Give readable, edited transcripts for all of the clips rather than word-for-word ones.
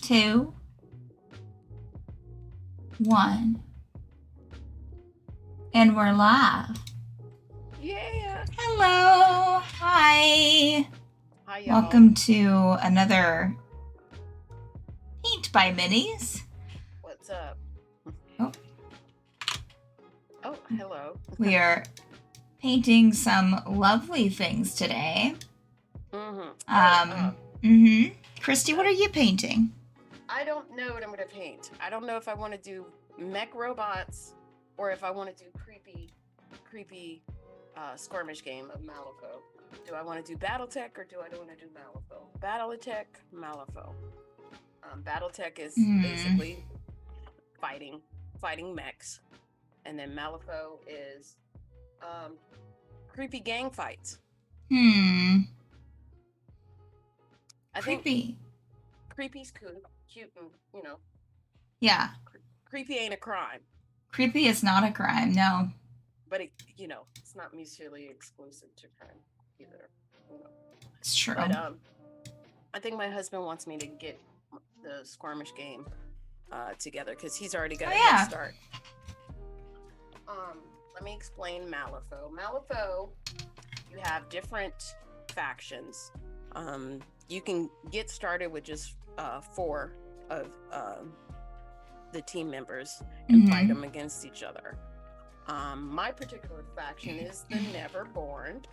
2, 1. And we're live. Yeah. Hello. Hi. Hi, y'all. Welcome to another Paint by Minis. What's up? Oh. Oh, hello. We are painting some lovely things today. Christy, what are you painting? I don't know what I'm going to paint. I don't know if I want to do mech robots or if I want to do creepy skirmish game of Malifaux. Do I want to do Battletech or do I want to do Malifaux? Malifaux. Battletech is basically fighting mechs, and then Malifaux is creepy gang fights. I think creepy's cute, and Yeah. Creepy ain't a crime. Creepy is not a crime, no. But it's not mutually exclusive to crime either. It's true. But I think my husband wants me to get the Squirmish game together because he's already got a head start. Let me explain Malifaux. Malifaux, you have different factions. You can get started with just 4 of the team members and fight them against each other. My particular faction is the Neverborn,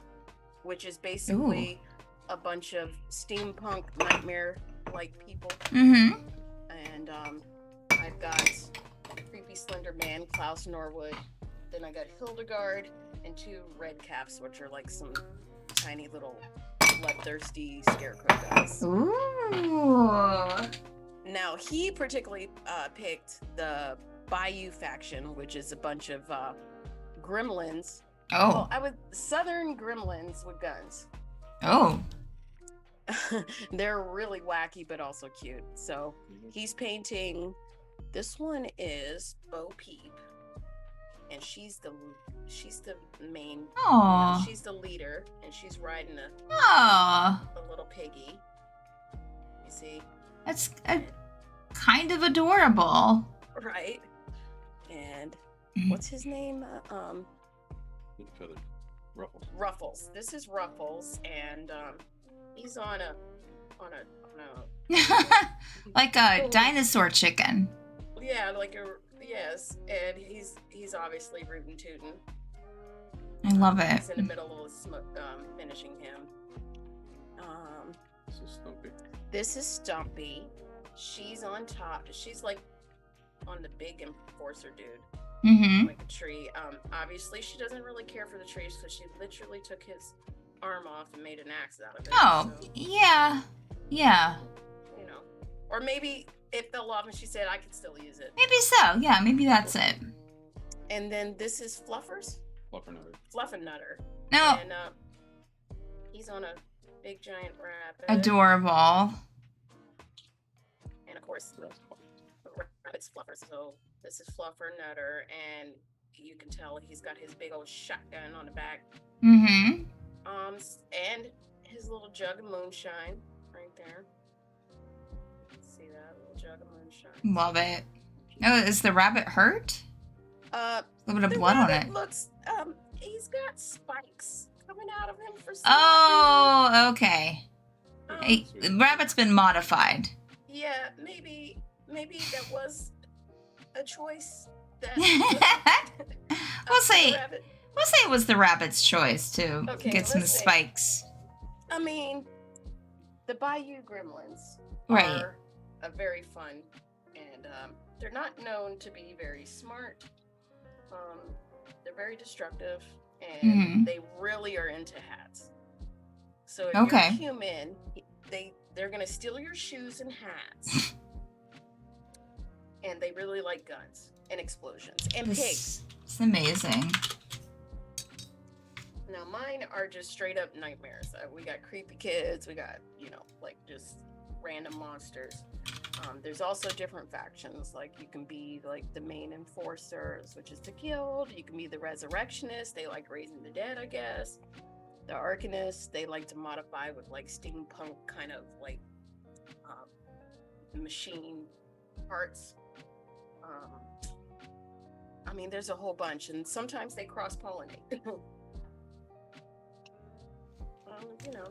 which is basically a bunch of steampunk nightmare-like people. And I've got creepy Slender Man, Klaus Norwood. Then I got Hildegard and 2 red caps, which are like some tiny little bloodthirsty scarecrow guys. Ooh. Now, he particularly picked the Bayou faction, which is a bunch of gremlins. Oh. Well, southern gremlins with guns. Oh. They're really wacky, but also cute. So he's painting. This one is Bo Peep, and she's the main. Aww. She's the leader, and she's riding a little piggy. You see? That's kind of adorable. Right. And what's his name? Ruffles. This is Ruffles, and he's on a like a dinosaur chicken. Yeah, yes, and he's obviously rootin' tootin'. I love it. He's in the middle of finishing him. This is Stumpy. She's on top. She's like on the big enforcer dude. Like a tree. Obviously she doesn't really care for the trees, so she literally took his arm off and made an axe out of it. Oh, so. Yeah. Or maybe it fell off and she said I could still use it. Maybe so. Yeah, maybe that's it. And then this is Fluffernutter. No. And he's on a big giant rabbit. Adorable. And of course the rabbit's Fluffer. So this is Fluffernutter, and you can tell he's got his big old shotgun on the back. And his little jug of moonshine right there. See that little jug of moonshine? Love it. Oh, is the rabbit hurt? A little bit of blood on it. Looks, he's got spikes coming out of him for some reason. Okay. The rabbit's been modified. Yeah, maybe that was a choice. We'll say it was the rabbit's choice to get some spikes. I mean, the Bayou Gremlins are very fun, and they're not known to be very smart. They're very destructive, and they really are into hats. So if you're human, they're gonna steal your shoes and hats. And they really like guns and explosions and pigs. It's amazing. Now mine are just straight up nightmares. We got creepy kids. We got just random monsters. There's also different factions. Like you can be like the main enforcers, which is the guild. You can be the resurrectionists. They like raising the dead, I guess. The arcanists. They like to modify with like steampunk kind of like machine parts. I mean, there's a whole bunch, and sometimes they cross-pollinate. You know,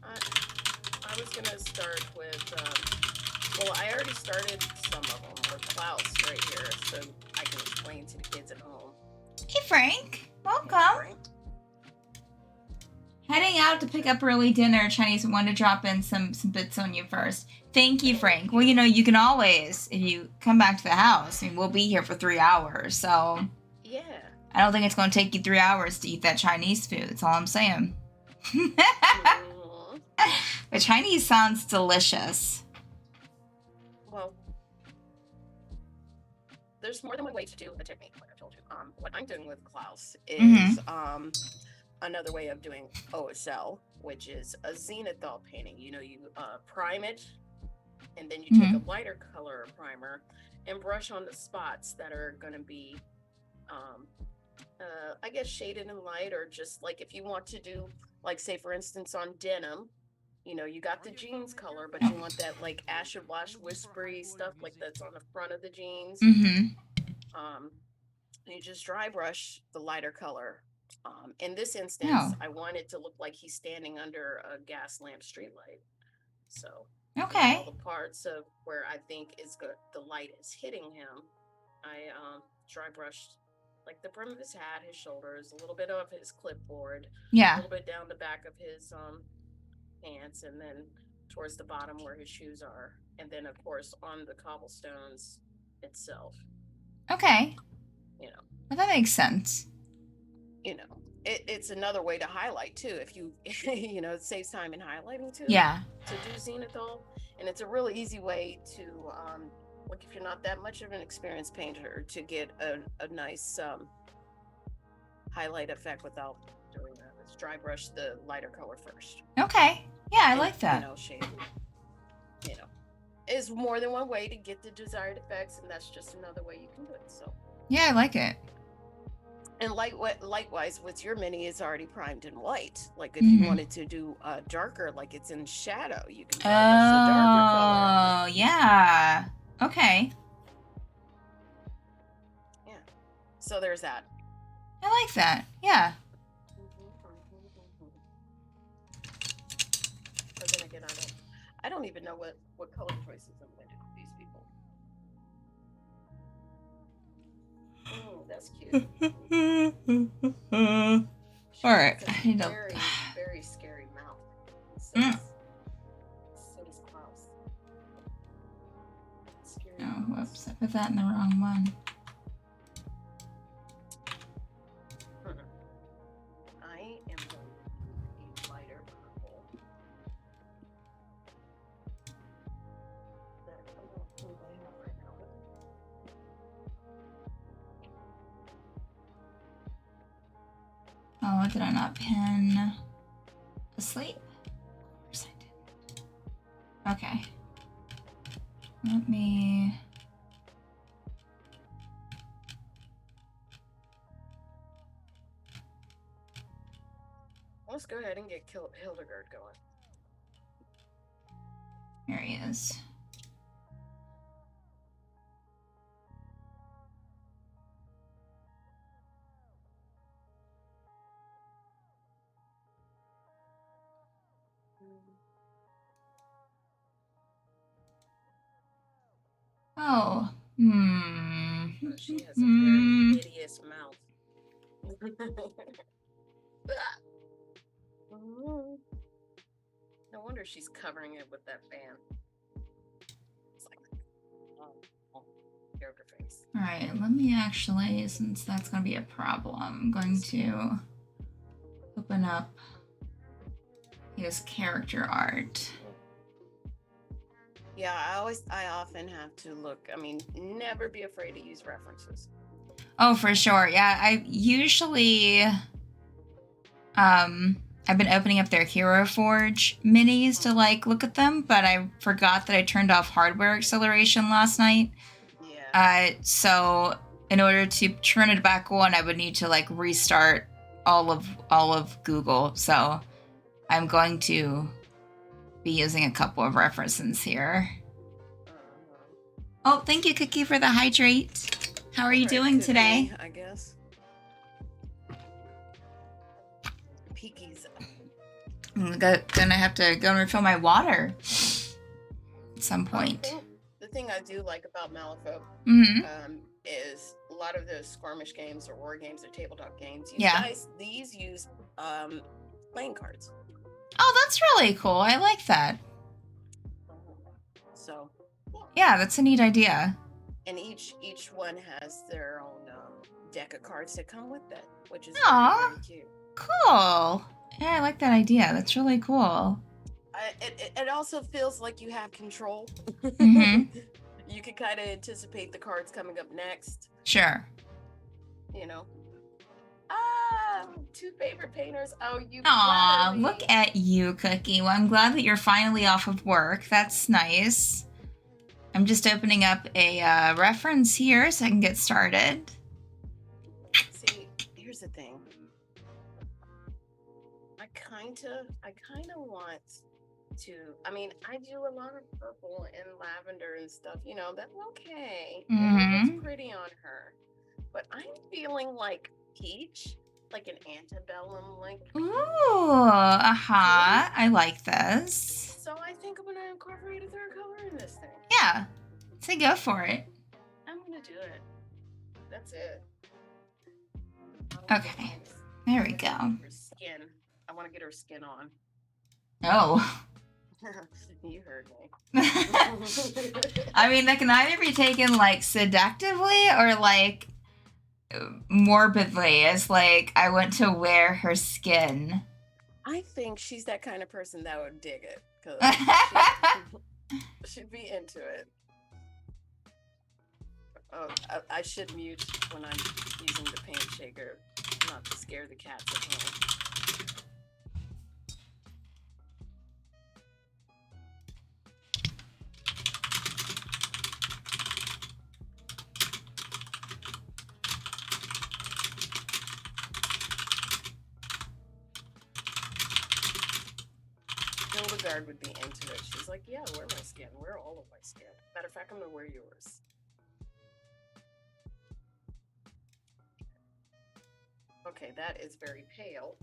I was gonna start with, well, I already started some of them with Klaus right here, so I can explain to the kids at home. Hey, Frank. Welcome. Hey, Frank. Heading out to pick up early dinner. Chinese wanted to drop in some bits on you first. Thank you, Frank. Well, you know, you can always, if you come back to the house, I mean, we'll be here for 3 hours, so. Yeah. I don't think it's going to take you 3 hours to eat that Chinese food. That's all I'm saying. But Chinese sounds delicious. Well, there's more than one way to do the technique, like I told you. What I'm doing with Klaus is another way of doing OSL, which is a zenithal painting. You know, you prime it, and then you take a lighter color primer and brush on the spots that are going to be, I guess, shaded in light, or just like if you want to do, like, say, for instance, on denim, you know, you got the jeans color, but you want that, like, acid wash, whispery stuff, like that's on the front of the jeans. You just dry brush the lighter color. In this instance, I want it to look like he's standing under a gas lamp street light. So all the parts of where I think is good, the light is hitting him, I dry brushed like the brim of his hat, his shoulders, a little bit of his clipboard, a little bit down the back of his pants, and then towards the bottom where his shoes are, and then of course on the cobblestones itself. Okay. You know. Well, that makes sense. You know, it's another way to highlight too. If you, you know, it saves time in highlighting too. Yeah. To do zenithal, and it's a really easy way to, like, if you're not that much of an experienced painter, to get a nice highlight effect without doing that. Let's dry brush the lighter color first. Okay. Yeah, I like that. You know, shade. You know, is more than one way to get the desired effects, and that's just another way you can do it. So. Yeah, I like it. And likewise, with your mini is already primed in white. Like if you wanted to do darker, like it's in shadow, you can dry brush the darker color. Oh, yeah. Okay. Yeah. So there's that. I like that. Yeah. But then again, I don't even know what color choices I'm going to do with these people. Oh, that's cute. All right. I need very, very scary mouth. So does Klaus. Scary oh, whoops. I put that in the wrong one. I am going to a lighter purple. That I don't think I have right now. Oh, did I not pin asleep? Of course I did. Okay. Let me... Let's go ahead and get Hildegard going. Here he is. Oh, She has a very hideous mouth. No wonder she's covering it with that fan. It's like, character face. All right, let me actually, since that's going to be a problem, I'm going to open up his character art. Yeah, I often have to look. I mean, never be afraid to use references. Oh, for sure. Yeah, I usually, I've been opening up their Hero Forge minis to like look at them, but I forgot that I turned off hardware acceleration last night. Yeah. So in order to turn it back on, I would need to like restart all of Google. So I'm going to be using a couple of references here. Oh, thank you, Cookie, for the hydrate. How are you doing today? I guess. Peaky's. I'm gonna have to go and refill my water at some point. The thing I do like about Malifaux is a lot of those skirmish games or war games or tabletop games. These use playing cards. Oh, that's really cool. I like that. So. Yeah, that's a neat idea. And each one has their own deck of cards that come with it, which is very cute. Cool. Yeah, I like that idea. That's really cool. It also feels like you have control. Mm-hmm. You can kind of anticipate the cards coming up next. Sure. You know. Two favorite painters. Oh, you. Aw, look at you, Cookie. Well, I'm glad that you're finally off of work. That's nice. I'm just opening up a reference here so I can get started. See, here's the thing. I kind of want to. I mean, I do a lot of purple and lavender and stuff. You know, that's okay. Mm-hmm. It's pretty on her, but I'm feeling like peach, like an antebellum, like. Ooh, I like this. So I think I'm gonna incorporate a third color in this thing. Yeah, so go for it. I'm gonna do it. That's it. Okay, there we go. Her skin. I want to get her skin on. Oh. You heard me. I mean, that can either be taken like seductively or like morbidly, as like I want to wear her skin. I think she's that kind of person that would dig it, because she'd be into it. Oh, I should mute when I'm using the paint shaker, not to scare the cats at home. Hildegard would be into it. She's like, yeah, wear my skin. Wear all of my skin. Matter of fact, I'm gonna wear yours. Okay, that is very pale.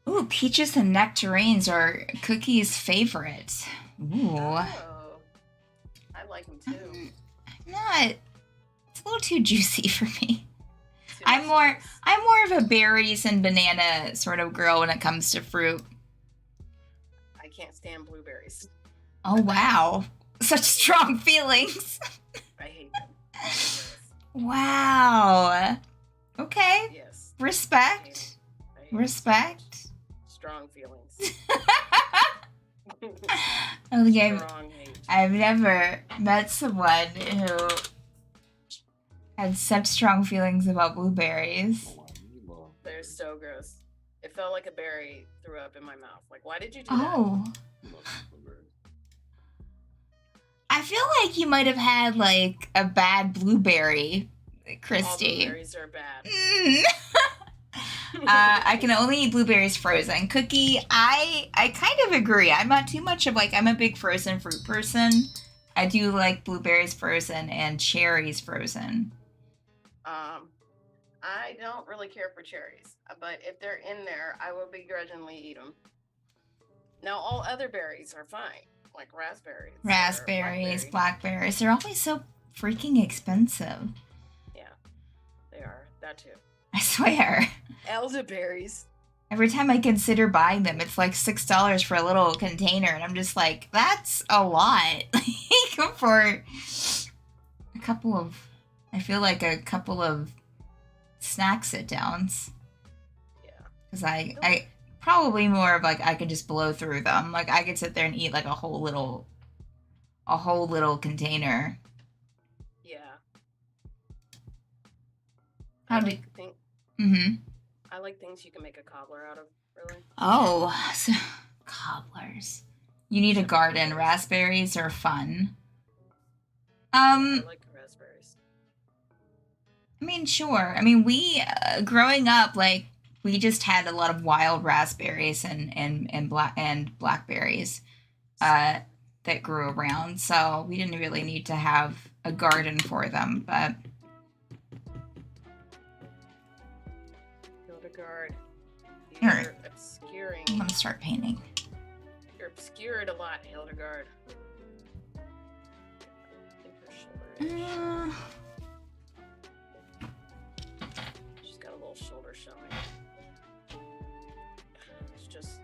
Ooh, peaches and nectarines are Cookie's favorite. Ooh. Oh, I like them too. It's a little too juicy for me. I'm more of a berries and banana sort of girl when it comes to fruit. I can't stand blueberries. Oh wow. Such strong feelings. I hate them. Wow. Okay. Yes. Respect. I hate Respect. Strong feelings. Okay. Strong hate. I've never met someone who had such strong feelings about blueberries. They're so gross. It felt like a berry threw up in my mouth. Like, why did you do Oh. I feel like you might have had like a bad blueberry, that? All Christy. blueberries are bad. I can only eat blueberries frozen. Cookie, I kind of agree. I'm not too much of like, I'm a big frozen fruit person. I do like blueberries frozen and cherries frozen. I don't really care for cherries, but if they're in there, I will begrudgingly eat them. Now, all other berries are fine, like raspberries. Raspberries, blackberries, they're always so freaking expensive. Yeah, they are. That too. I swear. Elderberries. Every time I consider buying them, it's like $6 for a little container, and I'm just like, that's a lot. For a couple of, I feel like a couple of snack sit downs. Yeah. Because I probably more of like I could just blow through them. Like I could sit there and eat like a whole little container. Yeah. How do you think? I like things you can make a cobbler out of, really. Oh, so cobblers. You need a garden. Raspberries are fun. I like raspberries. I mean, sure. I mean, we growing up, like we just had a lot of wild raspberries and blackberries. that grew around, so we didn't really need to have a garden for them, but Hildegard, Alright. you're obscuring. I'm gonna start painting. You're obscured a lot, Hildegard. She's got a little shoulder showing. It's just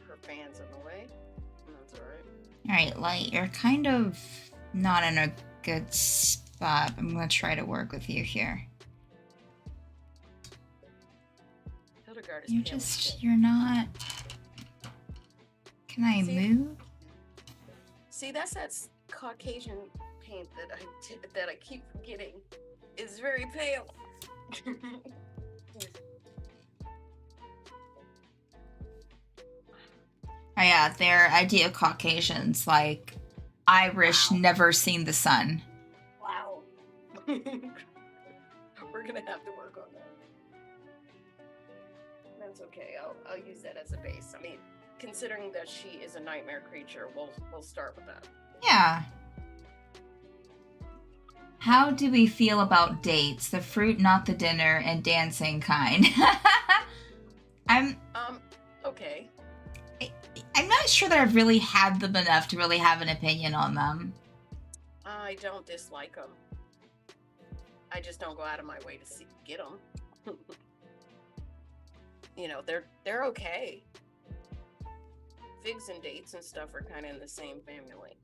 her fan's in the way. That's alright. Alright, Light, you're kind of not in a good spot. I'm gonna try to work with you here. Hildegard is You're not... Can I move? See, that's that Caucasian paint that I keep forgetting is very pale. Oh yeah, their idea of Caucasians, like Irish, never seen the sun. Wow. We're gonna have to work on that. That's okay. I'll use that as a base. I mean, considering that she is a nightmare creature, we'll start with that. Yeah. How do we feel about dates? The fruit, not the dinner, and dancing kind. Okay. I'm not sure that I've really had them enough to really have an opinion on them. I don't dislike them. I just don't go out of my way to get them. You know, they're okay. Figs and dates and stuff are kind of in the same family.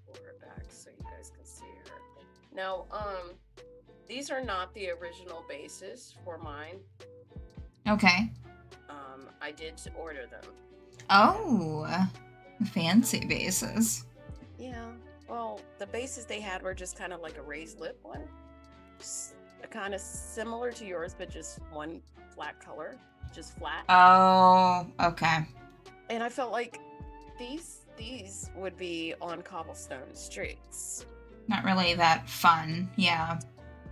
Pull her back so you guys can see her. Now, these are not the original bases for mine. Okay. I did order them. Oh, fancy bases. Yeah. Well, the bases they had were just kind of like a raised lip one. Kind of similar to yours, but just one flat color. Just flat. Oh, okay. And I felt like these would be on cobblestone streets. Not really that fun. Yeah.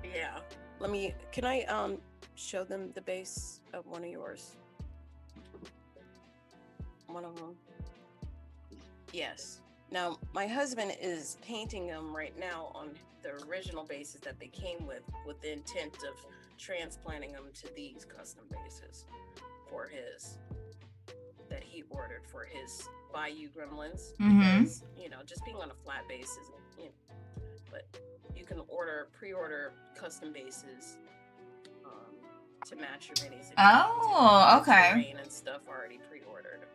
Yeah. Can I show them the base of one of yours? One of them. Yes. Now, my husband is painting them right now on the original bases that they came with the intent of transplanting them to these custom bases for his, that he ordered for his Bayou Gremlins. Mm-hmm. Because, you know, just being on a flat base is, you know, but you can pre-order custom bases to match your minis. Oh, okay. Terrain and stuff already pre-ordered.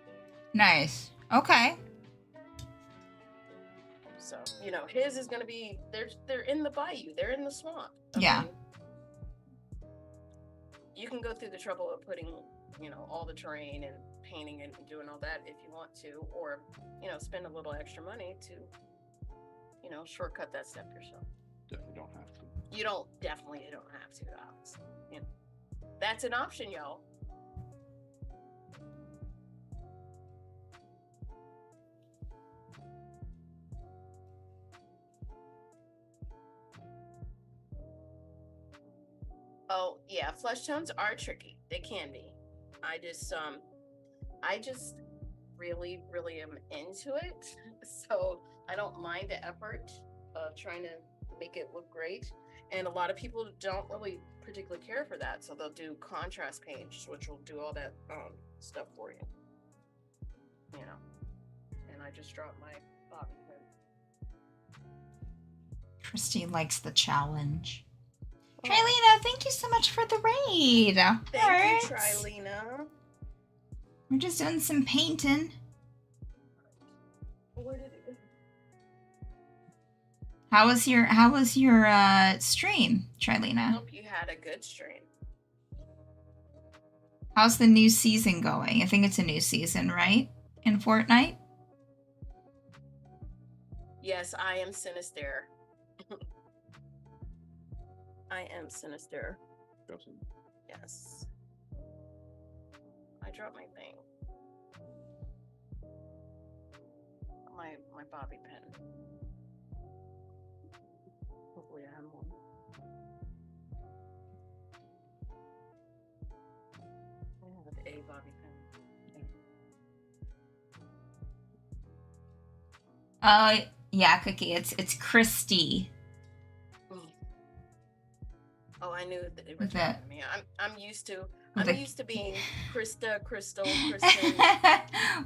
Nice. Okay. So, you know, his is gonna be they're in the bayou, they're in the swamp. Yeah. I mean, you can go through the trouble of putting, you know, all the terrain and painting and doing all that if you want to, or, you know, spend a little extra money to, you know, shortcut that step yourself. Definitely don't have to. You don't have to, obviously. You know, that's an option, y'all. Oh yeah, flesh tones are tricky. They can be. I just really am into it. So I don't mind the effort of trying to make it look great. And a lot of people don't really particularly care for that. So they'll do contrast paints, which will do all that stuff for you. You know. And I just dropped my bobby pin. Christine likes the challenge. Trilena, thank you so much for the raid. Thank you, Trilena. We're just doing some painting. Where did it go? How was your stream, Trilena? I hope you had a good stream. How's the new season going? I think it's a new season, right? In Fortnite? Yes, I am Sinister. I am Sinister. Yes. I dropped my thing. My bobby pin. Hopefully I have one. I have a bobby pin. Oh, yeah, Cookie. It's Christy. Oh, I knew that it was With it. me. I'm used to With I'm a- used to being Krista, Crystal, Kristen.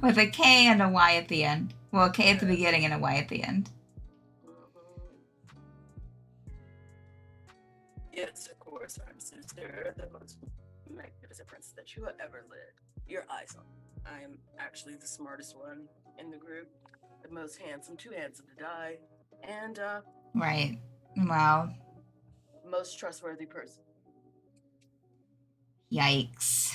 With a K and a Y at the end. Well, a K at the Yes. beginning and a Y at the end. Yes, of course, I'm sister, the most magnificent princess that you have ever lived. Your eyes on. I am actually the smartest one in the group, the most handsome, too handsome to die, and Right. Wow. most trustworthy person Yikes.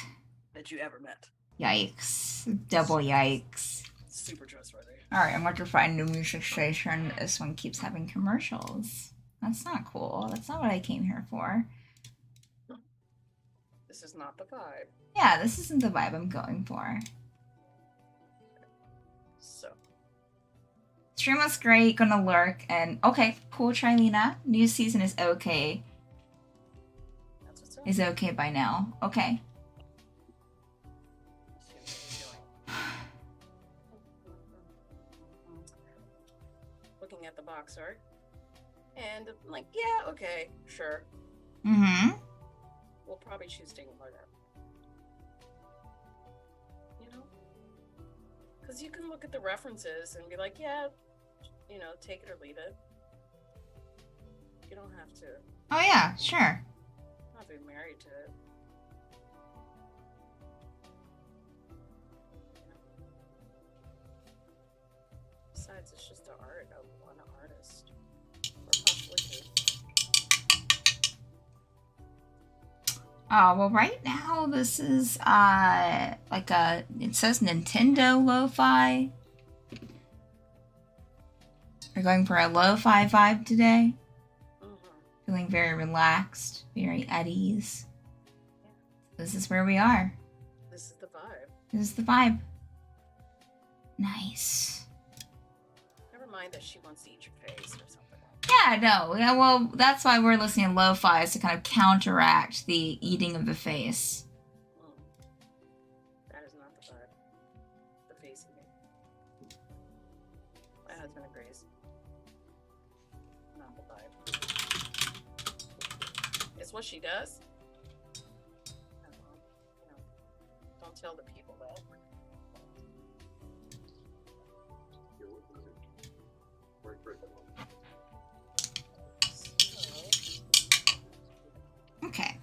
that you ever met. Yikes. Double yikes. Super trustworthy. Alright, I'm going to find a new music station. This one keeps having commercials. That's not cool. That's not what I came here for. This is not the vibe. Yeah, this isn't the vibe I'm going for. So. Stream was great, gonna lurk, and okay, cool, Trilina. New season is okay. That's what's up. Is okay by now. Okay. Looking at the box art, and I'm like, yeah, okay, sure. Mm-hmm. We'll probably choose Dingleheart. You know? Because you can look at the references and be like, yeah, you know, take it or leave it. You don't have to. Oh yeah, sure. Not be married to it. Besides, it's just the art of one artist. Or possibly two. Oh, well right now this is like it says Nintendo Lo-Fi. We're going for a lo-fi vibe today. Feeling very relaxed, very at ease. This is where we are. This is the vibe. This is the vibe. Nice. Never mind that she wants to eat your face or something. Yeah, no. Yeah, well, that's why we're listening to lo-fi, is to kind of counteract the eating of the face. That is not the vibe. The face eating. My husband agrees. Not the vibe. It's what she does. Don't tell the people that. Okay.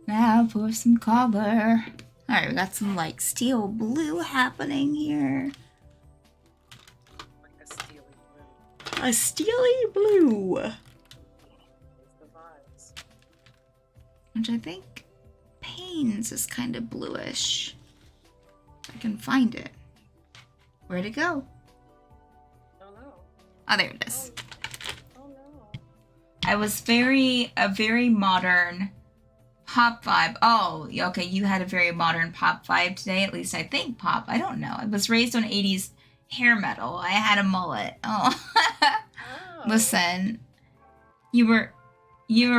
Now for some color. Alright, we got some like steel blue happening here. Like a steely blue. A steely blue. It's the vibes. Which I think Pains is kind of bluish. If I can find it. Where'd it go? Oh no. Oh, there it is. Oh no. I was a very modern pop vibe. Oh, okay, you had a very modern pop vibe today. At least I think pop. I don't know. I was raised on 80s hair metal. I had a mullet. Oh. Oh. Listen, you were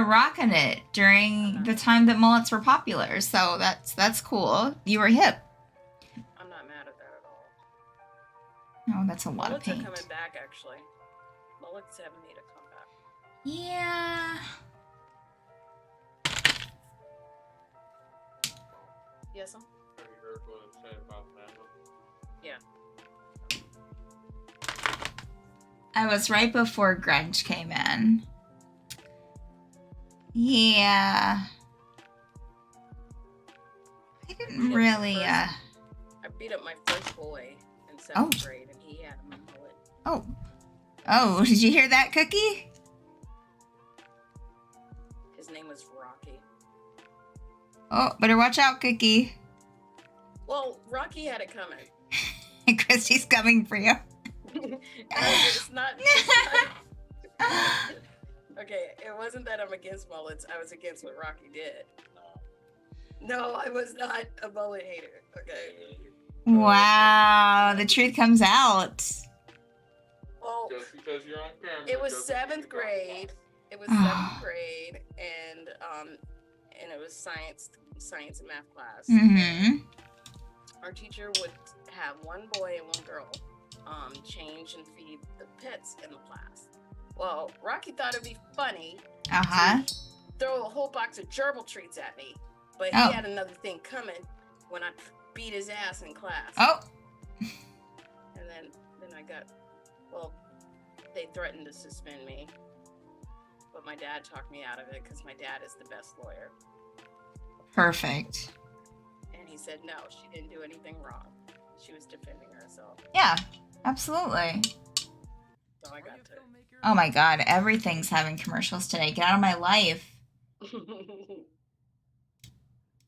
rocking it during the time that mullets were popular. So that's cool. You were hip. I'm not mad at that at all. Oh, that's a lot Mullets of are paint. coming back actually. Mullets have made a comeback. Yeah. Yes, Have you heard what it said about that one? yeah. I was right before grunge came in. Yeah. I didn't really, I beat up my first boy in 7th grade and he had a mullet. Oh. Oh, did you hear that, Cookie? His name was Rocky. Oh, better watch out, Cookie. Well, Rocky had it coming. Christy's coming for you. It's not. Okay, it wasn't that I'm against mullets. I was against what Rocky did. No, I was not a mullet hater. Okay. Wow, the truth comes out. Well, Just because you're on camera. it was doesn't mean 7th you got grade. It was Ah. 7th grade, and it was science and math class. Mm-hmm. Our teacher would have one boy and one girl, change and feed the pets in the class. Well, Rocky thought it'd be funny Uh-huh. to throw a whole box of gerbil treats at me, but Oh. he had another thing coming when I beat his ass in class. Oh. And then I got, well, they threatened to suspend me, but my dad talked me out of it because my dad is the best lawyer. Perfect. And he said, no, she didn't do anything wrong. She was defending herself. Yeah, absolutely. So I got to. Oh my god, everything's having commercials today. Get out of my life.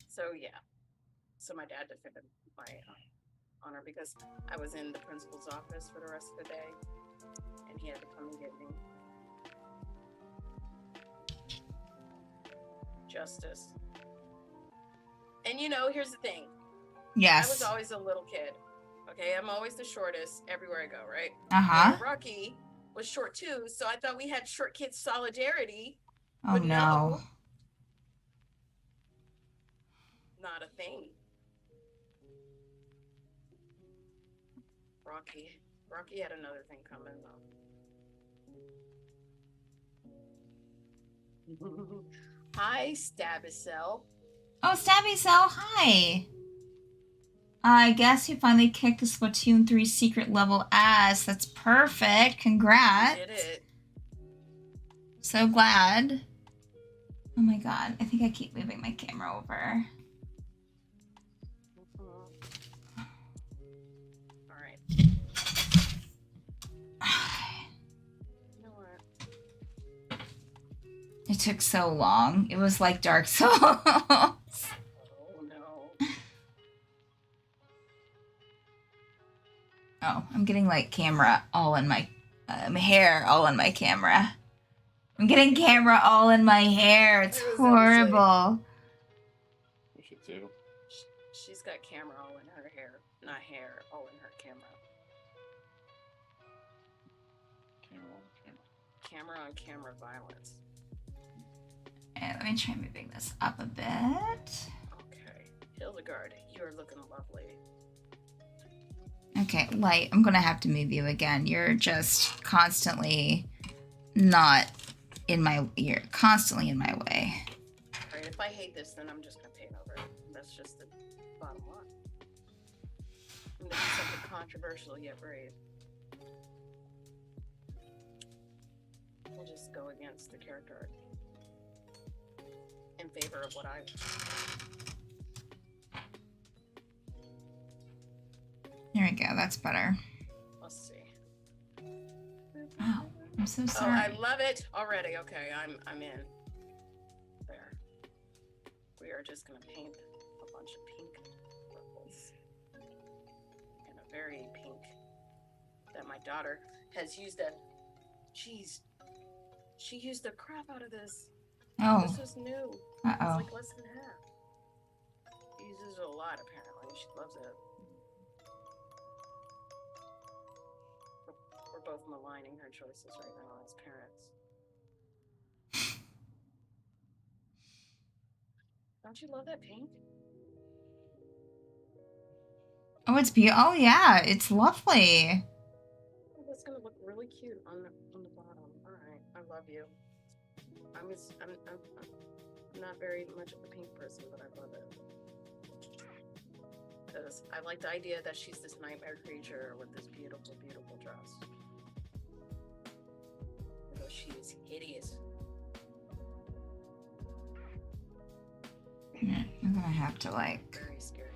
So yeah. So my dad defended my honor because I was in the principal's office for the rest of the day, and he had to come and get me. Justice. And here's the thing. Yes. I was always a little kid. Okay, I'm always the shortest everywhere I go, right? Uh-huh. And Rocky was short too, so I thought we had short kids solidarity. Oh But no. Not a thing. Rocky had another thing coming though. Hi, Stabicel. Oh, Stabby Cell, hi. I guess you finally kicked the Splatoon 3 secret level ass. That's perfect. Congrats. Did it. So glad. Oh my god. I think I keep moving my camera over. All right. You know what? It took so long. It was like Dark Souls. Oh no. Oh, I'm getting like camera all in my hair all in my camera. I'm getting camera all in my hair. It's horrible. You should too. She's got camera all in her hair, not hair all in her camera. Camera on camera violence. And let me try moving this up a bit. Okay, Hildegard, you are looking lovely. Okay, Light, I'm gonna have to move you again. You're just constantly not in my, you're constantly in my way. Alright, if I hate this, then I'm just gonna paint over it. That's just the bottom line. I'm gonna do something controversial yet brave. We'll just go against the character art in favor of what I. There we go, that's better. Let's see. Oh, I'm so Oh, sorry. I love it already. Okay, I'm in. There. We are just gonna paint a bunch of pink purples and a very pink that my daughter has used a. Jeez, she used the crap out of this. Oh, This was new. uh-oh. It's like less than half. She uses it a lot apparently. She loves it. We're both maligning her choices right now as parents. Don't you love that pink? Oh, it's beautiful. Oh, yeah, it's lovely. Oh, that's gonna look really cute on the bottom. All right, I love you. I'm not very much of a pink person, but I love it because I like the idea that she's this nightmare creature with this beautiful, beautiful dress. Although she is hideous. I'm gonna have to like. Very scary.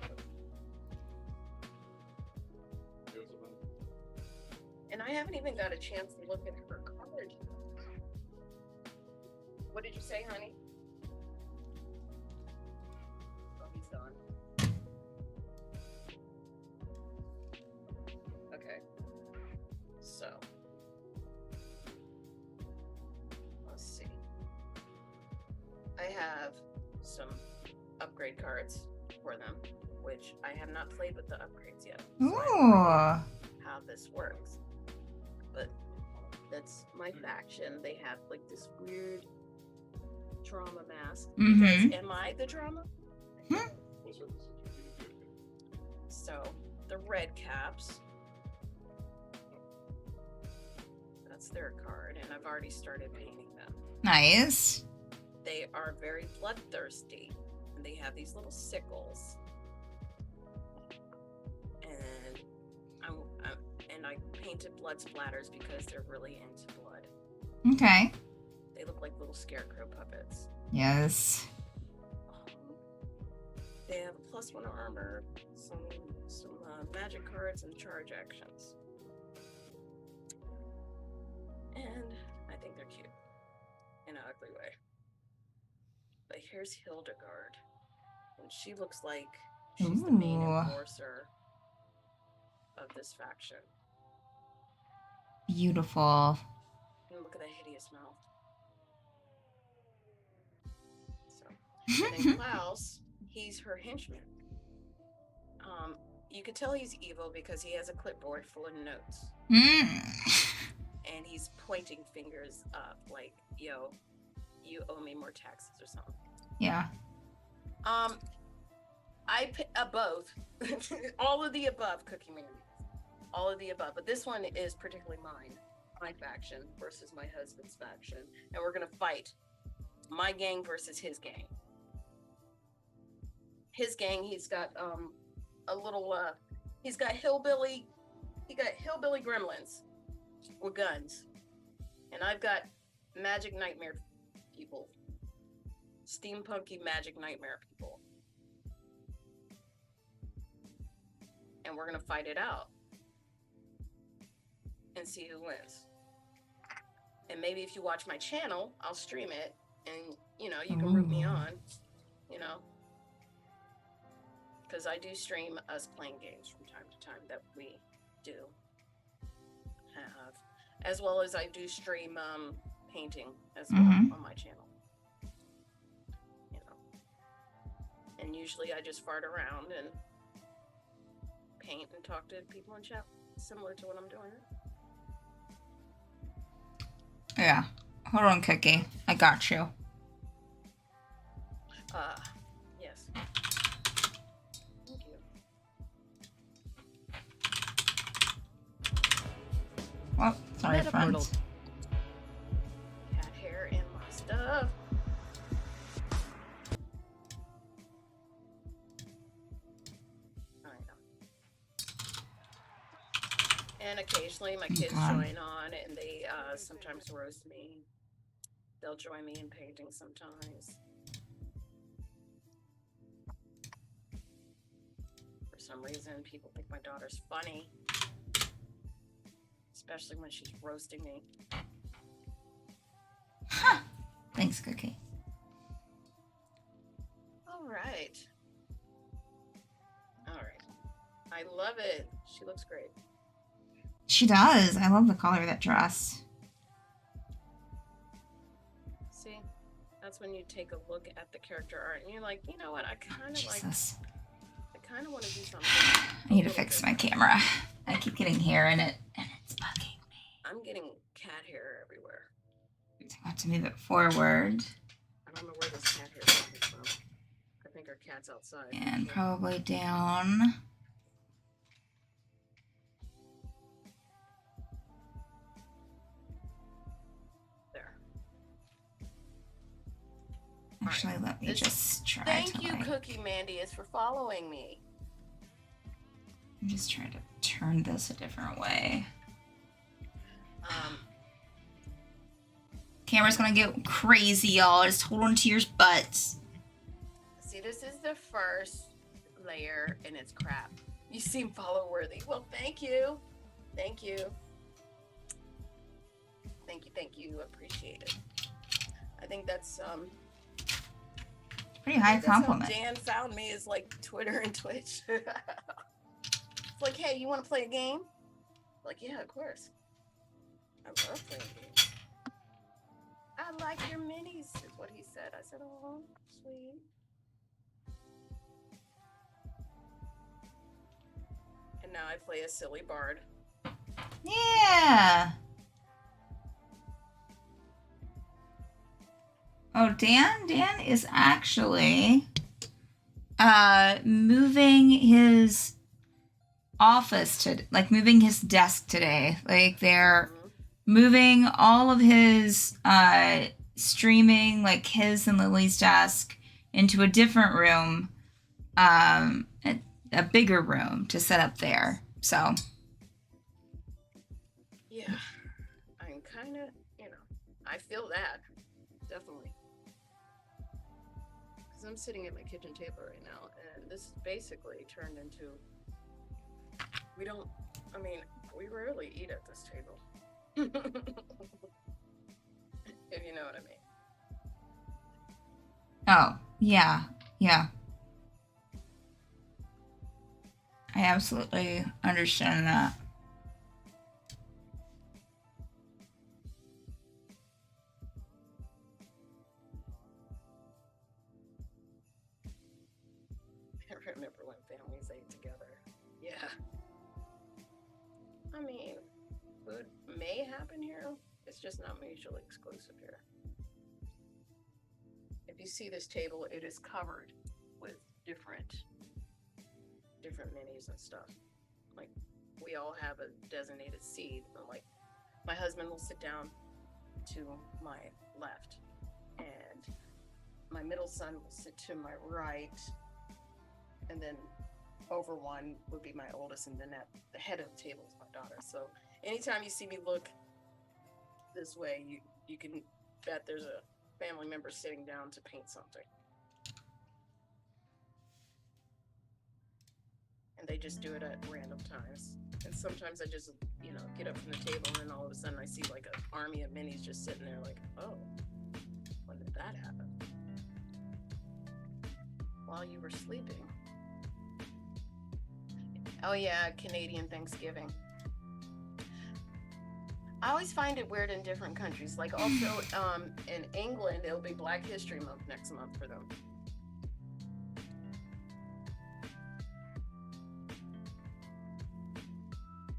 And I haven't even got a chance to look at her card. What did you say, honey? Oh, he's gone. Okay. So. Let's see. I have some upgrade cards for them, which I have not played with the upgrades yet. So I don't know Ooh. how this works. But that's my faction. They have like this weird drama mask. Mhm. Am I the drama? So the red caps That's their card, and I've already started painting them. Nice. They are very bloodthirsty, and they have these little sickles. And I painted blood splatters because they're really into blood. Okay. They look like little scarecrow puppets. Yes. They have a +1 armor, some magic cards, and charge actions. And I think they're cute in an ugly way. But here's Hildegard, and she looks like she's the main Ooh. enforcer of this faction. Beautiful. And look at that hideous mouth. So, and then Klaus, he's her henchman. You could tell he's evil because he has a clipboard full of notes. And he's pointing fingers up like, yo, you owe me more taxes or something. Yeah. I both. All of the above, Cookie Man. All of the above. But this one is particularly mine. My faction versus my husband's faction. And we're going to fight my gang versus his gang. His gang, he's got a little, he's got hillbilly gremlins with guns. And I've got magic nightmare people. Steampunky magic nightmare people. And we're gonna fight it out. And see who wins. And maybe if you watch my channel, I'll stream it. And, you know, you can root me on. You know. Because I do stream us playing games from time to time that we do have. As well as I do stream painting as well on my channel. You know. And usually I just fart around and paint and talk to people in chat, similar to what I'm doing. Yeah. Hold on, Cookie. I got you. Yes. Thank you. Oh, sorry, Meta friends. portal. Cat hair in my stuff. I know. And occasionally my kids join on, and they sometimes roast me. They'll join me in painting sometimes. For some reason, people think my daughter's funny. Especially when she's roasting me. Huh. Thanks, Cookie. All right. I love it. She looks great. She does. I love the color of that dress. See, that's when you take a look at the character art and you're like, you know what? I kind of want to do something. I need to fix my camera. I keep getting hair in it, and it's bugging me. I'm getting cat hair everywhere. I have to move it forward. I don't know where this cat hair is coming from. I think our cat's outside. And probably down. There. Actually, let me just try Thank to, you, like, Cookie Mandius, for following me. I'm just trying to turn this a different way. Camera's gonna get crazy, y'all. Just hold on to your butts. See, this is the first layer, and it's crap. You seem follow worthy. Well, thank you. Thank you. Thank you. Appreciate it. I think that's Pretty high compliment. How Dan found me is like Twitter and Twitch. It's like, hey, you want to play a game? Like, yeah, of course. I love playing games. I like your minis, is what he said. I said, oh, sweet. And now I play a silly bard. Yeah. Oh, Dan is actually moving his office to, like, moving his desk today. Like, they're moving all of his streaming, like his and Lily's desk, into a different room, a bigger room to set up there. So Yeah, I'm kind of, I feel that, definitely. Because I'm sitting at my kitchen table right now, and this is basically turned into, we rarely eat at this table. If you know what I mean. oh yeah. I absolutely understand that. I remember when families ate together. Yeah. I mean, food may happen here. It's just not mutually exclusive here. If you see this table, it is covered with different minis and stuff. Like, we all have a designated seat. Like, my husband will sit down to my left, and my middle son will sit to my right, and then over one would be my oldest, and then at the head of the table is my daughter. So anytime you see me look this way, you can bet there's a family member sitting down to paint something. And they just do it at random times. And sometimes I just, get up from the table, and then all of a sudden I see like an army of minis just sitting there like, oh, when did that happen? While you were sleeping. Oh yeah, Canadian Thanksgiving. I always find it weird in different countries. Like also in England, it'll be Black History Month next month for them.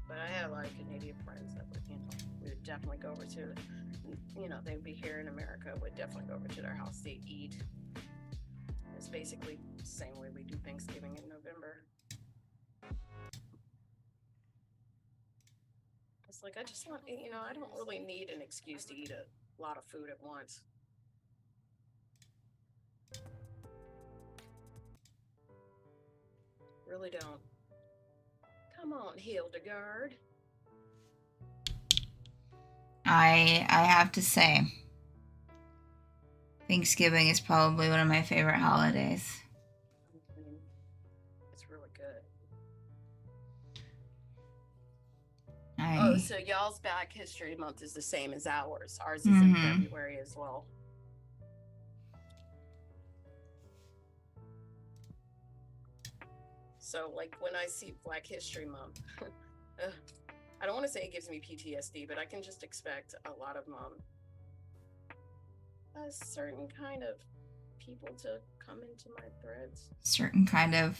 But I had a lot of Canadian friends that would, we would definitely go over to, they would be here in America, would definitely go over to their house to eat. It's basically the same way we do Thanksgiving in November. It's like, I just want, I don't really need an excuse to eat a lot of food at once. Really don't. Come on, Hildegard. I have to say, Thanksgiving is probably one of my favorite holidays. It's really good. Oh, so y'all's Black History Month is the same as ours. Ours is in February as well. So, like, when I see Black History Month, I don't want to say it gives me PTSD, but I can just expect a lot of a certain kind of people to come into my threads. Certain kind of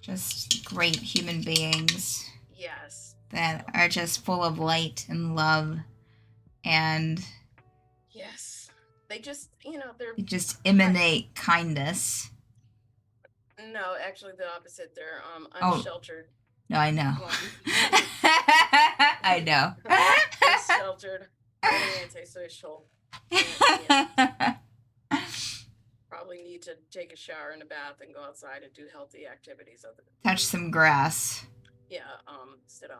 just great human beings. Yes. That are just full of light and love, and yes, they just they just emanate kindness. No, actually the opposite. They're unsheltered. No, I know. I know. Unsheltered, antisocial. Probably need to take a shower and a bath and go outside and do healthy activities. Touch some grass. Yeah, instead of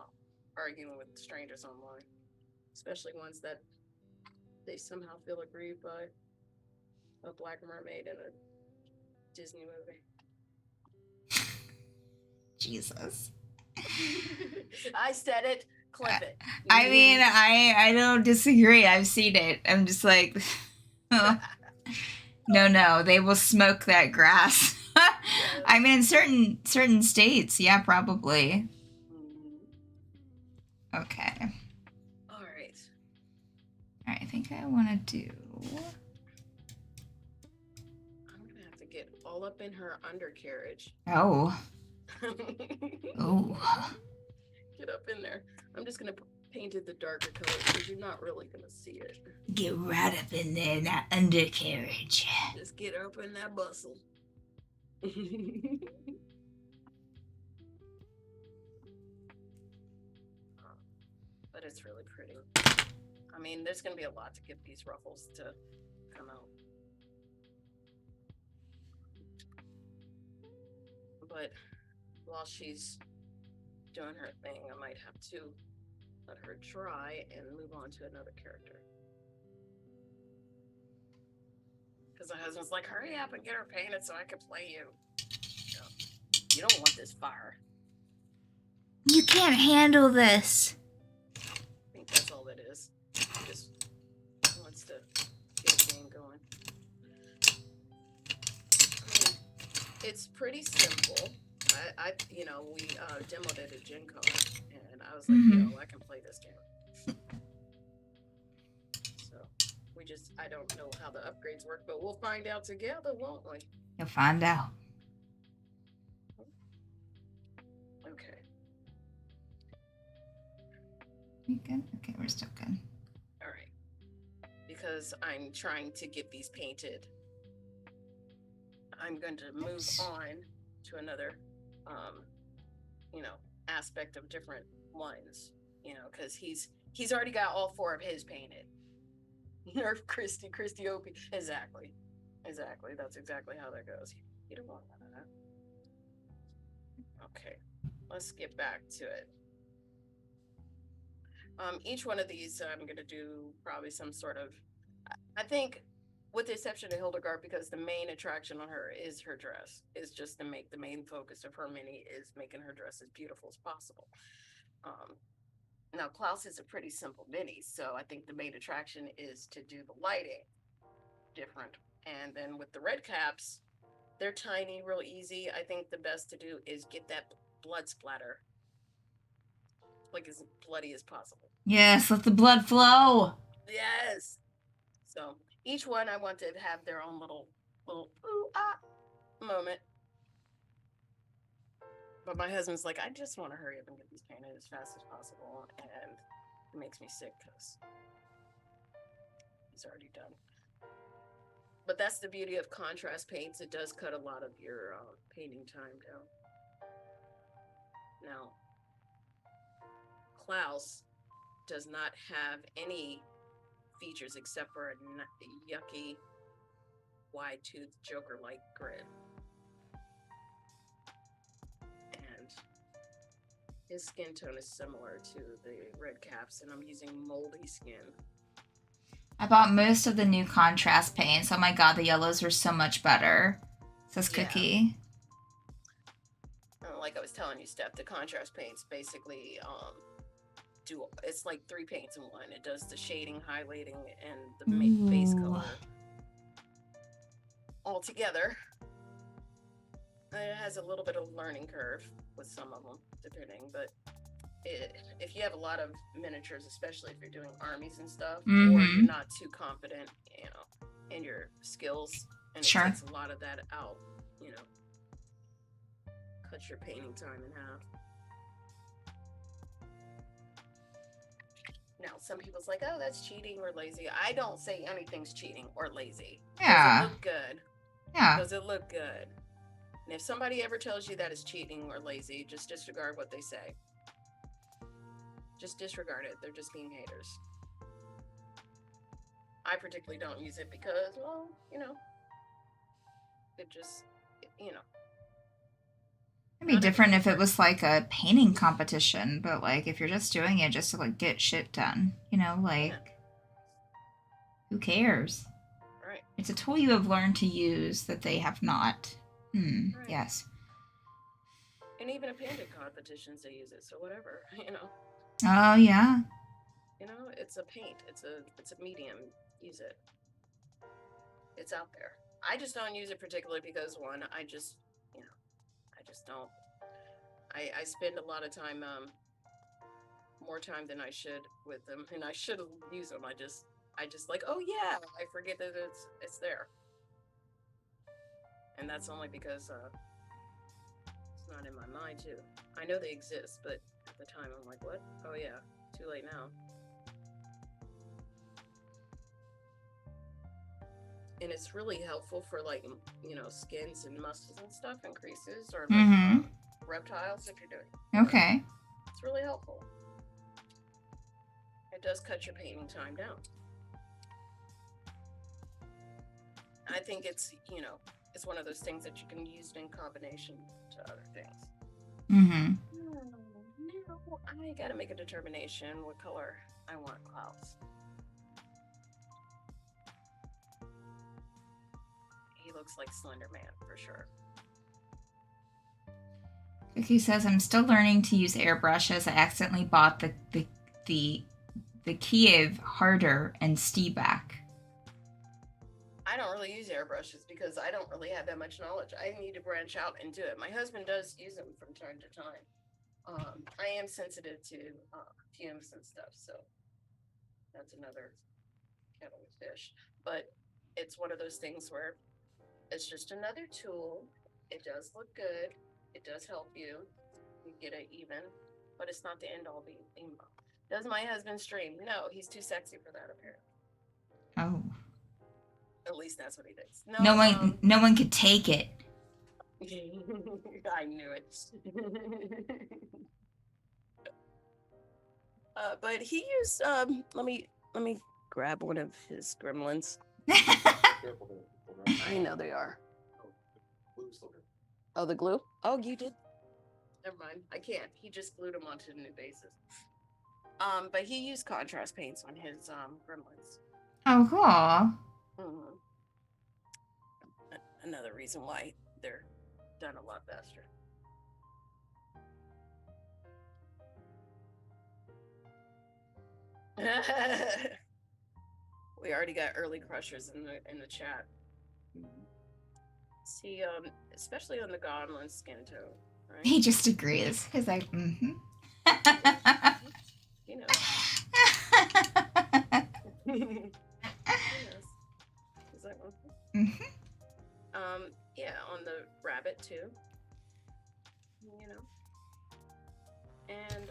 arguing with strangers online, especially ones that they somehow feel aggrieved by a Black mermaid in a Disney movie. Jesus. I said it. Clip it. I mean, I don't disagree. I've seen it. I'm just like, oh. No, they will smoke that grass. I mean, in certain states, yeah, probably. Okay. All right. I think I want to do. I'm gonna have to get all up in her undercarriage. Oh. Oh. Get up in there. I'm just gonna paint it the darker color because you're not really gonna see it. Get right up in there in that undercarriage. Just get up in that bustle. but it's really pretty. I mean, there's going to be a lot to get these ruffles to come out. But while she's doing her thing, I might have to let her dry and move on to another character. Because my husband's like, hurry up and get her painted so I can play you. No, you don't want this fire. You can't handle this. I think that's all it is. He just wants to get a game going. I mean, it's pretty simple. I we demoed it at Gen Con, and I was like, I can play this game. So I don't know how the upgrades work, but we'll find out together, won't we? You'll find out. Okay. You good? Okay, we're still good. All right. Because I'm trying to get these painted, I'm going to move on to another, aspect of different ones, because he's already got all 4 of his painted. Nerf Christy Opie. Exactly. That's exactly how that goes. You don't want none of that. Okay, let's get back to it. Each one of these, I'm going to do probably some sort of, I think, with the exception of Hildegard, because the main attraction on her is her dress, is just to make the main focus of her mini is making her dress as beautiful as possible. Now, Klaus is a pretty simple mini, so I think the main attraction is to do the lighting different. And then with the red caps, they're tiny, real easy. I think the best to do is get that blood splatter like as bloody as possible. Yes, let the blood flow. Yes. So each one I want to have their own little ooh ah moment. But my husband's like, I just want to hurry up and get these painted as fast as possible, and it makes me sick because he's already done. But that's the beauty of contrast paints. It does cut a lot of your painting time down. Now, Klaus does not have any features except for a yucky, wide-toothed Joker-like grin. And his skin tone is similar to the red caps, and I'm using moldy skin. I bought most of the new contrast paints. Oh my god, the yellows were so much better. Says Cookie. Like I was telling you, Steph, the contrast paints basically it's like 3 paints in one. It does the shading, highlighting, and the base color all together. It has a little bit of learning curve with some of them, depending, but if you have a lot of miniatures, especially if you're doing armies and stuff, or you're not too confident, in your skills, and it takes a lot of that out, cuts your painting time in half. Now, some people's like, oh, that's cheating or lazy. I don't say anything's cheating or lazy. Yeah. Does it look good? Yeah. Does it look good? And if somebody ever tells you that it's cheating or lazy, just disregard what they say. Just disregard it. They're just being haters. I particularly don't use it because, well, it just, It'd be different if it was like a painting competition, but like if you're just doing it just to like get shit done, who cares? Right. It's a tool you have learned to use that they have not. Right. Yes. And even in painting competitions, they use it, so whatever, Oh yeah. It's a paint. It's a medium. Use it. It's out there. I just don't use it particularly because I just don't. I spend a lot of time, more time than I should with them, and I should use them. I just like, oh yeah, I forget that it's there, and that's only because it's not in my mind too. I know they exist, but at the time I'm like, what? Oh yeah, too late now. And it's really helpful for like, skins and muscles and stuff and creases, or like reptiles if you're doing. Okay. It's really helpful. It does cut your painting time down. I think it's, it's one of those things that you can use in combination to other things. Mm-hmm. Now I gotta make a determination what color I want clouds. He looks like Slender Man for sure. Cookie says, I'm still learning to use airbrushes. I accidentally bought the Kiev Harder and Steeback. I don't really use airbrushes because I don't really have that much knowledge. I need to branch out and do it. My husband does use them from time to time. I am sensitive to fumes and stuff, so that's another kettle of fish. But it's one of those things where it's just another tool. It does look good. It does help you. You get it even, but it's not the end all be. Does my husband stream? No, he's too sexy for that apparently. Oh. At least that's what he thinks. No one could take it. I knew it. But he used let me grab one of his gremlins. I know they are. Oh, the glue? Oh, you did? Never mind. I can't. He just glued them onto the new bases. But he used contrast paints on his gremlins. Oh, cool. Mm-hmm. Another reason why they're done a lot faster. We already got early crushers in the chat. See, especially on the goblin skin tone, right? He just agrees. He's like, mm-hmm. You know. He's like, Mm-hmm. Yeah, on the rabbit too. You know. And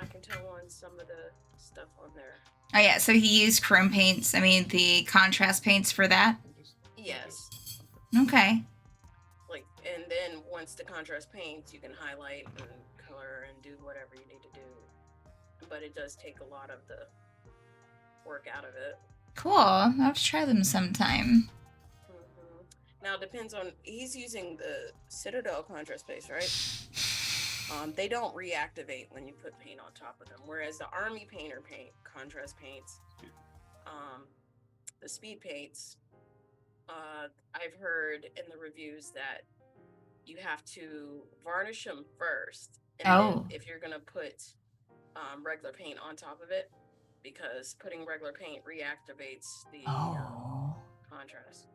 I can tell on some of the stuff on there. Oh yeah, so he used chrome paints. I mean, the contrast paints for that. Yes. Okay. Like, and then once the contrast paints, you can highlight and color and do whatever you need to do. But it does take a lot of the work out of it. Cool. I'll have to try them sometime. Mm-hmm. Now it depends on, he's using the Citadel contrast base, right? They don't reactivate when you put paint on top of them, whereas the Army Painter paint contrast paints, the speed paints, I've heard in the reviews that you have to varnish them first, and then if you're gonna put regular paint on top of it, because putting regular paint reactivates the contrast.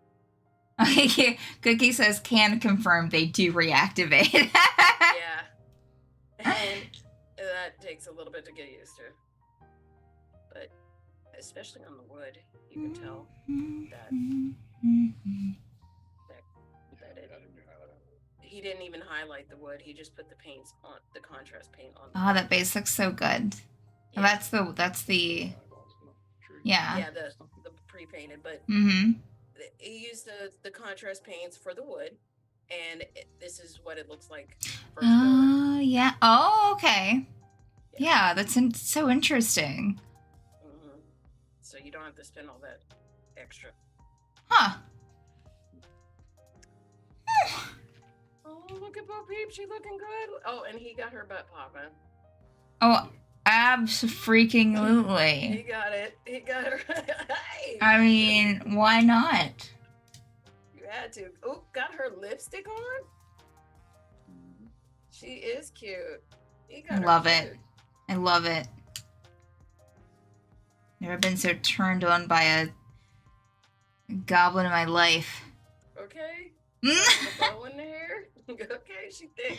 Okay, Cookie says can confirm they do reactivate. Yeah. And that takes a little bit to get used to. But especially on the wood, you can tell that it, he didn't even highlight the wood. He just put the paints on, the contrast paint on. Oh, that base looks so good. Yeah. That's the yeah, the pre-painted, but he used the contrast paints for the wood, and this is what it looks like. Oh, yeah. Oh, okay. Yeah, that's so interesting. Mm-hmm. So you don't have to spend all that extra. Huh. Oh, look at Bo Peep. She's looking good. Oh, and he got her butt popping. Oh, abso-freaking-lutely. He got it. He got her. Hey. I mean, why not? You had to. Oh, got her lipstick on? She is cute. He got her Love cute. it. I love it. Never been so turned on by a goblin in my life. Okay. The bow in the hair? Okay, she thick.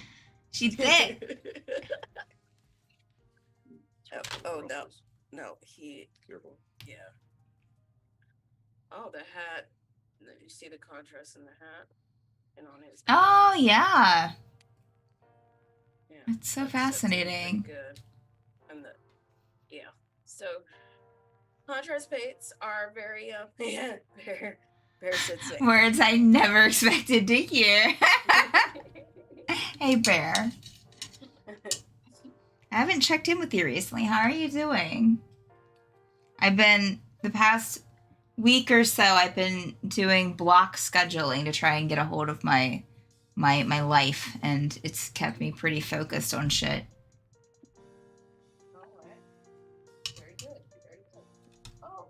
She thick. Oh, no. No, he... Yeah. Oh, the hat. You see the contrast in the hat? And on his... Oh, yeah. Yeah. It's so fascinating. Good. And yeah. So, contrast paints are very, Bear sits in. Words I never expected to hear. Hey, Bear. I haven't checked in with you recently. How are you doing? I've been the past week or so. I've been doing block scheduling to try and get a hold of my life, and it's kept me pretty focused on shit. All right. Very good. Very good. Oh.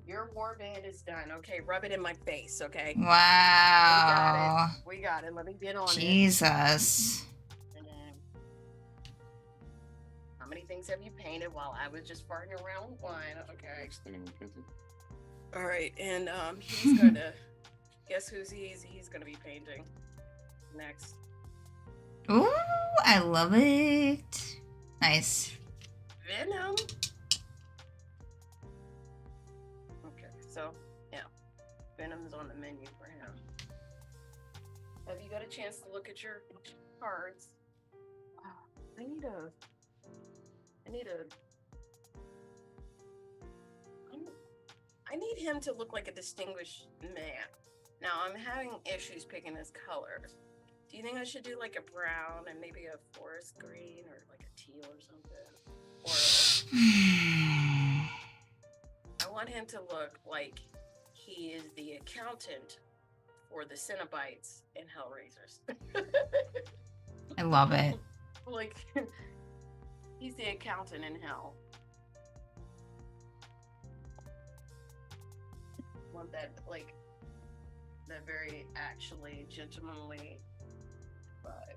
Your warband is done. Okay, rub it in my face, okay? Wow. We got it. Let me get on it. Jesus. And then, how many things have you painted while I was just farting around with one? Okay. Next thing I'm painting. All right, and he's gonna guess he's gonna be painting next. Ooh, I love it. Nice. Venom. Okay, so yeah, Venom's on the menu for him. Have you got a chance to look at your cards? I need a. I need him to look like a distinguished man. Now I'm having issues picking his colors. Do you think I should do like a brown and maybe a forest green or like a teal or something? Or I want him to look like he is the accountant for the Cenobites and Hellraisers. I love it. Like he's the accountant in hell. Want that like that very actually gentlemanly vibe.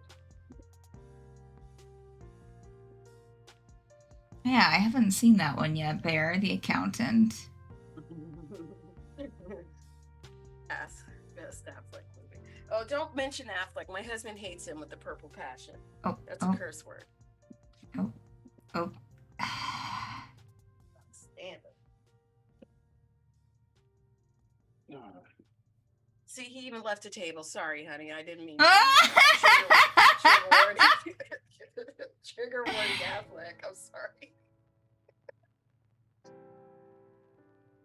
Yeah, I haven't seen that one yet, Bear, the accountant. Best Affleck movie. Oh, don't mention Affleck. My husband hates him with the purple passion. Oh, That's a curse word. Oh. Stand it. See, he even left a table. Sorry, honey. I didn't mean to. Trigger warning Affleck. I'm sorry.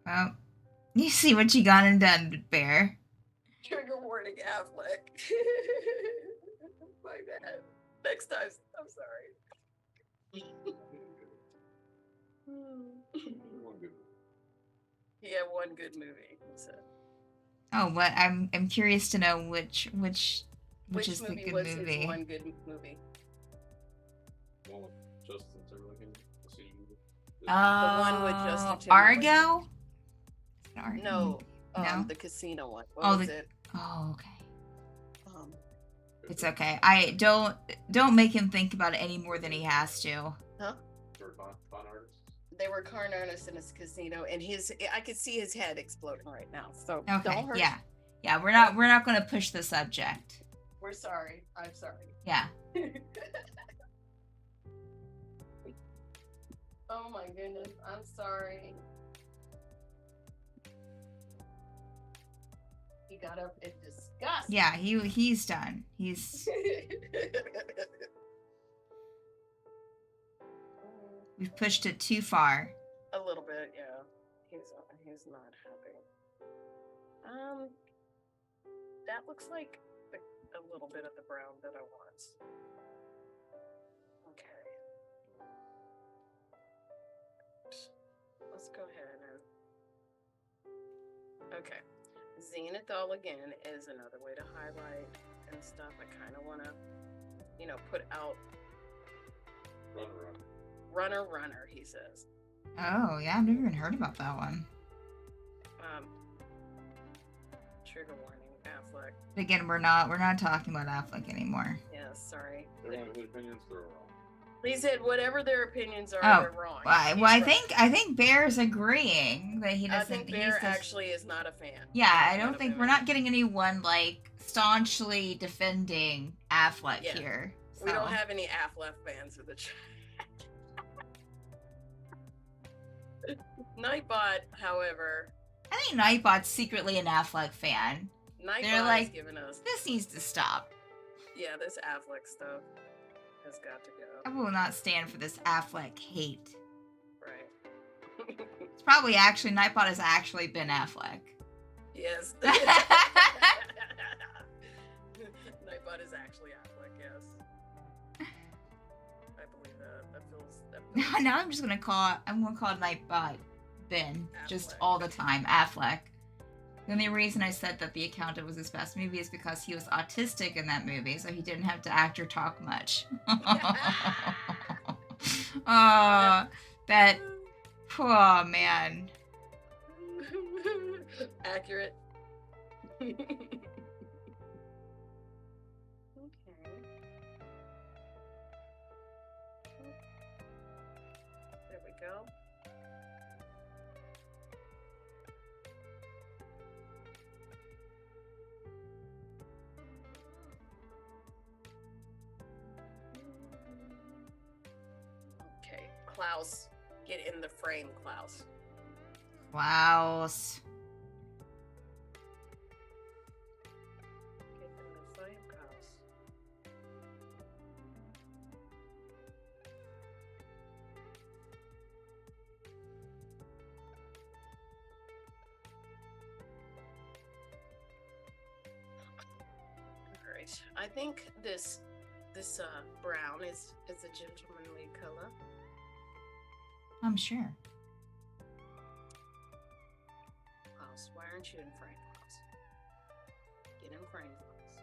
Well, you see what you gone and done, Bear. Trigger warning Affleck. My bad. Next time, I'm sorry. He had one good movie. So. Oh, what? I'm curious to know which is the movie good was movie. his one good movie? One with Justin Timberlake. Oh, one with Justin Timberlake. Argo? No, No? the casino one. What Oh, was it? Oh, okay. It's It's okay. I don't make him think about it any more than he has to. Huh? Con artists. They were con artists in his casino, and I could see his head exploding right now. So Okay. don't hurt. Yeah. We're not going to push the subject. We're sorry. I'm sorry. Yeah. Oh my goodness. I'm sorry. He got up in disgust. Yeah. He's done. He's. We've pushed it too far. A little bit, yeah. He's not happy. That looks like a little bit of the brown that I want. Okay. Let's go ahead and. Okay. Zenithal again is another way to highlight and stuff. I kind of want to, put out. Runner, he says. Oh, yeah. I've never even heard about that one. Trigger warning, Affleck. But again, we're not talking about Affleck anymore. Yeah, sorry. Everyone has opinions, they're wrong. He said whatever their opinions are, Oh, they're wrong. Well, He's I right. think Bear's agreeing that he doesn't. I think Bear actually is not a fan. Yeah, I don't Not a think fan. we're not getting anyone like staunchly defending Affleck Yeah. here. We don't so. have any Affleck fans in the chat. Nightbot, however, I think Nightbot's secretly an Affleck fan. Nightbot They're like, is giving us. this needs to stop. Yeah, this Affleck stuff has got to go. I will not stand for this Affleck hate. Right. It's probably actually Nightbot has actually been Affleck. Yes. Nightbot thought is actually Affleck. Yes, I believe that. That feels. Now I'm just gonna call my Ben just Affleck. all the time Affleck. The only reason I said that The Accountant was his best movie is because he was autistic in that movie, so he didn't have to act or talk much. That. Oh man. Accurate. Okay. There we go. Okay, Klaus. Get in the frame, Klaus. Klaus. Get in the frame, Klaus. Alright. I think this brown is a gentlemanly color. I'm sure. Klaus, why aren't you in frame, Klaus? Get in frame, Klaus.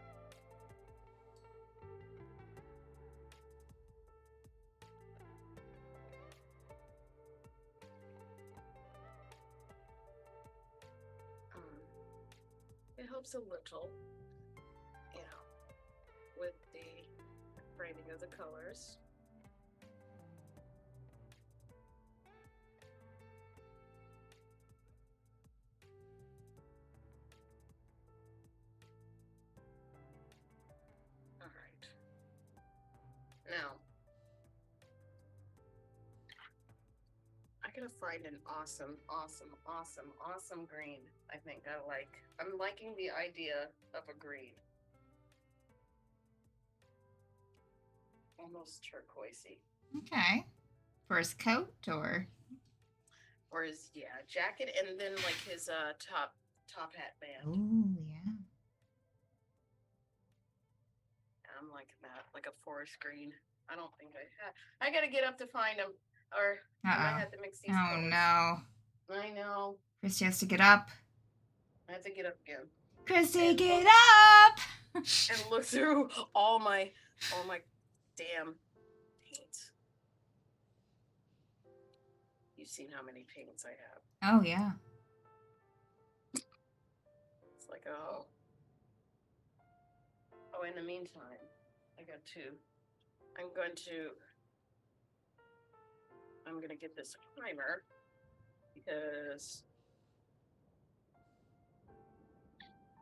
It helps a little, with the framing of the colors. All right. Now, I gotta find an awesome green. I think I'm liking the idea of a green. Almost turquoisey. Okay. For his coat or his jacket, and then like his top hat band. Oh yeah. I'm liking that, like a forest green. I don't think I gotta get up to find him, or I might have to mix these Oh colors. no. I know. Christy has to get up. I have to get up again. Christy, get up! And look through all my damn paints. You've seen how many paints I have. Oh yeah. It's like, oh, in the meantime, I'm gonna get this primer, because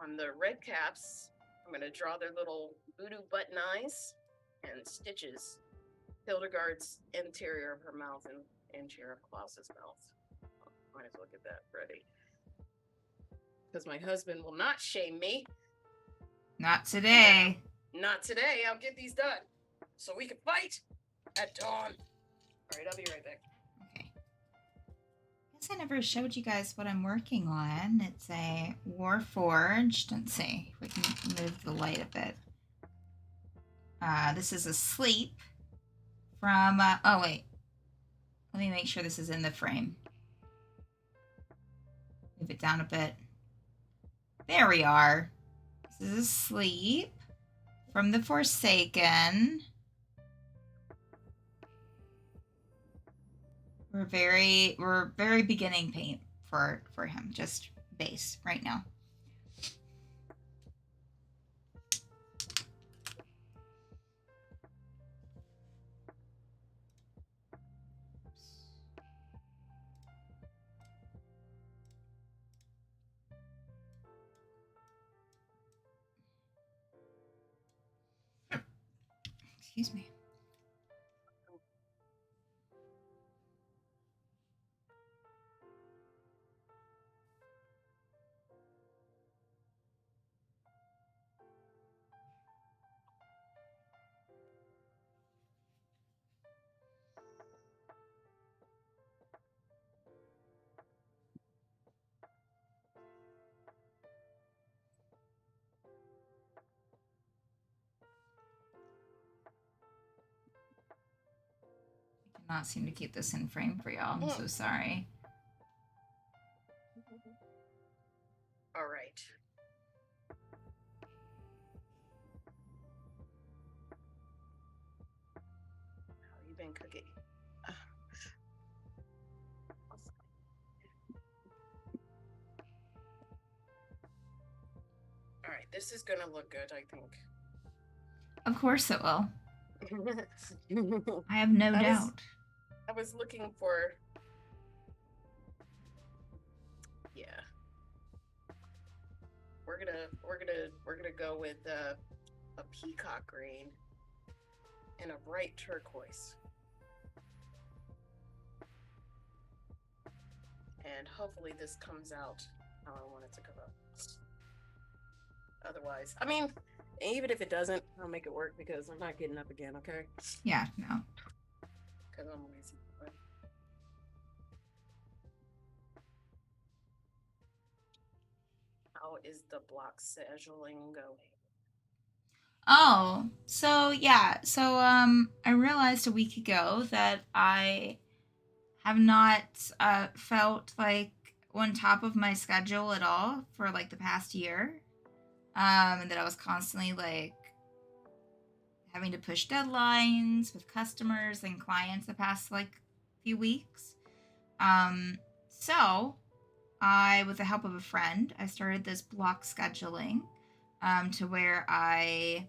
on the red caps, I'm gonna draw their little voodoo button eyes and stitches. Hildegard's interior of her mouth and interior of Klaus's mouth. Might as well get that ready, because my husband will not shame me. Not today. Not today. I'll get these done so we can fight at dawn. All right, I'll be right back. Okay. Guess I never showed you guys what I'm working on. It's a Warforged. Let's see if we can move the light a bit. This is a sleep from. Oh wait. Let me make sure this is in the frame. Move it down a bit. There we are. This is a sleep from the Forsaken. We're very beginning paint for him, just base right now. Excuse me. Not seem to keep this in frame for y'all. I'm so sorry. All right. How you been, Cookie? All right, this is gonna look good, I think. Of course it will. I have no doubt. I was looking for. Yeah. We're gonna go with a peacock green and a bright turquoise. And hopefully this comes out how I want it to come out. Otherwise, I mean, even if it doesn't, I'll make it work because I'm not getting up again, okay? Yeah, no. Because I'm lazy. But... How is the block scheduling going? Oh, so yeah. So I realized a week ago that I have not felt like on top of my schedule at all for like the past year. And that I was constantly like having to push deadlines with customers and clients the past like few weeks. So I, with the help of a friend, I started this block scheduling to where I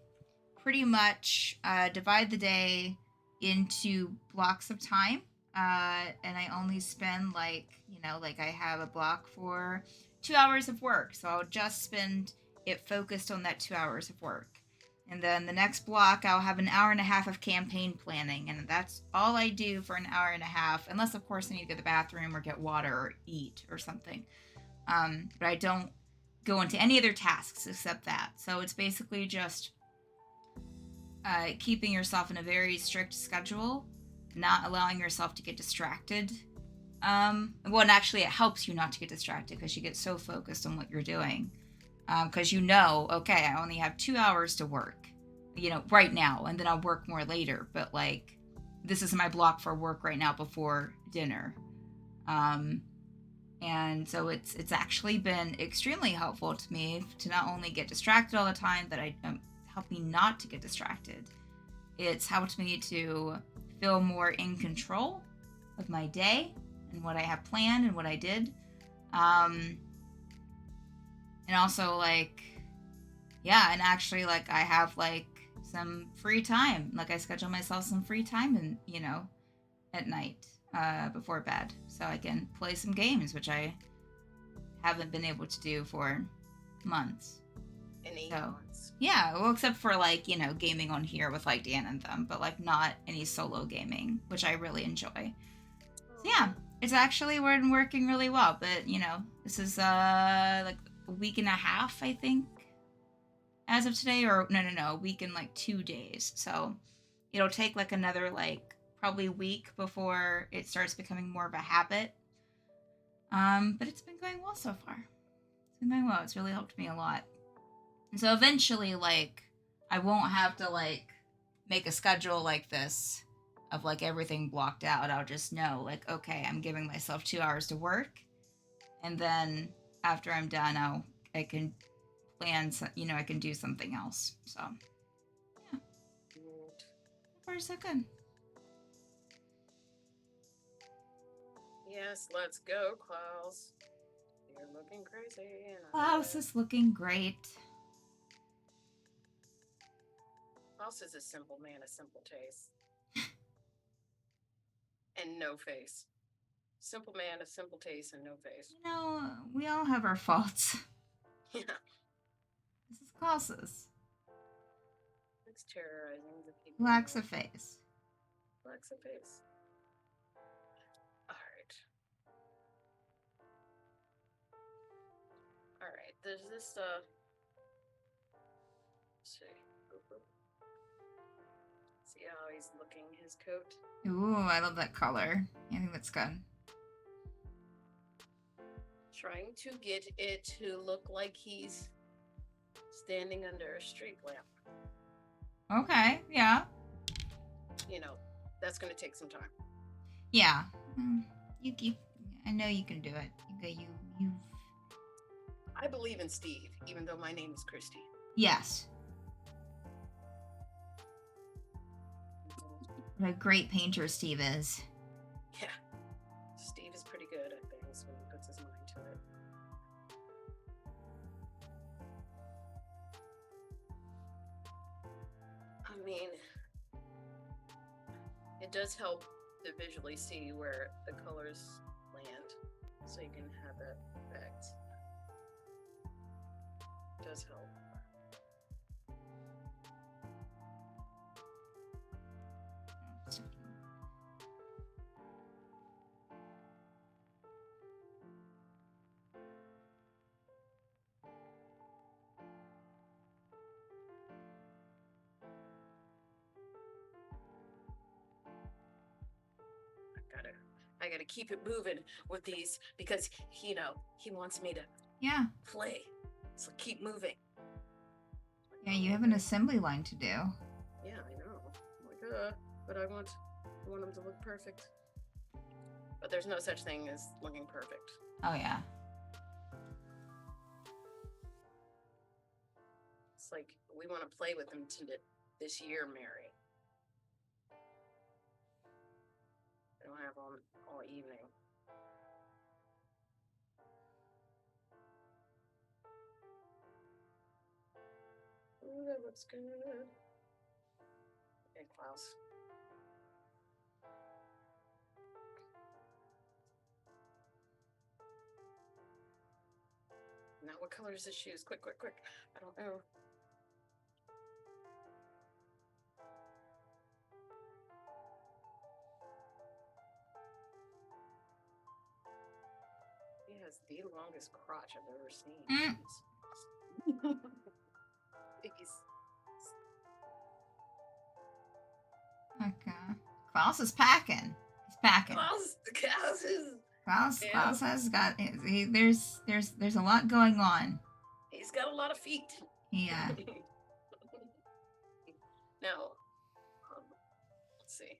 pretty much divide the day into blocks of time. And I only spend like, like I have a block for 2 hours of work. So I'll just spend it focused on that 2 hours of work. And then the next block, I'll have an hour and a half of campaign planning. And that's all I do for an hour and a half, unless, of course, I need to go to the bathroom or get water or eat or something. But I don't go into any other tasks except that. So it's basically just keeping yourself in a very strict schedule, not allowing yourself to get distracted. And actually, it helps you not to get distracted because you get so focused on what you're doing. Because okay, I only have 2 hours to work, right now, and then I'll work more later. But like, this is my block for work right now before dinner. And so it's actually been extremely helpful to me to not only get distracted all the time, but helped me not to get distracted. It's helped me to feel more in control of my day and what I have planned and what I did. And also like, yeah, and actually like I have like some free time. Like I schedule myself some free time and, at night before bed. So I can play some games, which I haven't been able to do for months. Months. Yeah, well, except for like, gaming on here with like Dan and them, but like not any solo gaming, which I really enjoy. So yeah, it's actually been working really well. But, this is like a week and a half, I think, as of today, or no, a week and like 2 days. So it'll take like another like probably week before it starts becoming more of a habit. But it's been going well so far. It's been going well. It's really helped me a lot. And so eventually, like, I won't have to like make a schedule like this of like everything blocked out. I'll just know like, okay, I'm giving myself 2 hours to work, and then after I'm done, I can plan, I can do something else. So, yeah. So far, so good. Yes, let's go, Klaus. You're looking crazy. Klaus is looking great. Klaus is a simple man, a simple taste. And no face. Simple man, a simple taste, and no face. We all have our faults. Yeah. This is Klaus's. It's terrorizing the people. Lacks a face. Lacks a face. Alright. Alright, there's this, let's see. See how he's looking, his coat. Ooh, I love that color. I think that's good. Trying to get it to look like he's standing under a street lamp. Okay, yeah. That's going to take some time. Yeah. You I know you can do it. You I believe in Steve, even though my name is Christy. yes. What a great painter Steve is. Yeah. Steve is pretty good at things when he puts his mind to it. I mean, it does help to visually see where the colors land, so you can have that effect. It does help. I gotta keep it moving with these because he wants me to Yeah. play. So keep moving. Yeah, you have an assembly line to do. Yeah, I know. Like, but I want them to look perfect. But there's no such thing as looking perfect. Oh yeah. It's like we want to play with them this year, Mary. I don't have all evening. Ooh, that looks good. Okay, Klaus. Now, what color is his shoes? Quick, quick, quick. I don't know. He has the longest crotch I've ever seen. Okay. Klaus is packing. He's packing. Klaus has got. There's a lot going on. He's got a lot of feet. Yeah. Now, let's see.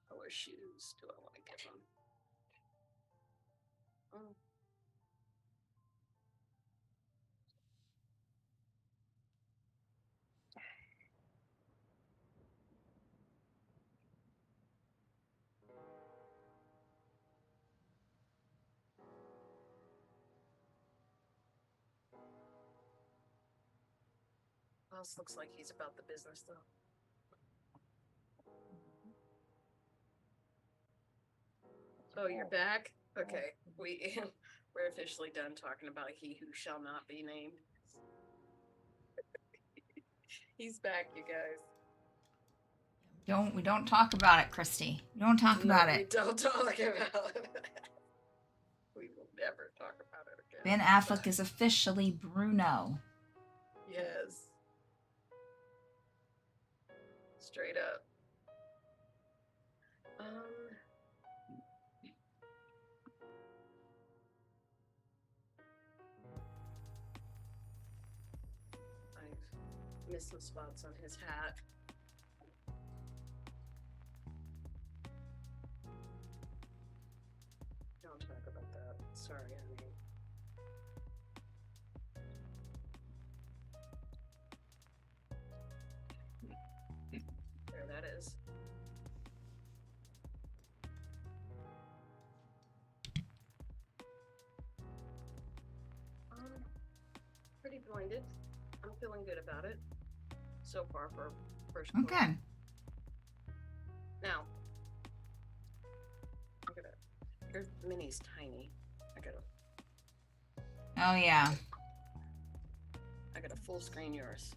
What shoes do I want to give him? Oh. Klaus looks like he's about the business, though. Oh, you're back? Okay. We're officially done talking about he who shall not be named. He's back, you guys. We don't talk about it, Christy. We don't talk about it. We don't talk about it. We will never talk about it again. Ben Affleck is officially Bruno. Yes. Straight up. I've missed some spots on his hat. Don't talk about that. Sorry, honey. There that is. Pretty blinded. I'm feeling good about it so far for first quarter. Okay. Now, your mini's tiny. Oh yeah. I gotta full screen yours.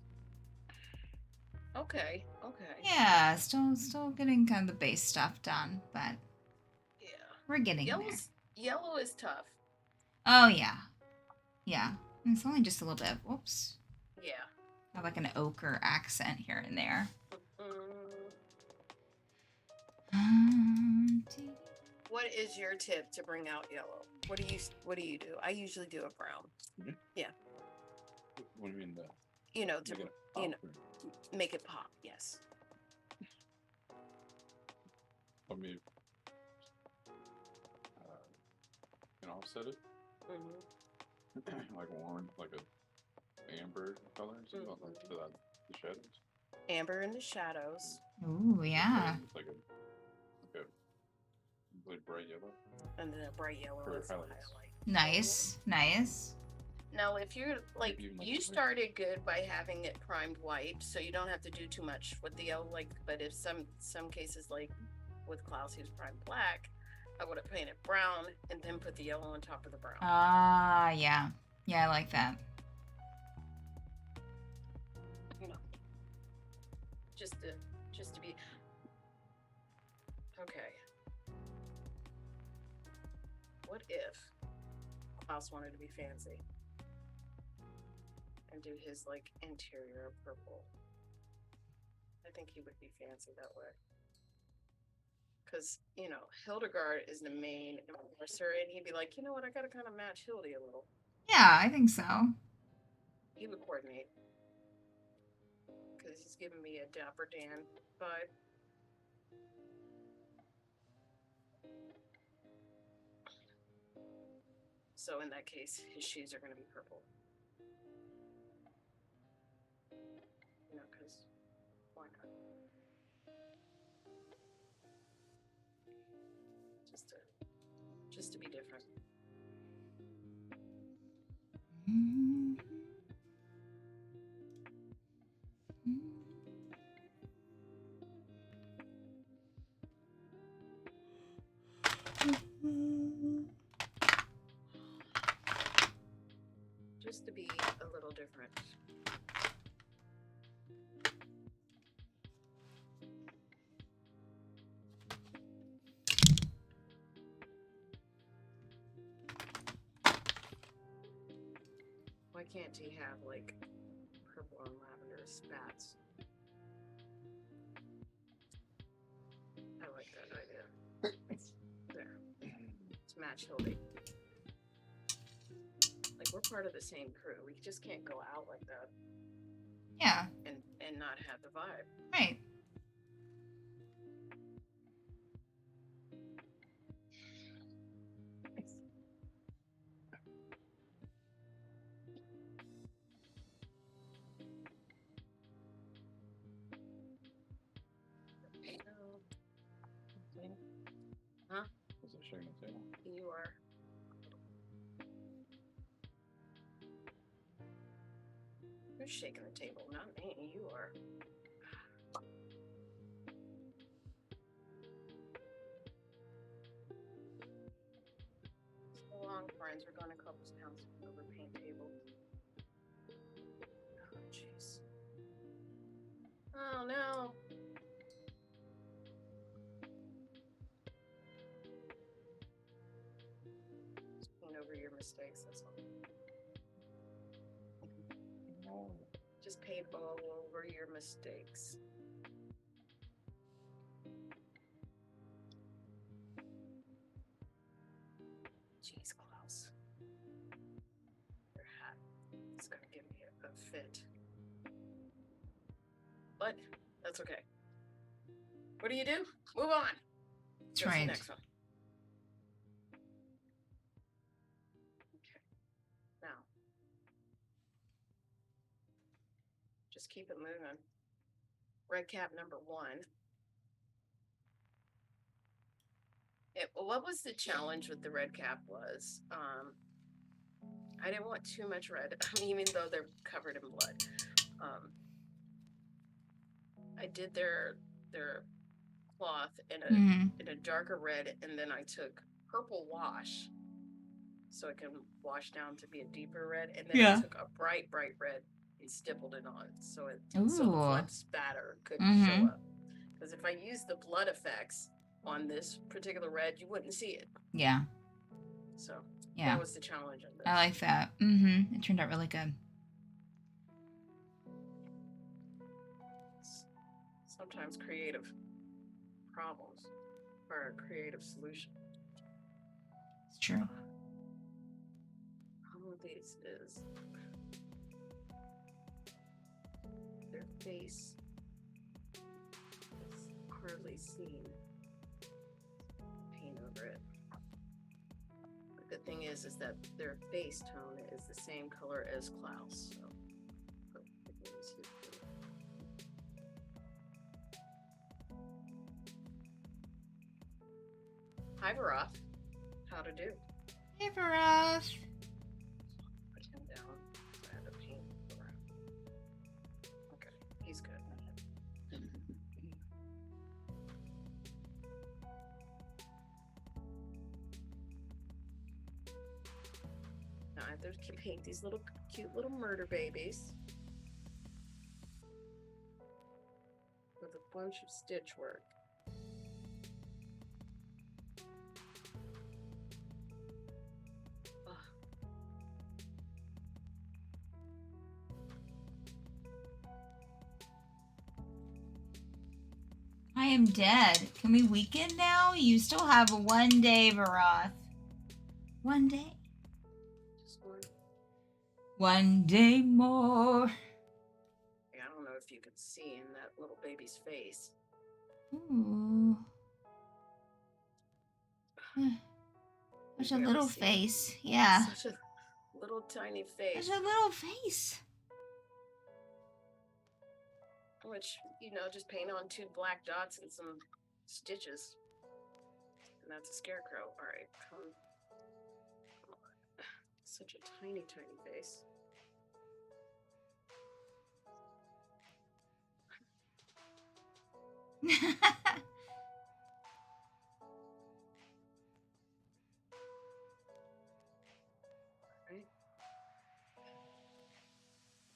Okay. Yeah, still getting kind of the base stuff done, but yeah, we're getting there. Yellow is tough. Oh yeah. Yeah. It's only just a little bit. Whoops. Yeah. I have like an ochre accent here and there. What is your tip to bring out yellow? What do you do? I usually do a brown. Mm-hmm. Yeah. What do you mean to make it pop. Yes. Let me, offset it. Like orange, like a amber color, something like Mhm. to that, the shadows. Amber in the shadows, Ooh, yeah. It's like bright yellow and then a bright yellow for as the highlights. highlight. Nice, nice. Now, if you're like, Maybe even like you a white. started good by having it primed white, so you don't have to do too much with the yellow. Like, but if some cases, like with Klaus, he was primed black, I would have painted brown and then put the yellow on top of the brown. Ah, yeah. Yeah, I like that. You know, just to be okay. What if Klaus wanted to be fancy and do his like interior purple? I think he would be fancy that way. Because, Hildegard is the main enforcer, and he'd be like, you know what, I gotta kind of match Hildy a little. Yeah, I think so. He would coordinate. Because he's giving me a Dapper Dan vibe. So in that case, his shoes are gonna be purple. Because why not? Just to be different. Just to be a little different. Why can't he have like purple and lavender spats? I like that idea. There. Let's match Hildy. Like, we're part of the same crew. We just can't go out like that. Yeah. And not have the vibe. Right. Huh? Was I shaking the table? You are. You're shaking the table, not me. You are. So long, friends. We're going to Couples Council over paint table. Oh, jeez. Oh, no. Just paint over your mistakes, that's all. No. Just paint all over your mistakes. Jeez, Klaus. Your hat is going to give me a fit. But that's okay. What do? Move on. That's Go to right. the next one. Okay. Now, just keep it moving. Red cap number 1. What was the challenge with the red cap was, I didn't want too much red, even though they're covered in blood. I did their cloth in a darker red, and then I took purple wash, so it can wash down to be a deeper red, and then I took a bright red and stippled it on, so the blood spatter couldn't show up. Because if I use the blood effects on this particular red, you wouldn't see it. Yeah. So yeah, that was the challenge in this. I like that. It turned out really good. Sometimes creative problems are a creative solution. It's true. Problem with these is their face is hardly seen favorite. The good thing is that their face tone is the same color as Klaus. So. Hi, Barath. How to do? Hey, Varoth. Put him down. I had to paint around. Okay, he's good. Now I have to paint these little cute little murder babies with a bunch of stitch work. I am dead. Can we weekend now? You still have 1 day, Varoth. 1 day. Just one. 1 day more. I don't know if you could see in that little baby's face. Ooh. Such a You little ever see it? face. Yeah. Such a little tiny face. Such a little face. Which, you know, just paint on 2 black dots and some stitches. And that's a scarecrow. Alright, come on. Such a tiny, tiny face. Right?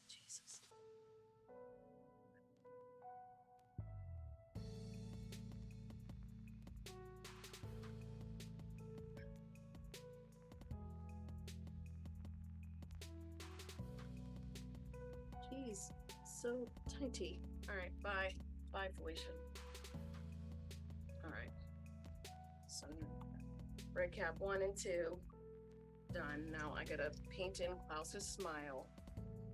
Jesus. Jeez, so tiny. Alright, bye. Bye, Felicia. Alright. So, red cap 1 and 2. Done. Now I gotta paint in Klaus's smile.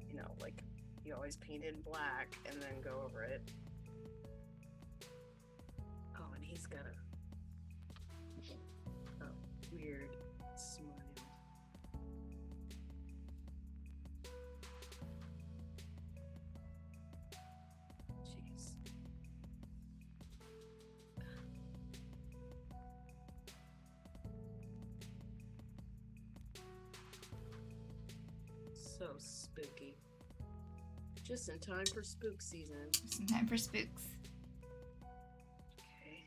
You know, like you always paint in black and then go over it. Oh, and he's got a weird smile. Jeez. So spooky. Just in time for spook season. Just in time for spooks. Okay.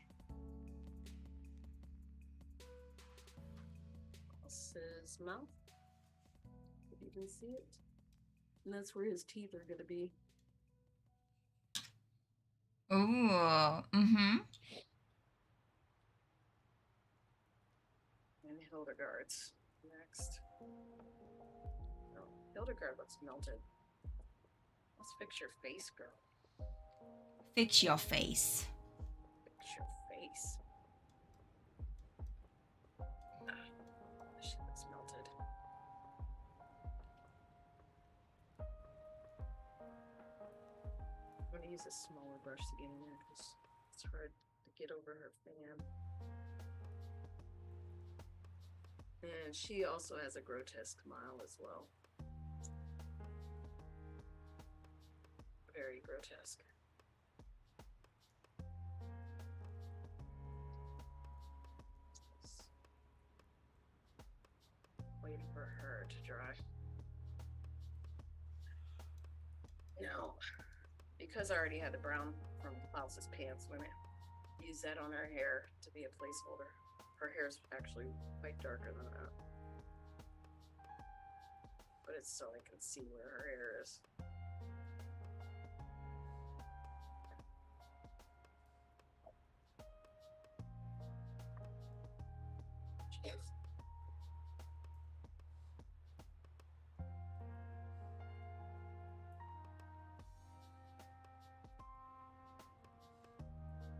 Klaus's mouth. If you can see it. And that's where his teeth are gonna be. Ooh. Mm-hmm. And Hildegard's next. Oh, Hildegard looks melted. Let's fix your face, girl. Fix your face. Fix your face. She looks melted. I'm gonna use a smaller brush to get in there because it's hard to get over her fan. And she also has a grotesque smile as well. Very grotesque. Waiting for her to dry. Now, because I already had the brown from Klaus's pants, I'm gonna use that on her hair to be a placeholder. Her hair's actually quite darker than that. But it's so I can see where her hair is. Jeez.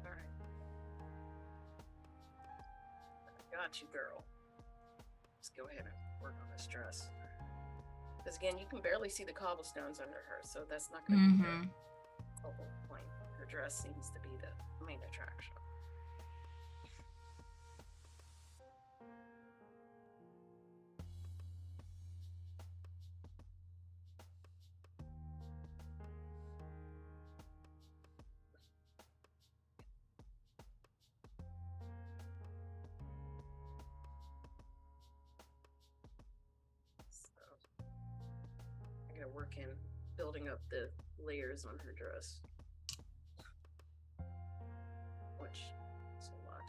Alright. Got you, girl. Let's go ahead and work on this dress. Because again, you can barely see the cobblestones under her, so that's not going to be Mm-hmm. the focal point. Her dress seems to be the main attraction. working, building up the layers on her dress. Which is a lot.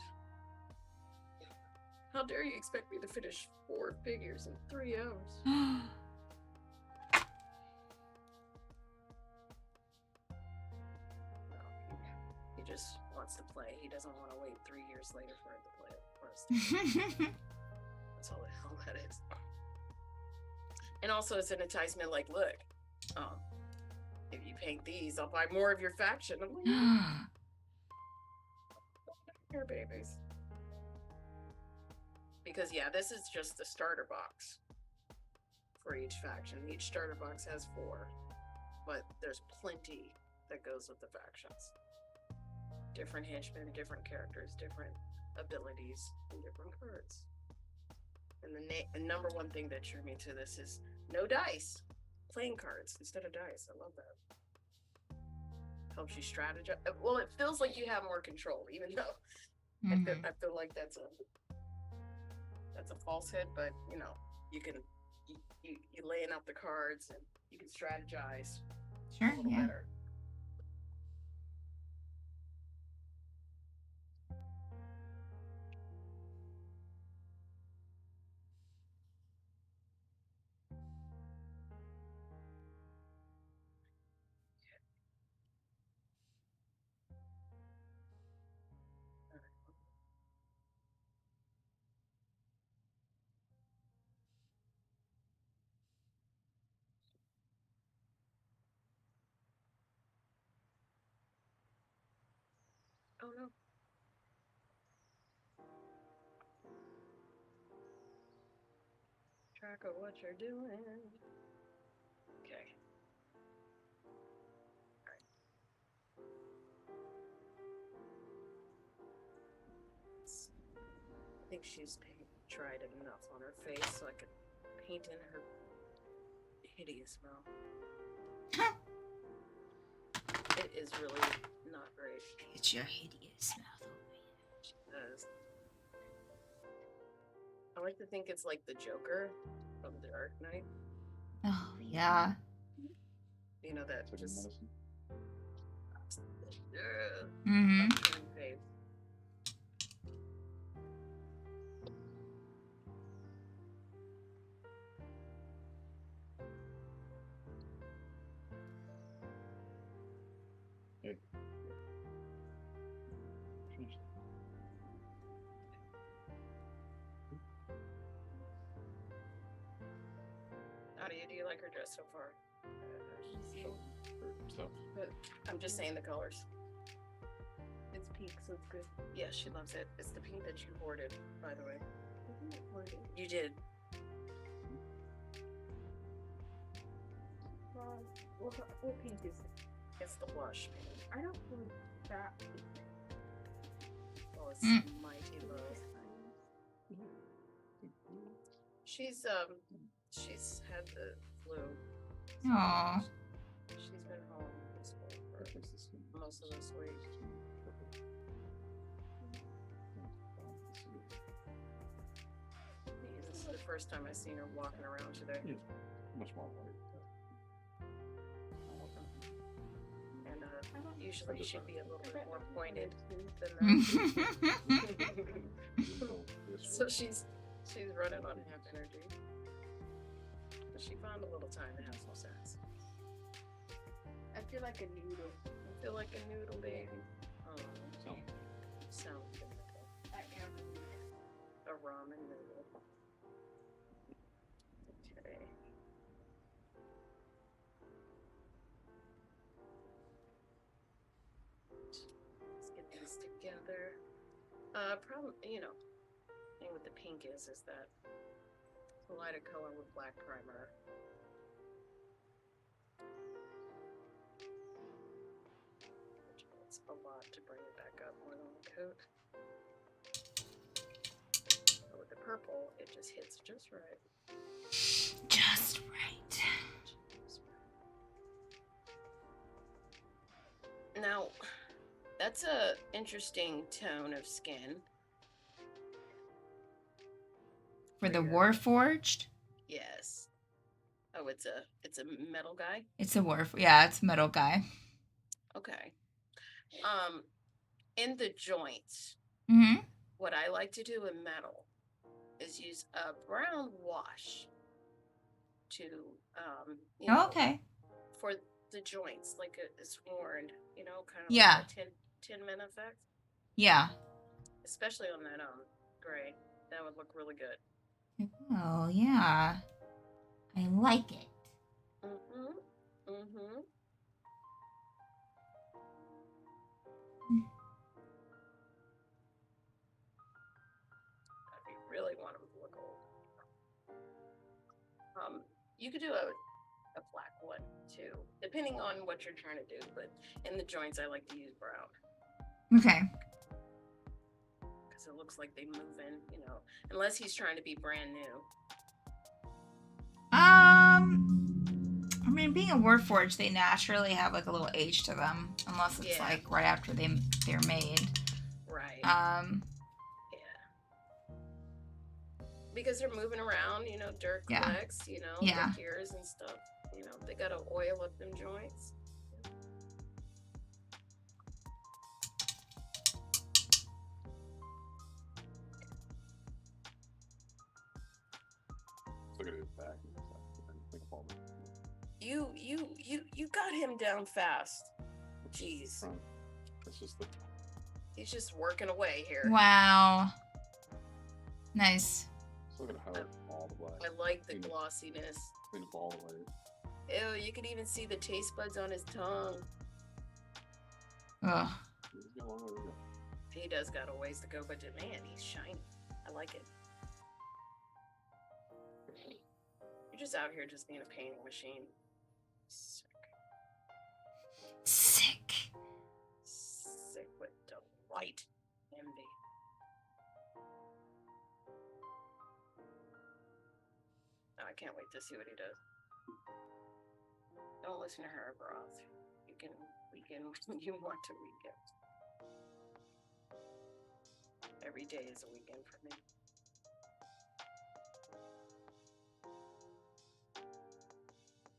How dare you expect me to finish 4 figures in 3 hours? He just wants to play. He doesn't want to wait 3 years later for it to play for us. That's all the hell that is. And also, it's an enticement. Like, look, if you paint these, I'll buy more of your faction. I'm like, here, babies. Because yeah, this is just the starter box for each faction. Each starter box has 4, but there's plenty that goes with the factions. Different henchmen, different characters, different abilities, and different cards. And the number one thing that drew me to this is no dice, playing cards instead of dice. I love that. Helps you strategize. Well, it feels like you have more control, even though I feel like that's a falsehood. But you know, you can you laying out the cards and you can strategize Sure, a little yeah. better. Oh no. Track of what you're doing. Okay. Alright. I think she's tried it enough on her face so I could paint in her hideous mouth. It is really not great. It's your hideous mouth over here. She does. I like to think it's like the Joker from The Dark Knight. Oh, yeah. You know that Taking just medicine? Mm-hmm. face. Hey. Finish that. How do you like her dress so far? So, for stuff. But I'm just saying the colors. It's pink, so it's good. Yeah, she loves it. It's the pink that you hoarded, by the way. You did. What pink is it? It's the blush pink. I don't want that. Oh, it's Mm. mighty low. She's had the flu. so Aw. She's been home this week for most of this week. This is the first time I've seen her walking around today. Yeah, much more white. And usually she'd be a little bit more pointed than that. So she's running on half energy. But she found a little time to have some sex. I feel like a noodle. I feel like a noodle, baby. Oh, sounds good. I am a noodle. A ramen noodle. Okay. Let's get these together. Problem, thing with the pink is that it's a lighter color with black primer. It's a lot to bring it back up more than the coat. But with the purple, it just hits just right. Just right. Now, that's a interesting tone of skin. For the Yeah. Warforged? Yes. Oh, Oh, it's a metal guy. It's a Warforged. Yeah, it's a metal guy. Okay. In the joints, Mm-hmm. what I like to do in metal is use a brown wash to, you know, Okay. for the joints, like it's worn, you know, kind of Yeah. like a tin man effect, Yeah. especially on that gray. That would look really good. Oh, yeah. I like it. Mm-hmm. If you really want them to look old, you could do a black one too, depending on what you're trying to do. But in the joints, I like to use brown Okay. because it looks like they move in, you know, unless he's trying to be brand new. I mean, being a Warforged, they naturally have like a little age to them, unless it's Yeah. like right after they're made. Right. Yeah. Because they're moving around, you know, dirt Yeah. collects, you know, Yeah. the gears and stuff. You know, they gotta oil up them joints. Look at his back and stuff. I didn't think of all that. You got him down fast. Jeez. Front. It's just the He's just working away here. Wow. Nice. just look at how all the black. I like the glossiness. Clean up all the way. Ew, you can even see the taste buds on his tongue. Ugh. He's got a long way to go. He does got a ways to go, but man, he's shiny. I like it. You're just out here just being a painting machine. Sick. Sick with delight. Envy. Oh, I can't wait to see what he does. Don't listen to her, Broth. You can weekend when you want to weekend. Every day is a weekend for me.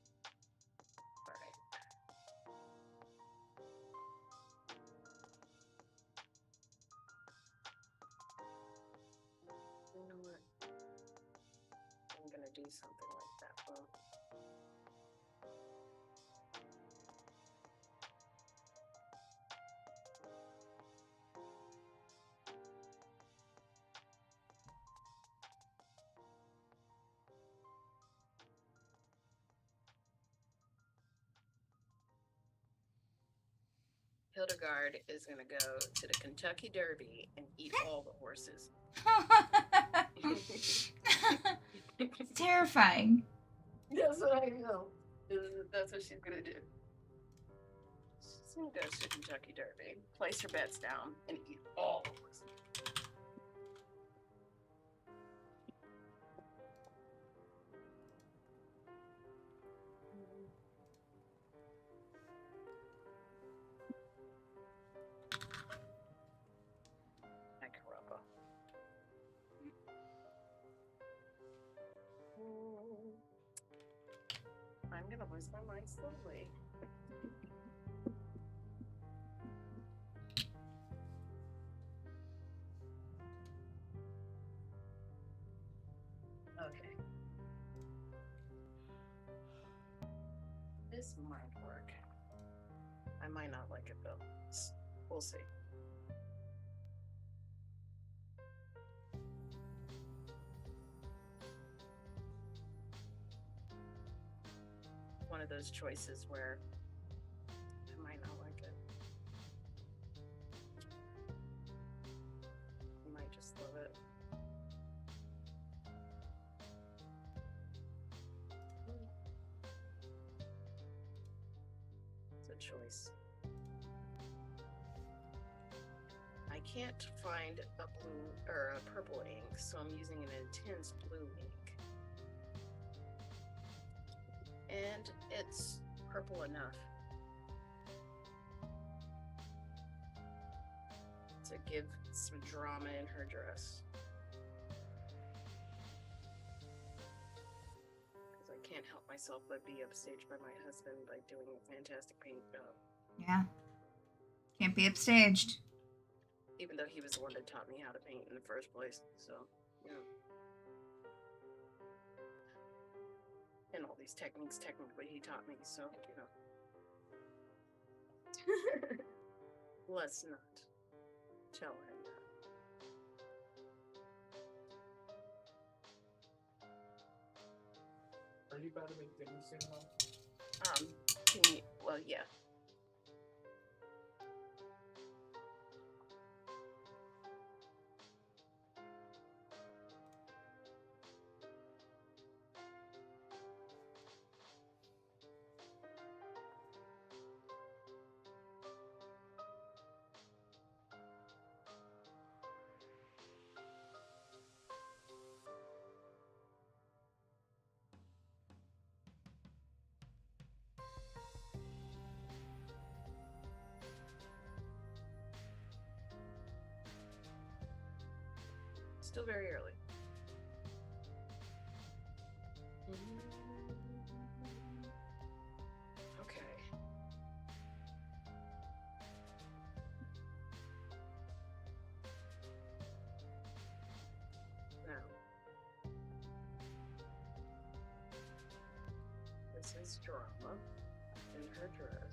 All right. You know what? I'm gonna do something like that one. Hildegard is gonna go to the Kentucky Derby and eat all the horses. It's terrifying. That's what I know. That's what she's gonna do. She's gonna go to the Kentucky Derby, place her bets down, and eat all the horses. Caramba. I'm gonna lose my mind slowly. Okay. This might work. I might not like it though. We'll see. One of those choices where I might not like it. I might just love it. It's a choice. I can't find a blue or a purple ink, so I'm using an intense blue ink. And it's purple enough to give some drama in her dress. Because I can't help myself. myself but be upstaged by my husband by doing a fantastic paint job. Yeah. Can't be upstaged. Even though he was the one that taught me how to paint in the first place. So, yeah. And all these techniques, technically, he taught me, so, you know. Let's not tell him that. Are you about to make dinner soon, Mom? Can you, well, yeah. Still very early. Okay. Now, this is drama in her dress.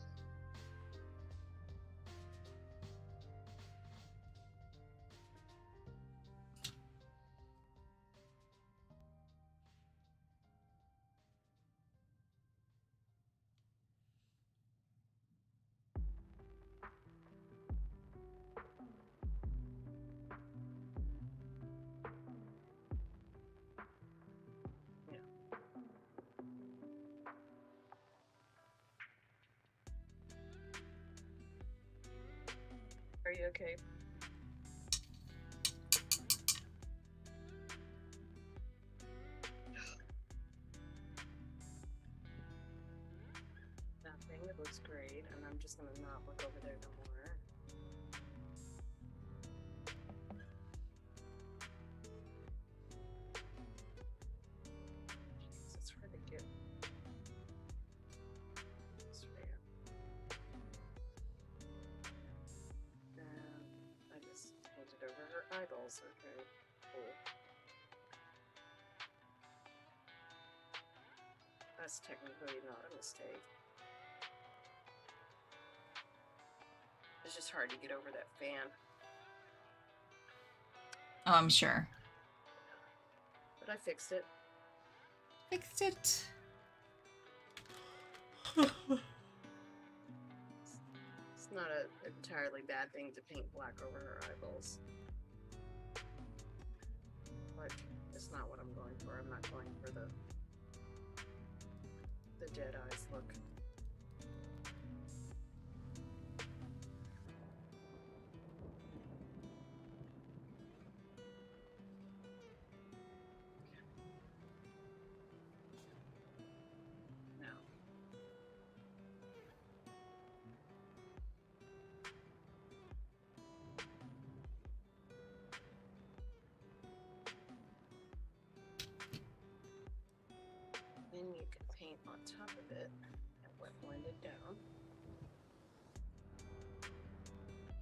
Are you okay? Nothing. It looks great, and I'm just gonna not look over there no more. Jeez, it's hard to get this fan. And I just painted over her eyeballs. Okay, cool. That's technically not a mistake. It's just hard to get over that fan. Oh, I'm sure. But I fixed it. Fixed it. It's not an entirely bad thing to paint black over her eyeballs. But it's not what I'm going for. I'm not going for the dead eyes look. Now, then you can paint on top of it and wet blend it down,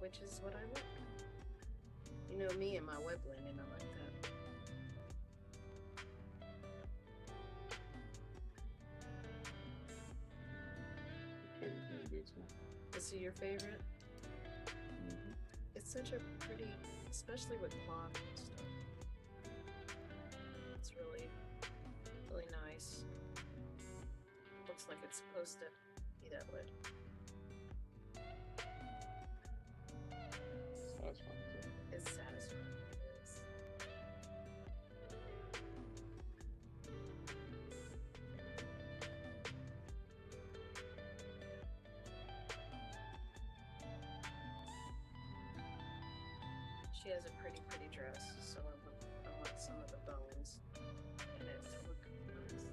which is what I like. You know me and my wet blending, I like that. Is it your favorite? Mm-hmm. It's such a pretty, especially with cloth and stuff. It's really, really nice. Looks like it's supposed to be that way. Satisfying. It's satisfying. It is. She has a pretty dress, so I want some of the bones in it to look nice.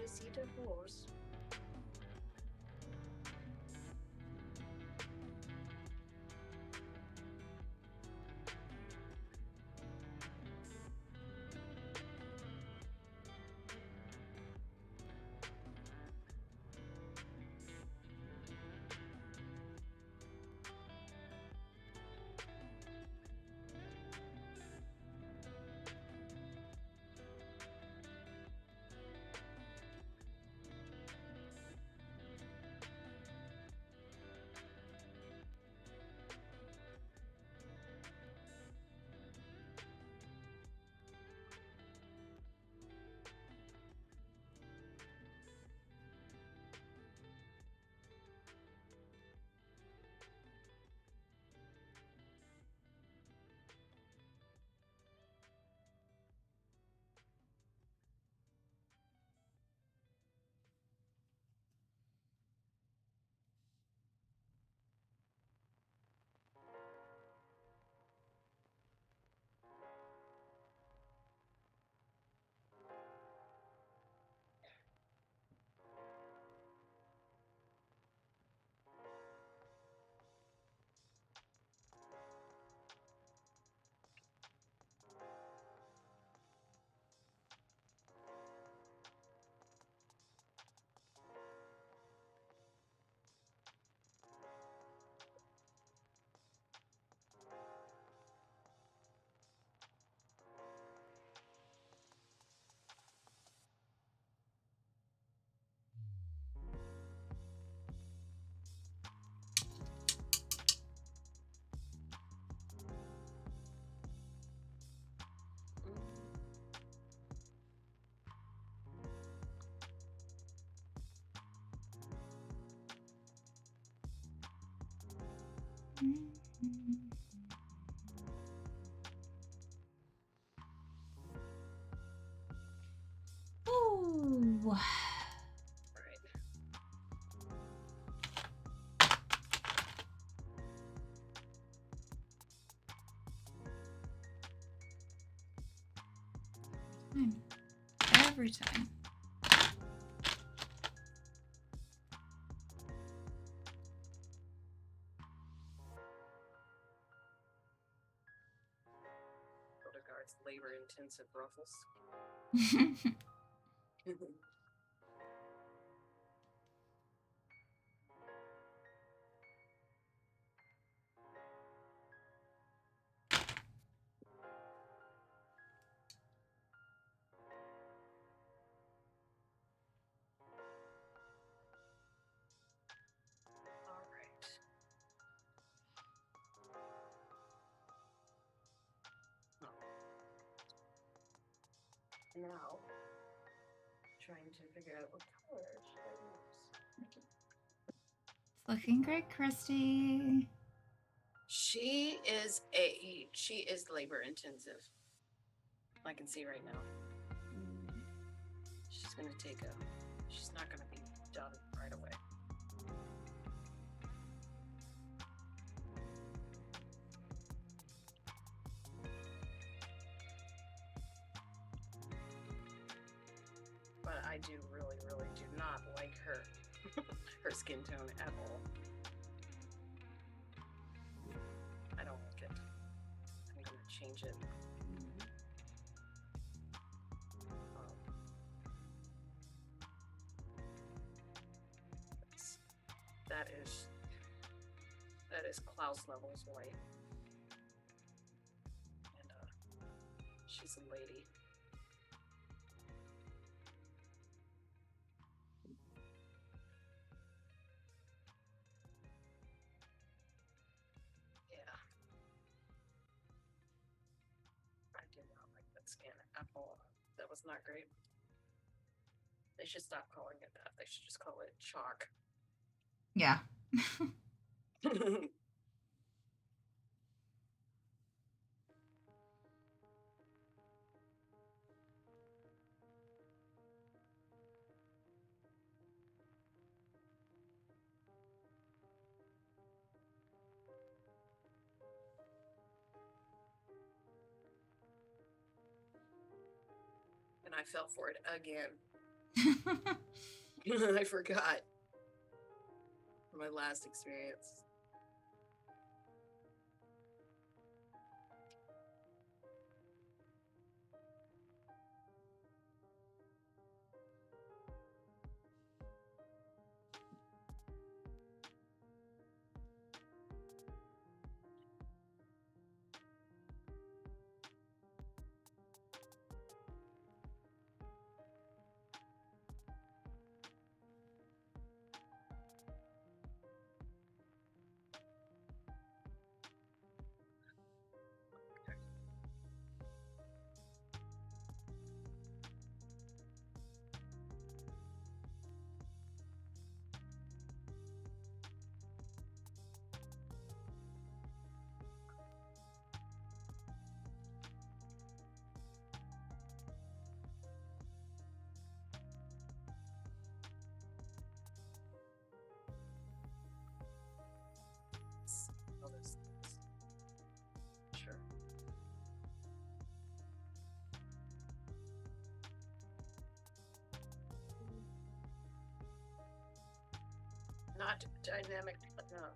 two-seater horse. Ooh. Right. Every time. Odegaard's labor-intensive ruffles. All right. Now, trying to figure out what color should I use. It's looking great, Christy. She is labor intensive. I can see right now. She's not gonna be done right away. But I do really, really do not like her her skin tone at all. I don't like it. I'm gonna change it. That is Klaus levels white. And she's a lady. Yeah. I do not like that skin at all. That was not great. They should stop calling it that. They should just call it chalk. Yeah. And I fell for it again. I forgot my last experience. Oh, this- Sure. Not dynamic enough.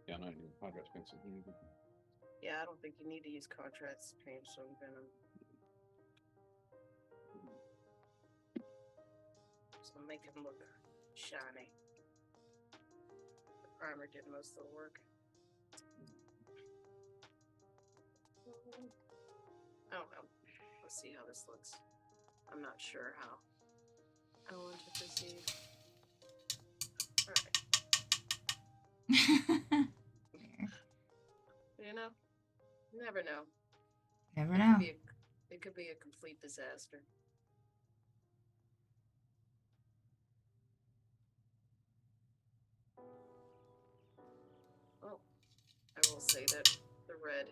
Yeah, no, your contract's expensive. Yeah, I don't think you need to use contrast paint stone venom. So make him look shiny. The primer did most of the work. I don't know. Let's see how this looks. I'm not sure how I want to proceed. All right. You know, you never know. Never It know. could be it could be a complete disaster. Oh, I will say that the red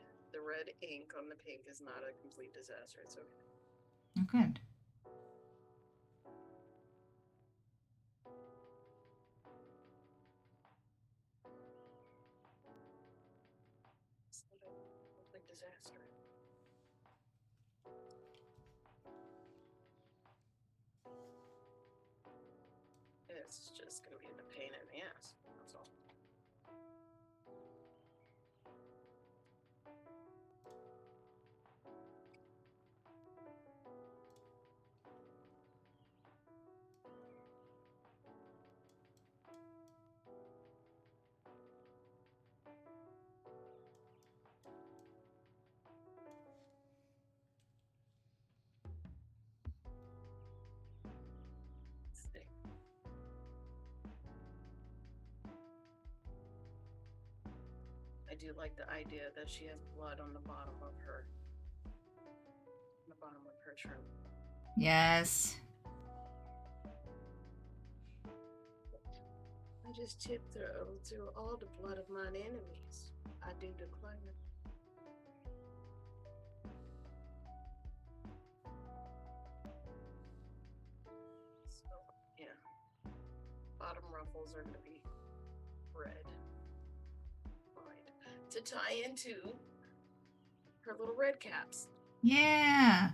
ink on the pink is not a complete disaster. It's okay. Oh, good. It's not a complete disaster. It's just gonna be a pain in the ass. That's all. Let's see. I do like the idea that she has blood on the bottom of her trim. Yes. I just tipped through all the blood of mine enemies. I do declare. So, yeah. Bottom ruffles are going to be red. Right. To tie into her little red caps. Yeah.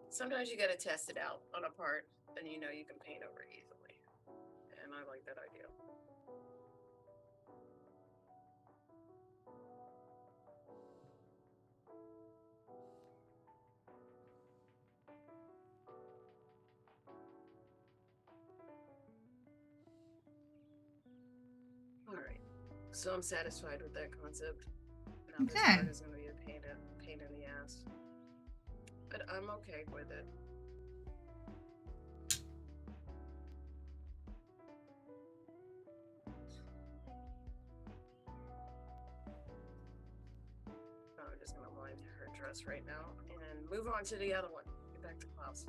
Sometimes you got to test it out on a part, and you know you can paint over it easily. And I like that idea. So I'm satisfied with that concept. Now this Okay. part is gonna be a pain in the ass. But I'm okay with it. I'm just gonna wind her dress right now and move on to the other one. Get back to Klaus.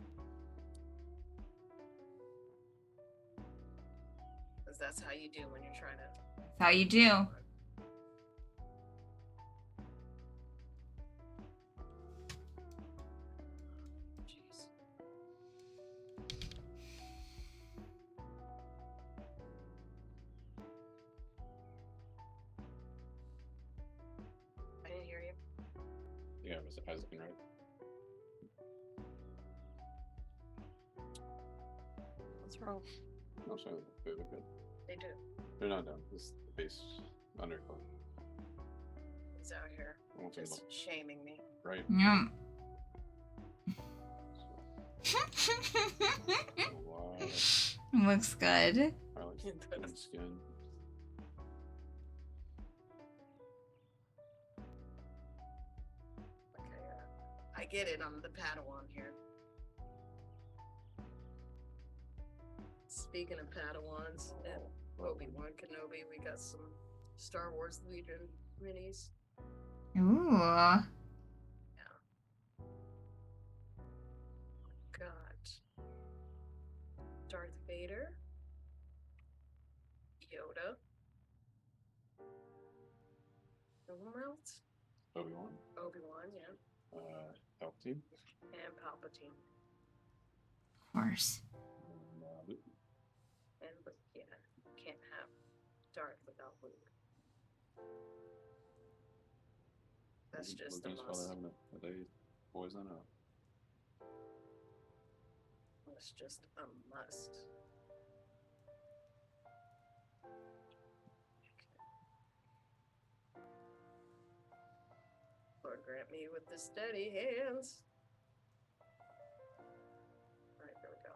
Because that's how you do when you're trying to. That's how you do. Jeez. I didn't hear you. Yeah, was it Isaac and right? What's wrong? No, sorry, they're good. They do. They're not done. This is the base undercoat. He's out here I want them to just look shaming me. right. Yum. So, a lot of Looks good. highlights on the skin. Okay, I get it. I'm the Padawan here. Speaking of Padawans and Obi-Wan Kenobi, we got some Star Wars Legion minis. Ooh. Got Darth Vader, Yoda, and who else? Obi-Wan. Obi-Wan, yeah, Palpatine. and Palpatine, Of course. And, Luke. and Luke. Yeah, can't have Darth without Luke. That's just a Luke and his father must. having a day poison up. That's just a must. Lord grant me with the steady hands. All right, there we go.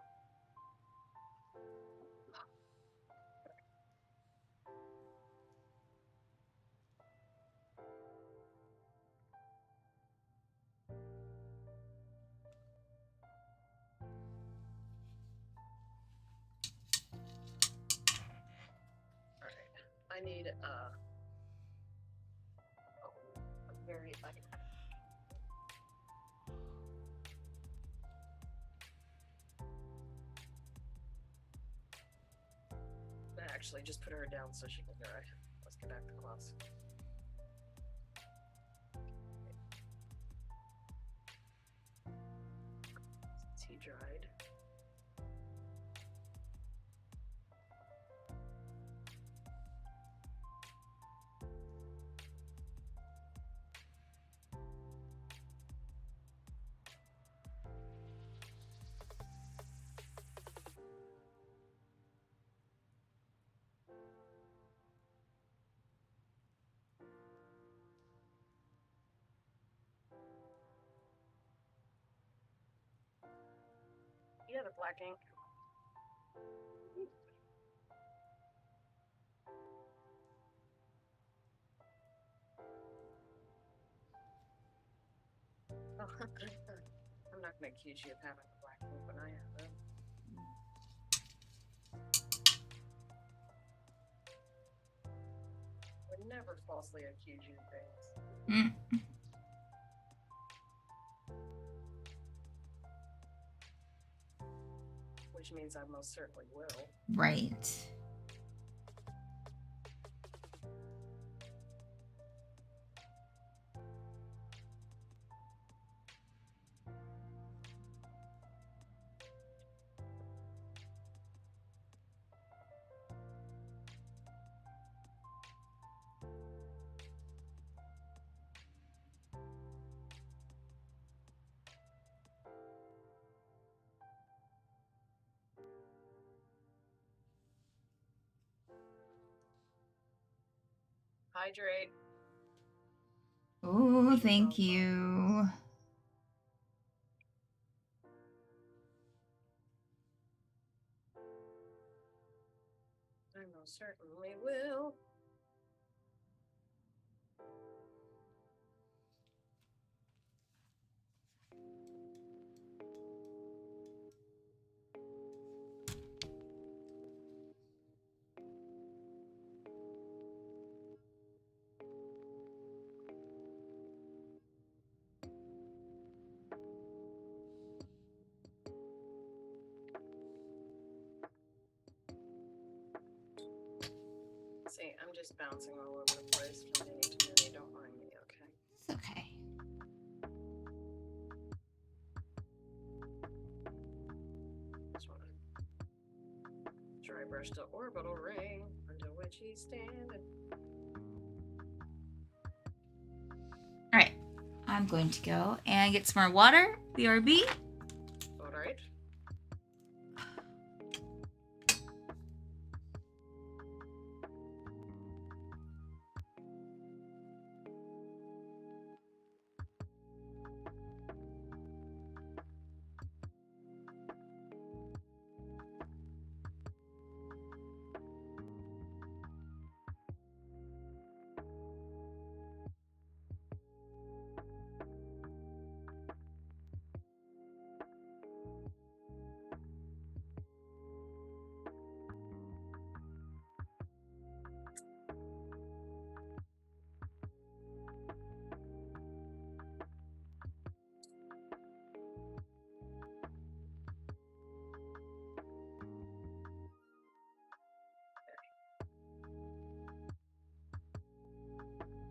All right, I need a very like. Actually, just put her down so she can dry. Let's get back to class. Tea dried. Yeah, the black ink. I'm not gonna accuse you of having the black ink when I have it. Would never falsely accuse you of things. Mm. Which means I most certainly will. Right. Hydrate. Ooh, thank you. I most certainly will. See, I'm just bouncing all over the place from many to many. Don't mind me, okay? It's okay. Just want to dry brush the orbital ring under which he's standing. All right. I'm going to go and get some more water. BRB. All right.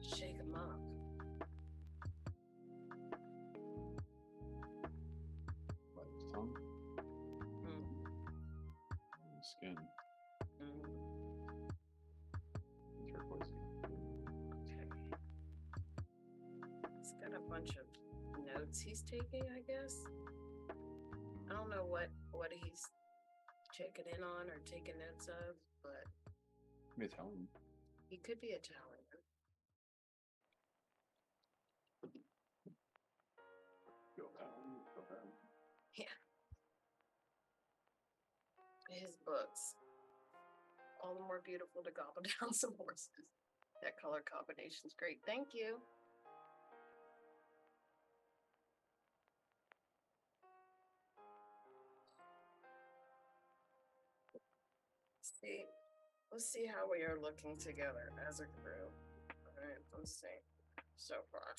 Shake him up. Like his tongue, Mm, his skin, mm, turquoise. okay. He's got a bunch of notes he's taking, I guess. I don't know what he's checking in on or taking notes of, but Maybe Italian. he could be Italian. Go down, go down. Yeah. His books. All the more beautiful to gobble down some horses. That color combination's great. Thank you. See, let's see how we are looking together as a group. All right, let's see. So far.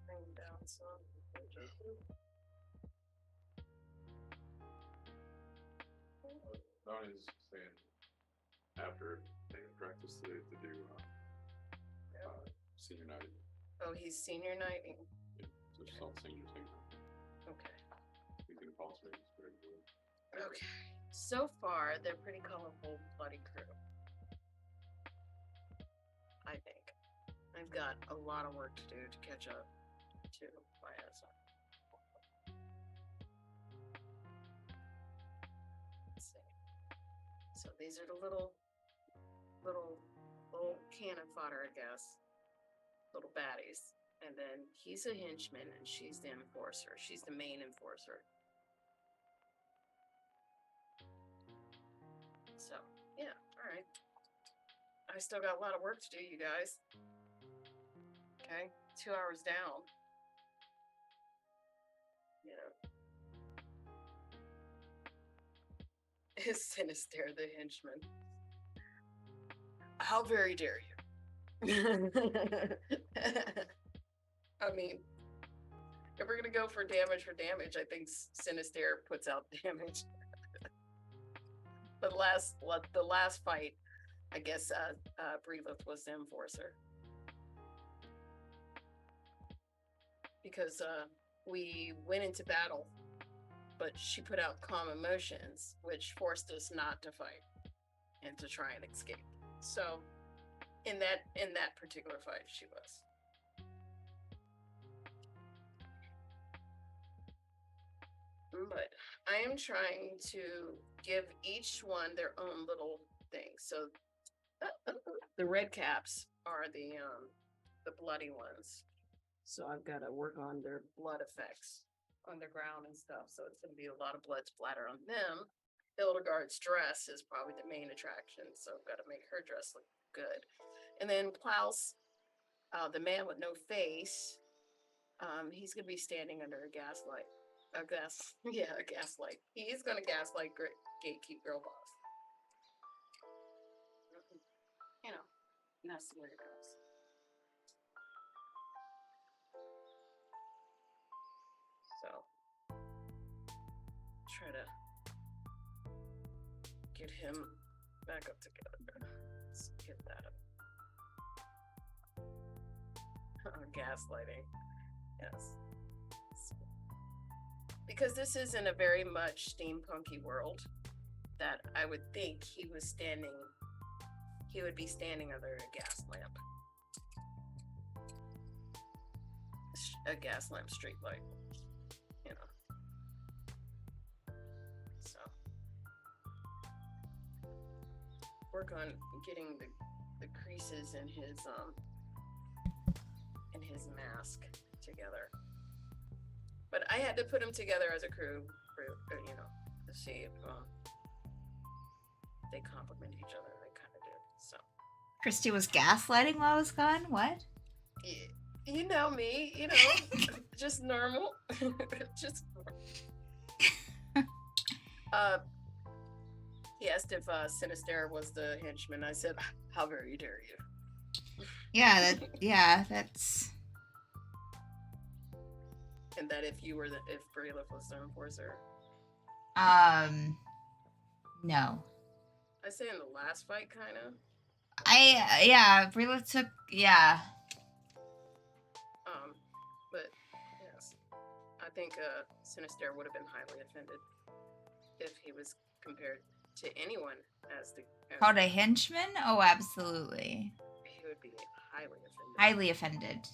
Bring down some. Donnie's saying after they practice to do senior night. Oh, he's senior nighting. Yeah, so just all senior thing. Okay. You can false me. It's very good. Okay. So far, they're pretty colorful, bloody crew. I think. I've got a lot of work to do to catch up to my answer. Let's see. So these are the little cannon fodder, I guess. Little baddies. And then he's a henchman and she's the enforcer. She's the main enforcer. So, yeah, all right. I still got a lot of work to do, you guys. Okay, 2 hours down. You know. Is Sinister the henchman? How very dare you? I mean, if we're gonna go for damage, I think Sinister puts out damage. The last fight, I guess Breelith was the enforcer. Because we went into battle, but she put out calm emotions, which forced us not to fight and to try and escape. So in that particular fight, she was. But I am trying to give each one their own little thing. So the red caps are the bloody ones. So I've got to work on their blood effects on the ground and stuff. So it's going to be a lot of blood splatter on them. Hildegard's dress is probably the main attraction. So I've got to make her dress look good. And then Klaus, the man with no face, he's going to be standing under a gaslight. A gaslight. He is going to gaslight Gatekeep Girl Boss. You know, and that's the way it goes. So, try to get him back up together. Let's get that up. Gaslighting. Yes. Because this is in a very much steampunky world that I would think he would be standing under a gas lamp. A gas lamp street light. You know. So work on getting the creases in his mask together. But I had to put them together as a crew, you know, to see if they complement each other. They kind of did. So Christy was gaslighting while I was gone? What? yeah, you know me, you know, just normal, just normal. He asked if Sinister was the henchman. I said, "How very dare you?" That's. And that if Brayliff was the enforcer. No. I say in the last fight, kind of. Brayla took, yeah. But yes, I think Sinister would have been highly offended if he was compared to anyone as Called a henchman? Oh, absolutely. He would be highly offended. Highly offended.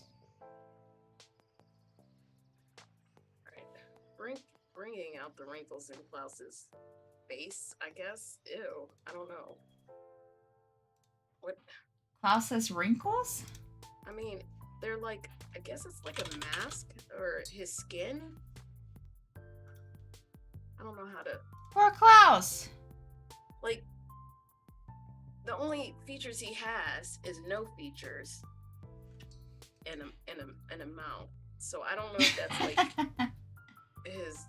Bringing out the wrinkles in Klaus's face, I guess. Ew, I don't know. What? Klaus has wrinkles? I mean, they're like, I guess it's like a mask or his skin. I don't know how to. Poor Klaus. Like, the only features he has is no features and a mouth. So I don't know if that's like his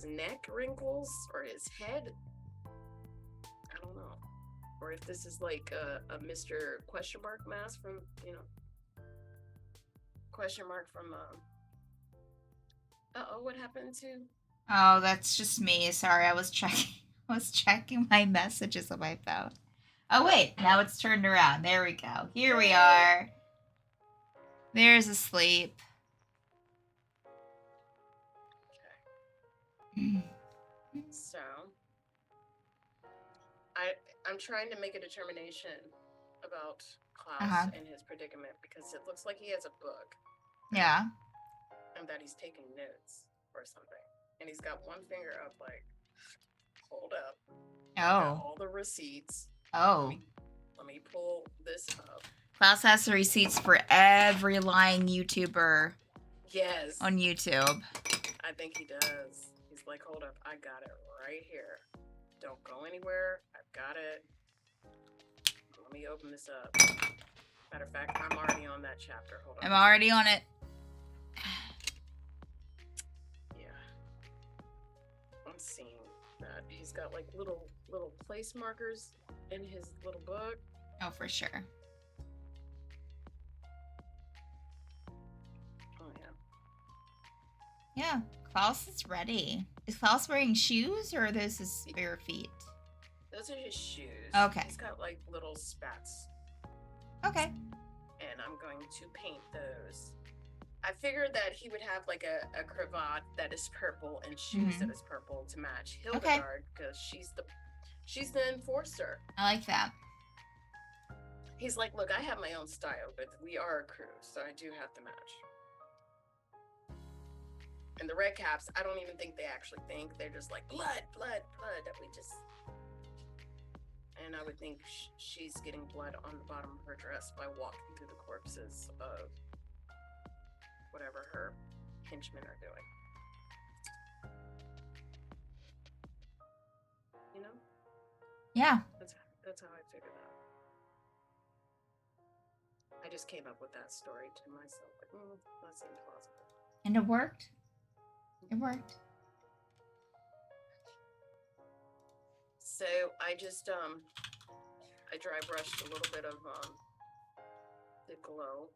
neck wrinkles or his head. I don't know. Or if this is like a Mr. Question Mark mask from, you know, question mark from what happened to? Oh, that's just me. Sorry, I was checking my messages on my phone. Oh wait, now it's turned around. There we go. Here we are. There's asleep. So, I'm trying to make a determination about Klaus and his predicament because it looks like he has a book. Yeah. And that he's taking notes or something. And he's got one finger up like, hold up. Oh. All the receipts. Oh. Let me pull this up. Klaus has the receipts for every lying YouTuber. Yes. On YouTube. I think he does. He's like, hold up, I got it right here. Don't go anywhere. I've got it. Let me open this up. Matter of fact, I'm already on that chapter. Hold on. I'm already on it. Yeah. I'm seeing that. He's got like little place markers in his little book. Oh, for sure. Oh, yeah. Yeah, Klaus is ready. Is Klaus wearing shoes or are those his bare feet? Those are his shoes. Okay. He's got like little spats. Okay. And I'm going to paint those. I figured that he would have like a cravat that is purple and shoes that is purple to match Hildegard because she's the enforcer. I like that. He's like, look, I have my own style, but we are a crew, so I do have to match. And the red caps, I don't even think they actually think. They're just like, blood. That we just... And I would think she's getting blood on the bottom of her dress by walking through the corpses of whatever her henchmen are doing. You know? Yeah. That's how I figured that. I just came up with that story to myself. Like, that seems plausible. And it worked. It worked. So I just I dry brushed a little bit of the glow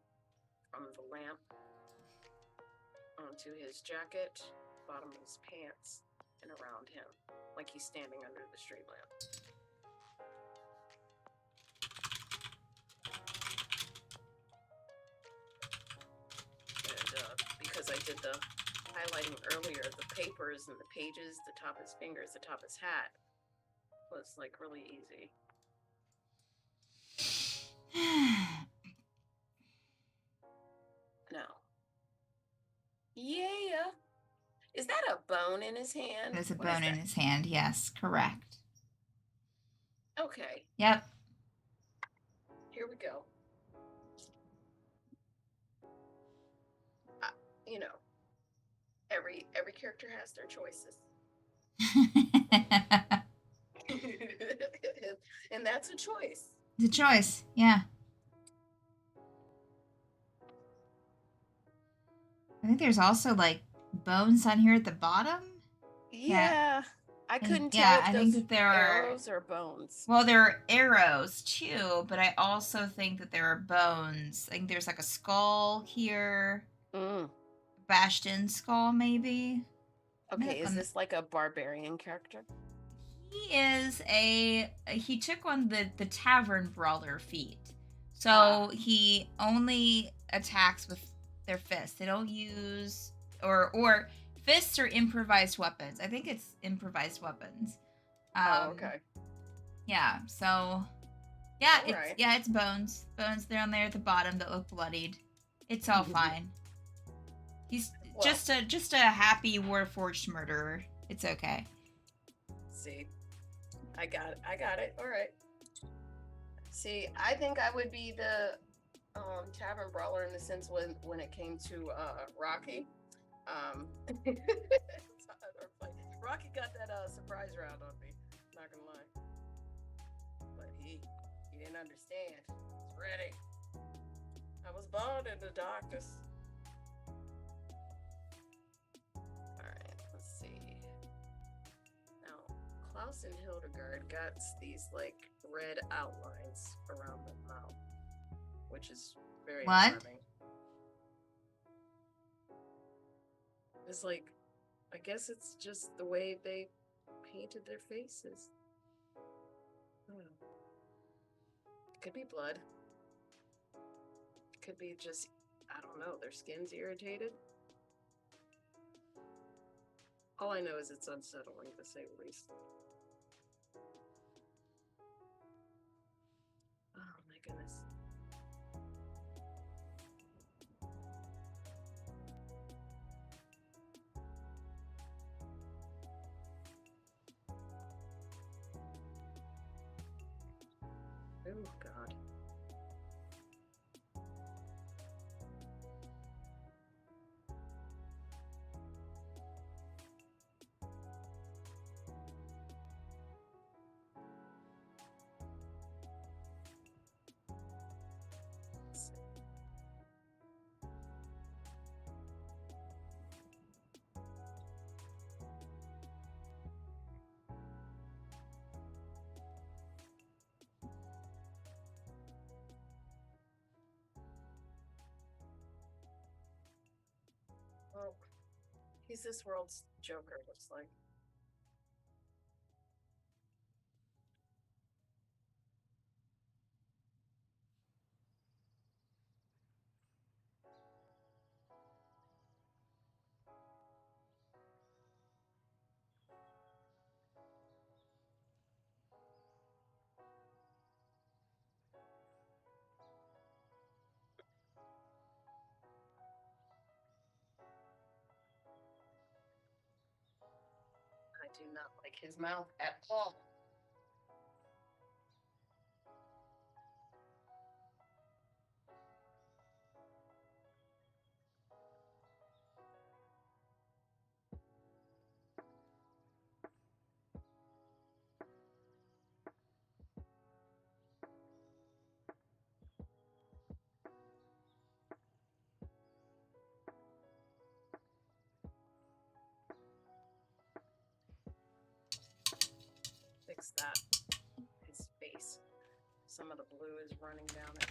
from the lamp onto his jacket, bottom of his pants, and around him, like he's standing under the street lamp. And because I did the highlighting earlier, the papers and the pages, the top of his fingers, the top of his hat was like really easy. No. Yeah. Is that a bone in his hand? There's a What is bone in that? his hand. Yes, correct. Okay, Yep. here we go. You know, every character has their choices. And that's a choice. The choice. Yeah. I think there's also like bones on here at the bottom. Yeah. I And, couldn't yeah, tell if I think those that there are arrows or bones. Well, there are arrows too, but I also think that there are bones. I think there's like a skull here, Mm. Bastion skull maybe. Okay, is this like a barbarian character? He is he took on the tavern brawler feat. So he only attacks with their fists. They don't use or fists or improvised weapons. I think it's improvised weapons. Okay. Yeah, so yeah, Alright. it's bones. Bones down there at the bottom that look bloodied. It's all fine. He's Well- just a happy Warforged murderer. It's okay. See, I got it. All right. See, I think I would be the tavern brawler in the sense when it came to Rocky. Rocky got that surprise round on me. Not gonna lie, but he didn't understand. He's ready. I was born in the darkness. All right, let's see. Now, Klaus and Hildegard got these like red outlines around the mouth, which is very What? alarming. It's like, I guess it's just the way they painted their faces. Could be blood. Could be just, I don't know, their skin's irritated. All I know is it's unsettling, to say the least. Oh my goodness. Oh God. Let's see. Well, he's this world's Joker, looks like. I do not like his mouth at all. Fix that. His face. Some of the blue is running down it.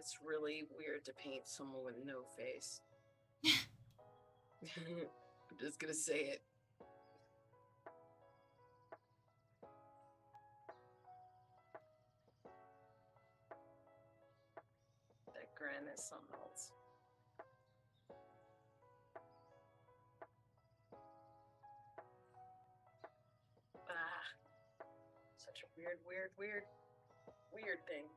It's really weird to paint someone with no face. I'm just gonna say it. That grin is something else. Ah, such a weird thing.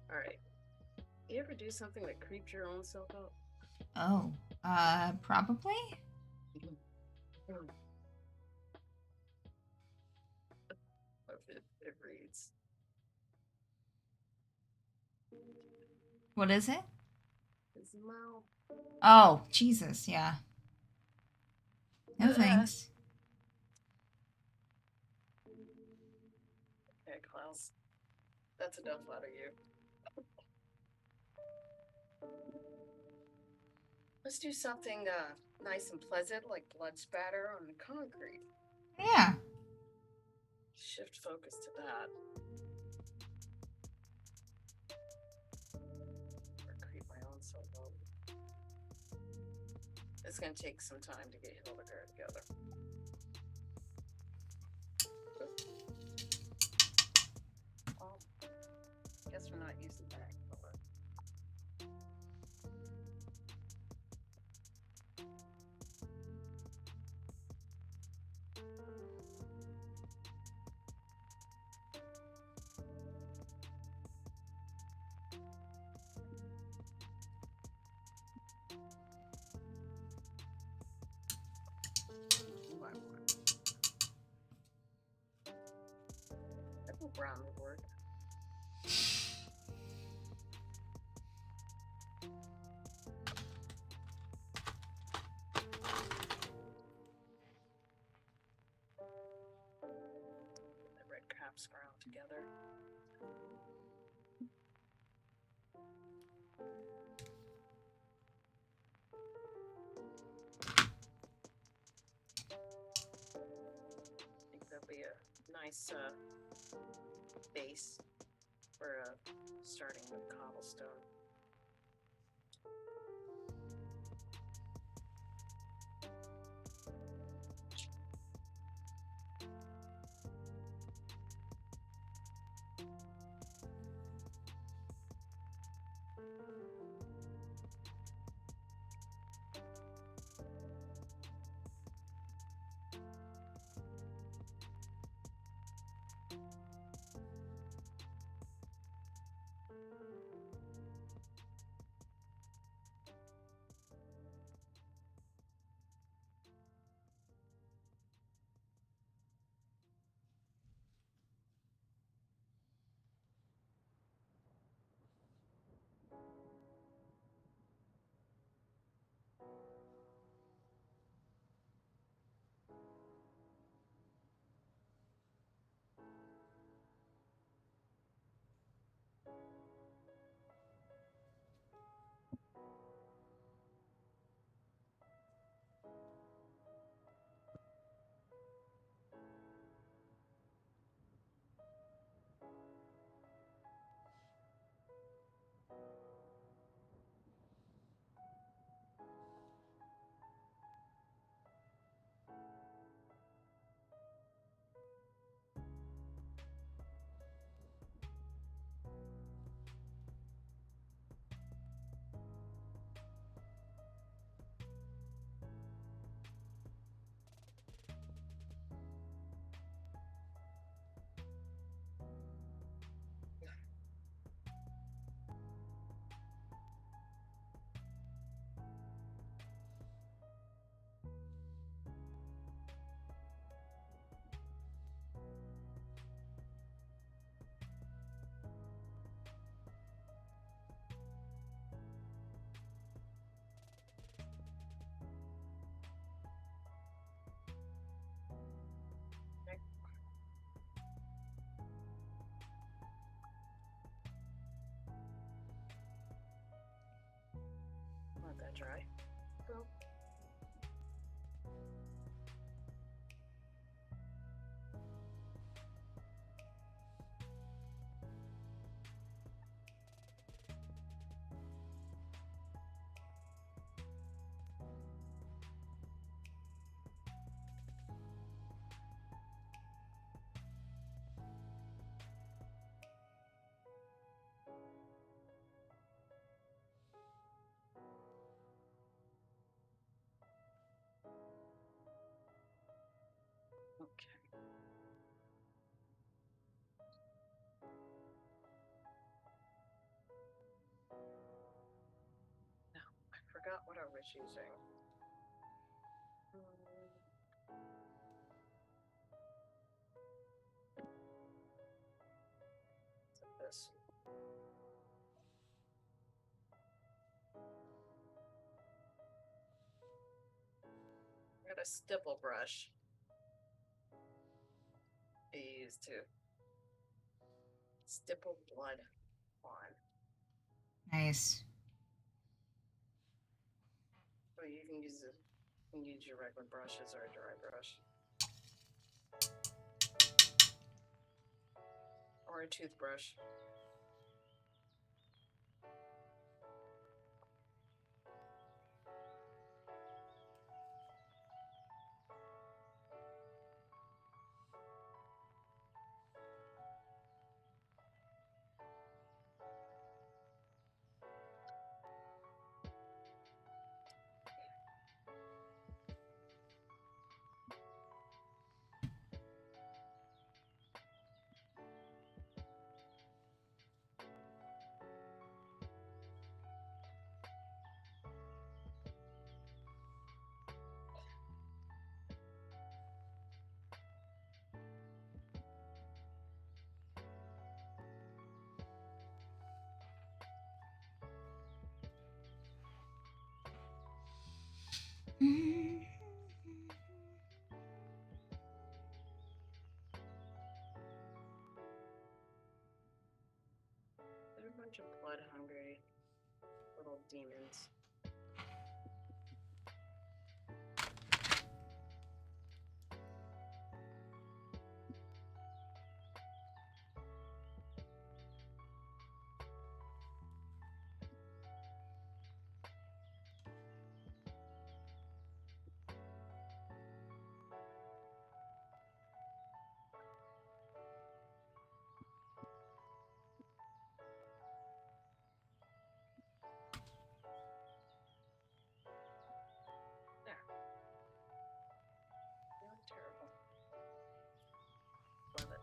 All right. You ever do something that creeps your own self out? Oh, probably? It reads. What is it? His mouth. Oh, Jesus, yeah. No thanks. Okay, Klaus. That's enough out of you. Let's do something nice and pleasant, like blood spatter on the concrete. Yeah. Shift focus to that. Or create my own solo. It's gonna take some time to get Hildegard together. Oh, guess we're not using that color. I think brown would work. The red caps ground together. I think that'll be a nice base for starting with cobblestone. not that dry. Go. Okay. No, I forgot what I was using. This. I got a stipple brush. I used to stipple blood on. Nice. Or you can use your regular brushes or a dry brush. Or a toothbrush. They're a bunch of blood hungry little demons. There. They look terrible. Love it.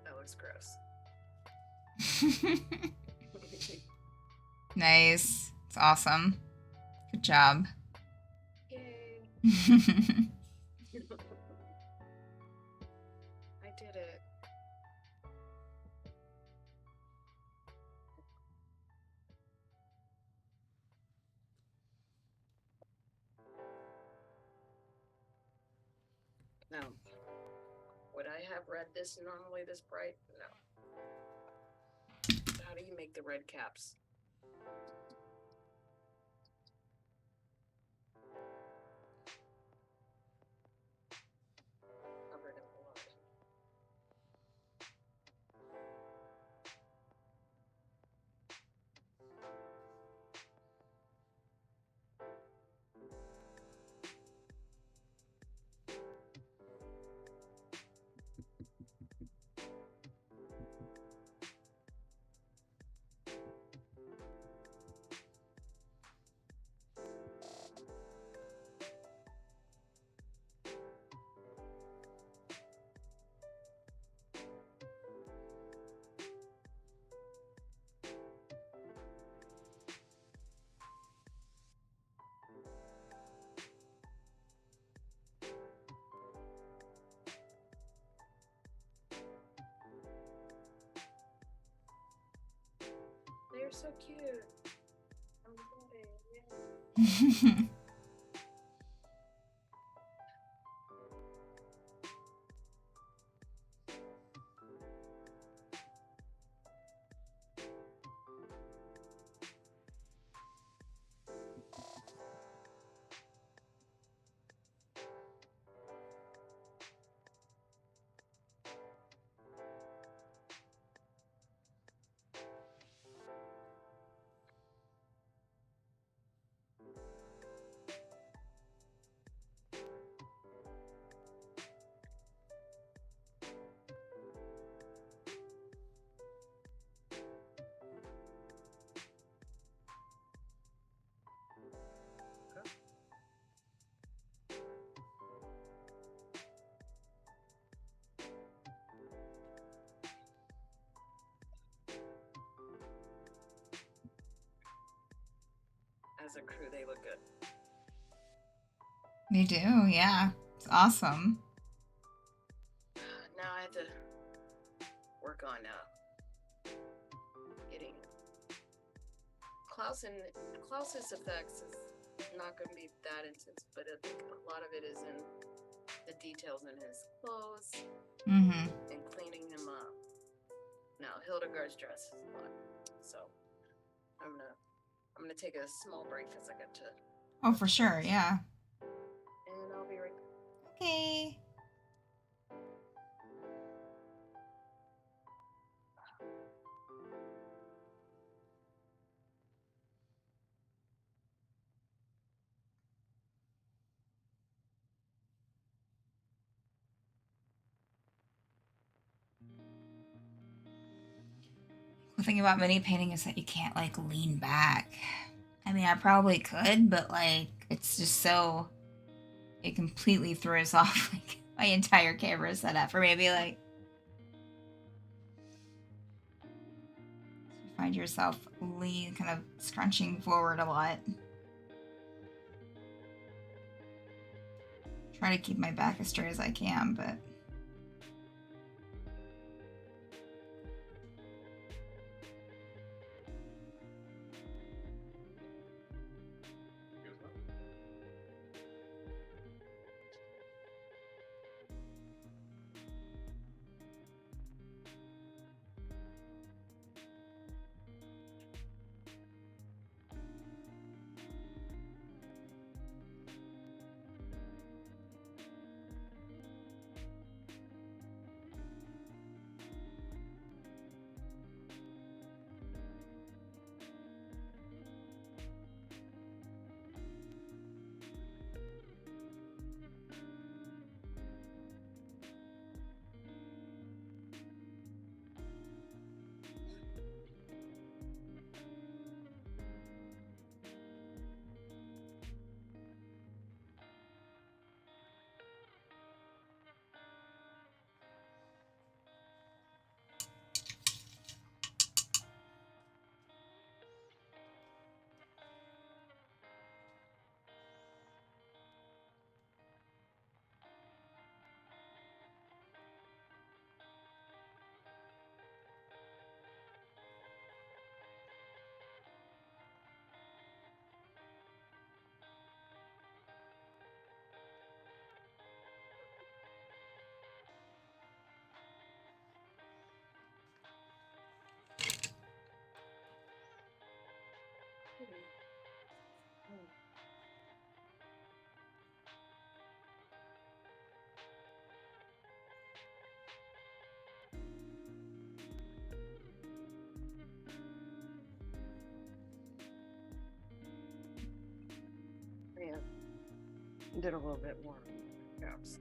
That looks gross. Nice. It's awesome. Good job. Yay! I did it. Now, would I have read this normally this bright? No. How do you make the red caps? Covered in blood. so cute. I'm glad. Yeah. As a crew, they look good. They do, yeah. It's awesome. Now I have to work on getting Klaus's effects is not going to be that intense, but I think a lot of it is in the details in his clothes Mm-hmm. and cleaning him up. Now Hildegard's dress is a lot, so I'm gonna take a small break because I got to, Oh, for sure, yeah. and I'll be right back. Okay. The thing about mini painting is that you can't like lean back. I mean, I probably could, but like it's just so it completely throws off like my entire camera setup. For maybe like you find yourself lean, kind of scrunching forward a lot. Try to keep my back as straight as I can, but. Yeah, did a little bit more gaps.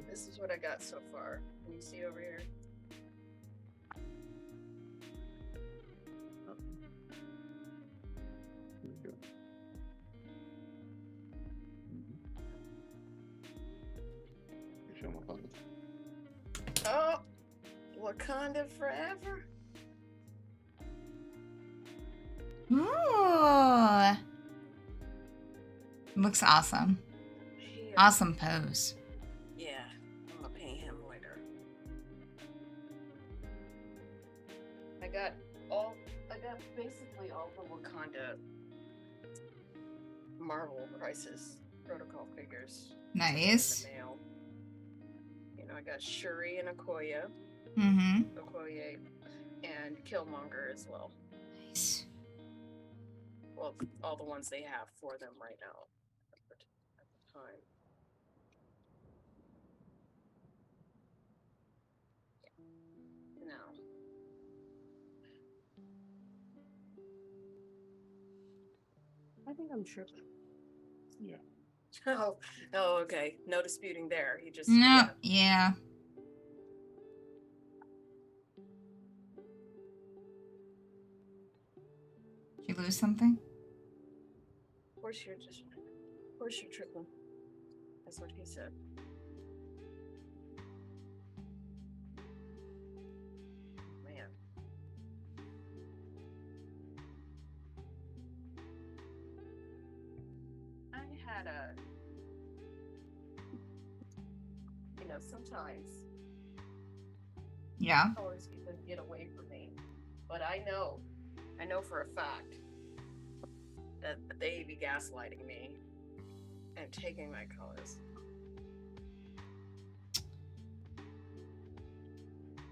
This is what I got so far. Can you see over here? Oh, Wakanda forever. Ooh. Looks awesome. Here. Awesome pose. Yeah, I'm gonna pay him later. I got I got basically all the Wakanda Marvel Crisis Protocol figures. Nice. In the mail. You know, I got Shuri and Okoye, Mm-hmm. and Killmonger as well. Nice. Well, all the ones they have for them right now at the time. No. I think I'm tripping. Yeah. Oh, okay. No disputing there. He just No, yeah. Did you lose something? Of course you're tripping. That's what he said. Man. I had sometimes Yeah. colors even get away from me. But I know for a fact that they be gaslighting me and taking my colors.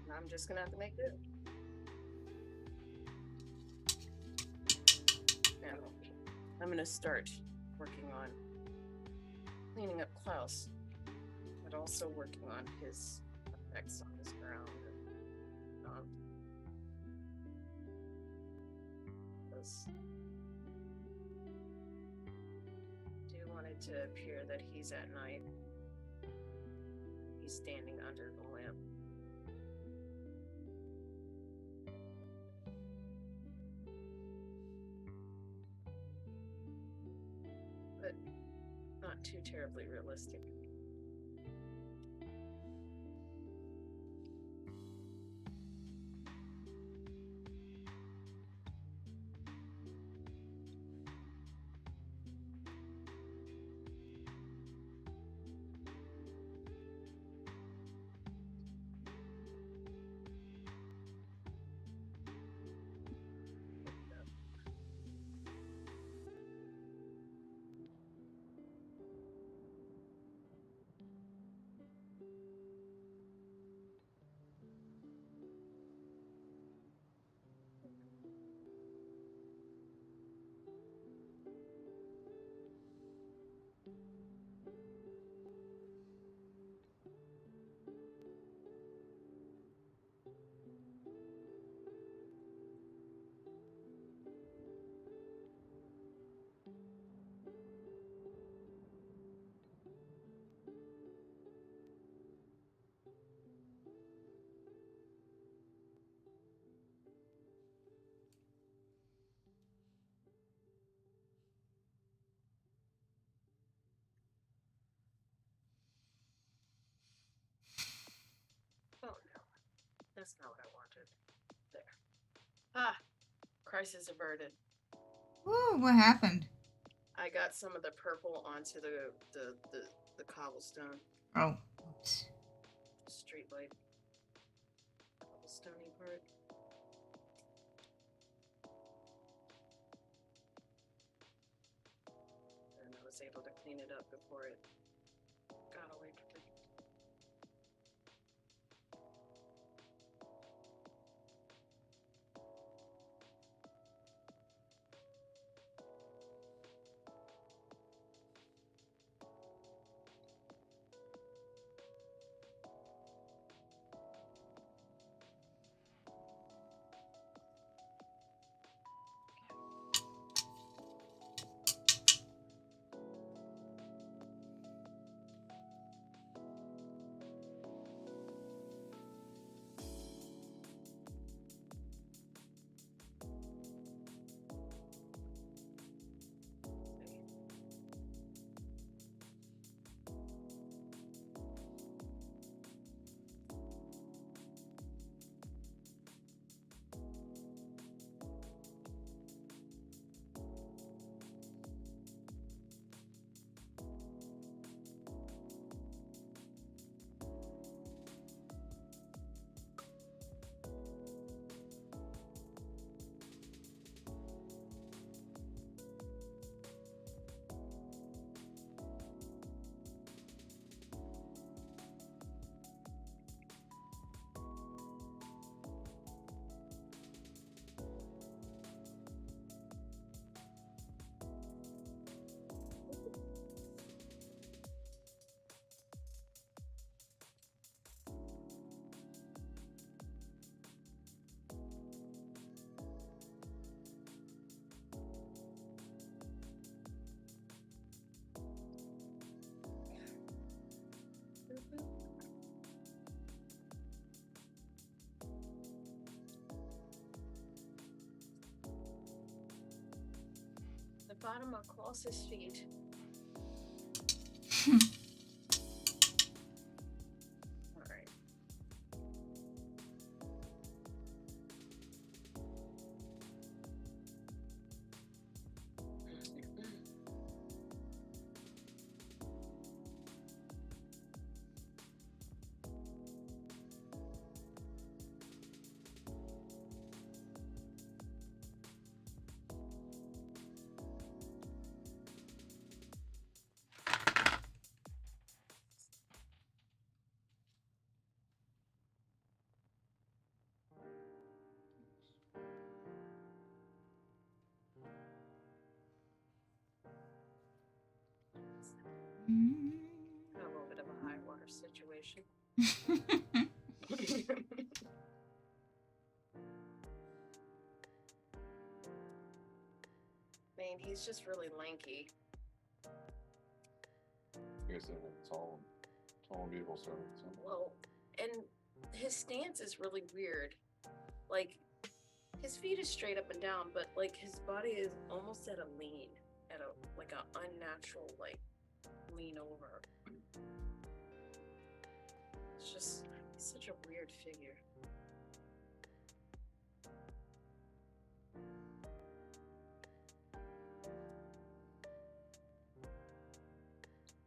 And I'm just gonna have to make do. Now, I'm gonna start working on cleaning up Klaus, but also working on his effects on his ground. Do want it to appear that he's at night. He's standing under the lamp. But not too terribly realistic. Oh no, that's not what I wanted. There. Ah, crisis averted. Ooh, what happened? I got some of the purple onto the cobblestone Oh, oops. street light. Cobblestone-y part. And I was able to clean it up before it got away from me. bottom of Klaus's feet. All right. A little bit of a high water situation. Man, he's just really lanky. I guess it's tall people, so it's Well, and his stance is really weird. Like, his feet is straight up and down, but like his body is almost at a lean, at a like an unnatural like lean over. It's just he's such a weird figure.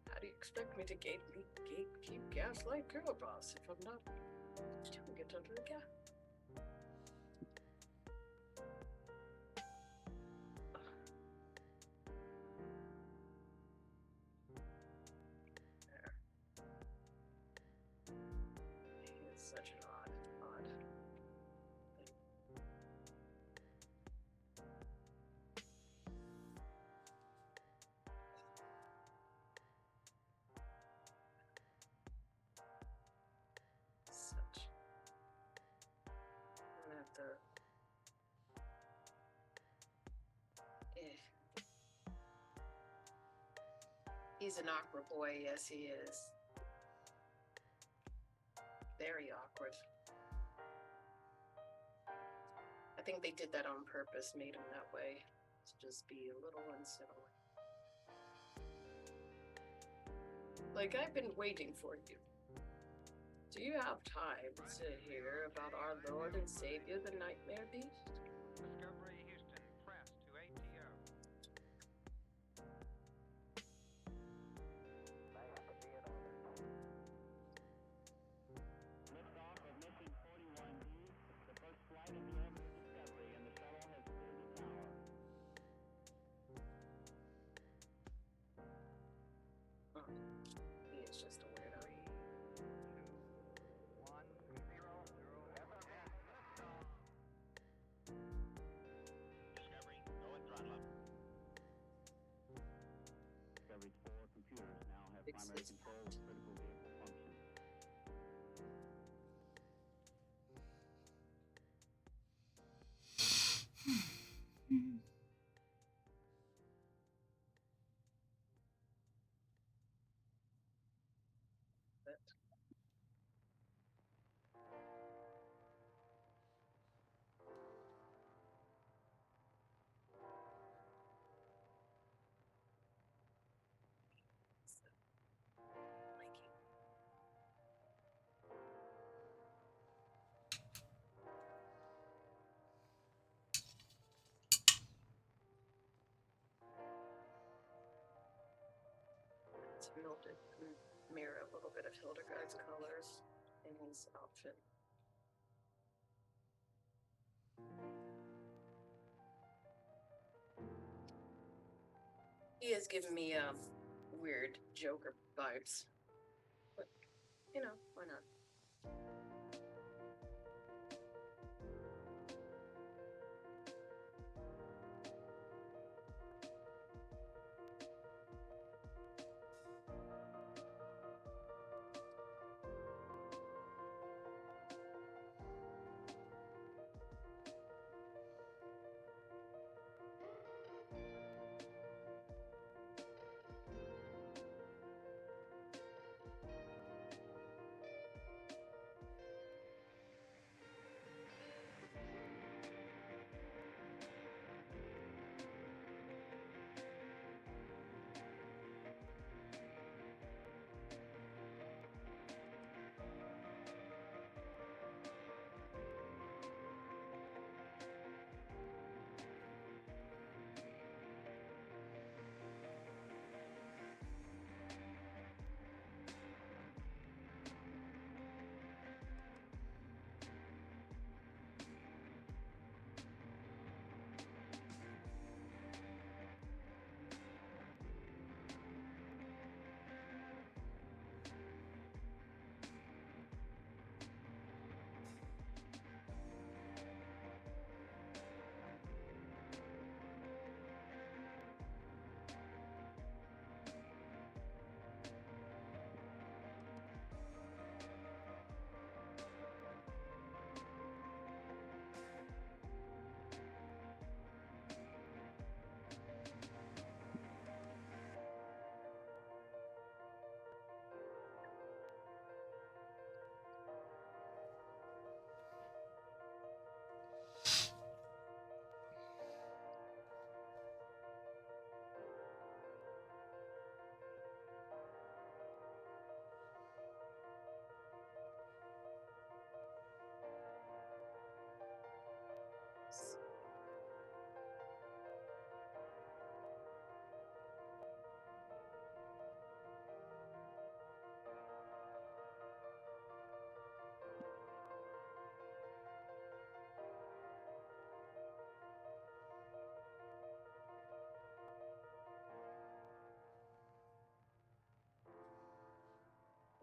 How do you expect me to keep gas like girl boss if I'm not doing it under the gas? It's such an odd thing. Such. I'm gonna have to. He's an awkward boy, yes he is. Very awkward. I think they did that on purpose, made him that way. To just be a little uncivil. Like, I've been waiting for you. Do you have time to hear about our Lord and Savior, the Nightmare Beast? Discovery Houston, press to ATO. Liftoff of mission 41D, the first flight of the orbit Discovery, and the shuttle has cleared the tower. He is just a weirdo. 3, 2, 1, 0, liftoff. Discovery, go and throttle up. Discovery's 4 computers now have Fix primary this control of critical vehicle function. But lanky. It's melted mirror a little bit of Hildegard's colors in his outfit. He has given me weird Joker vibes, but you know, why not?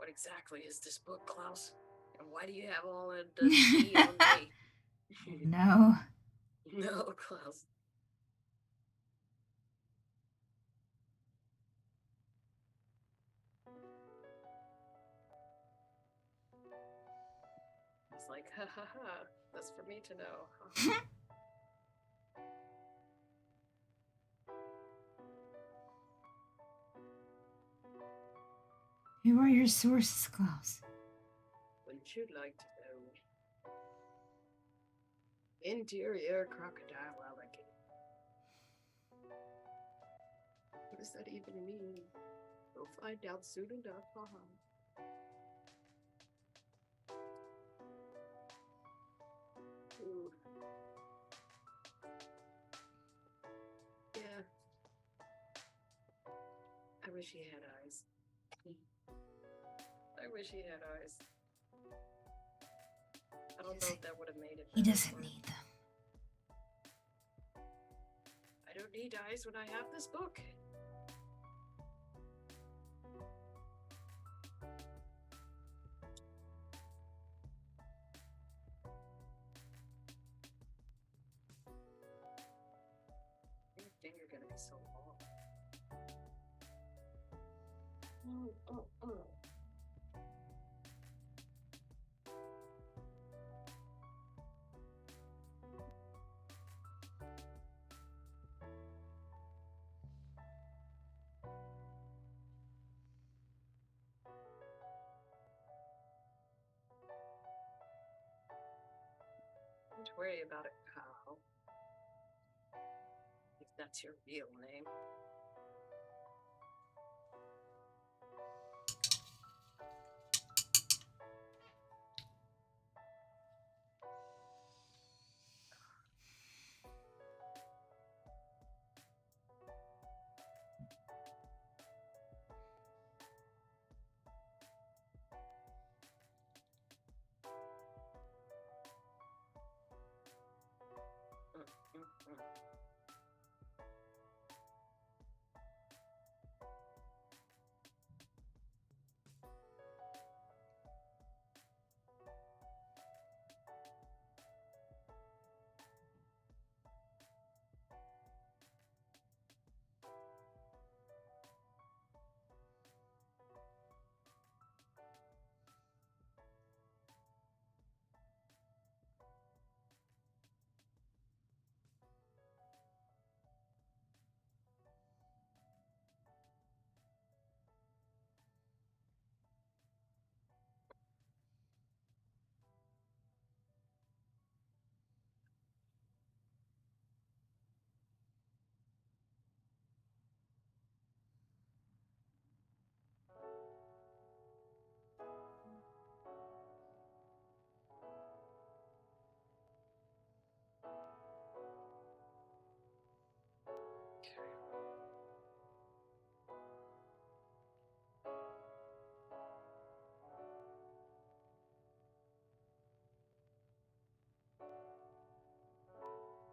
What exactly is this book, Klaus? And why do you have all of the tea on me? No. No, Klaus. It's like, ha ha ha. That's for me to know. Who are your sources, Klaus? Wouldn't you like to know? Interior crocodile alligator. What does that even mean? Go find out soon.com. Ooh. Yeah. I wish he had eyes. I wish he had eyes. I don't know if that would have made it. He better doesn't for him. need them. I don't need eyes when I have this book. Your finger gonna be so long. Don't worry about it, Kyle. If that's your real name.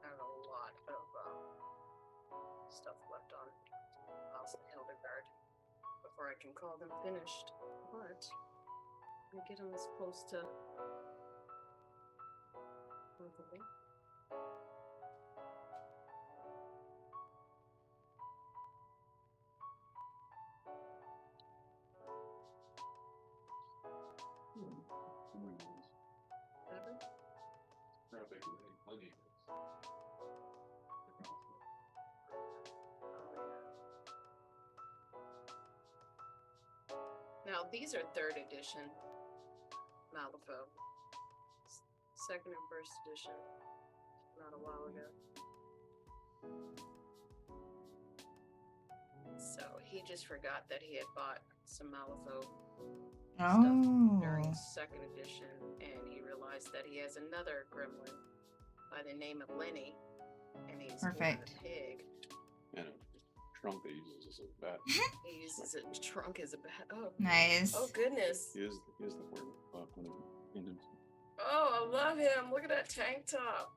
I have a lot of stuff left on Klaus and Hildegard before I can call them finished. But I'm getting this close to hopefully. Whatever. Plenty of this. Now these are 3rd edition Malifaux. Second and 1st edition. Not a while ago. So he just forgot that he had bought some Malifaux stuff during Oh. 2nd edition, and he realized that he has another gremlin by the name of Lenny, and he's Perfect. a pig. And a trunk that he uses as a bat. He uses a trunk as a bat. Oh, Nice. oh goodness. He is the word when in him. Oh, I love him. Look at that tank top.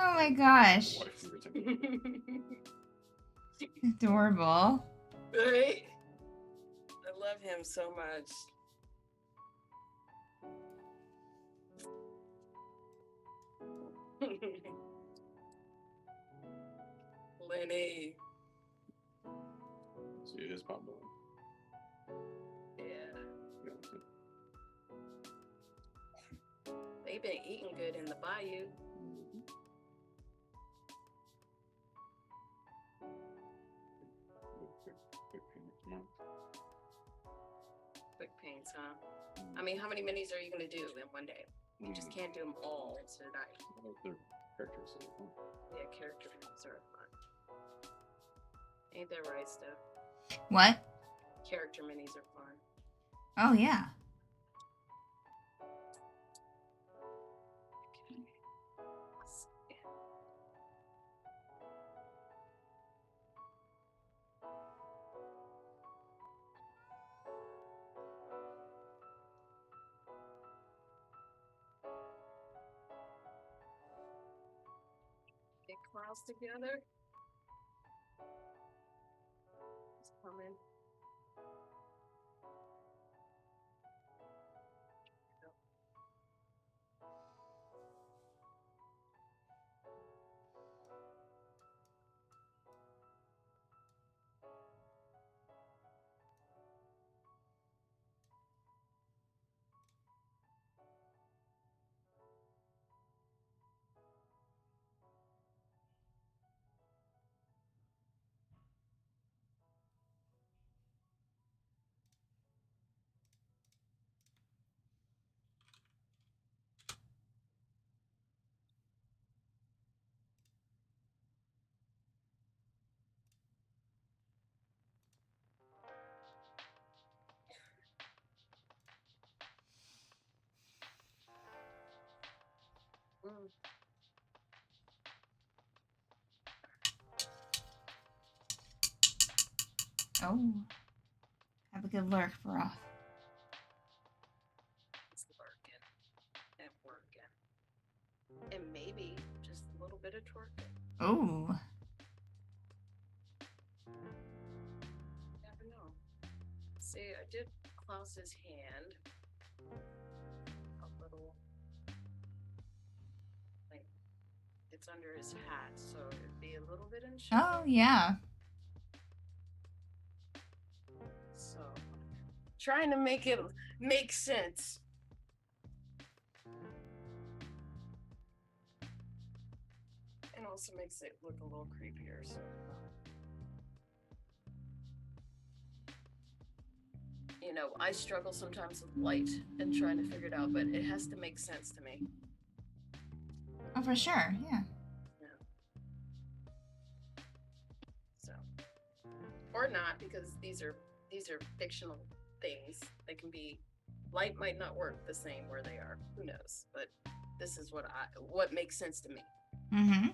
Oh my gosh. Wife favorite type of- Adorable. Right? I love him so much. Lenny. See his pop up. Yeah. Yeah. They've been eating good in the bayou. Mhm. Quick payment tomorrow. Quick paints, huh? I mean, how many minis are you gonna do in one day? You just can't do them all tonight. Well, their characters are fun. Yeah, character paints are fun. Ain't that right, Steph? What? Character minis are fun. Oh yeah. Get claws together. It's coming. Mm. Oh. Have a good lurk, Broth. It's lurking and working. And maybe just a little bit of twerking. Oh. Never know. See, I did Klaus's hand a little, like, it's under his hat, so it'd be a little bit in shadow. Oh yeah. So, trying to make it make sense. And also makes it look a little creepier. So. You know, I struggle sometimes with light and trying to figure it out, but it has to make sense to me. Oh, for sure. Yeah. So, or not, because these are fictional things. They can be, light might not work the same where they are. Who knows? But this is what makes sense to me. Mm-hmm.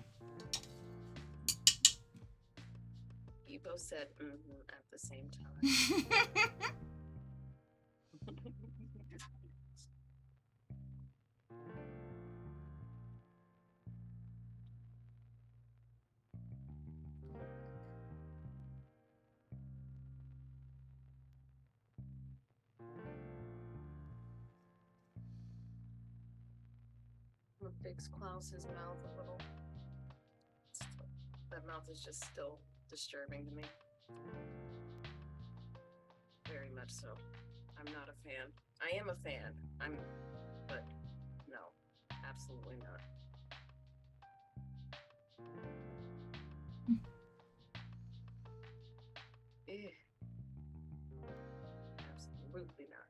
You both said at the same time. I'm gonna fix Klaus's mouth a little. That mouth is just still disturbing to me. Very much so. I'm not a fan. I am a fan. But no, absolutely not. Ew. Absolutely not.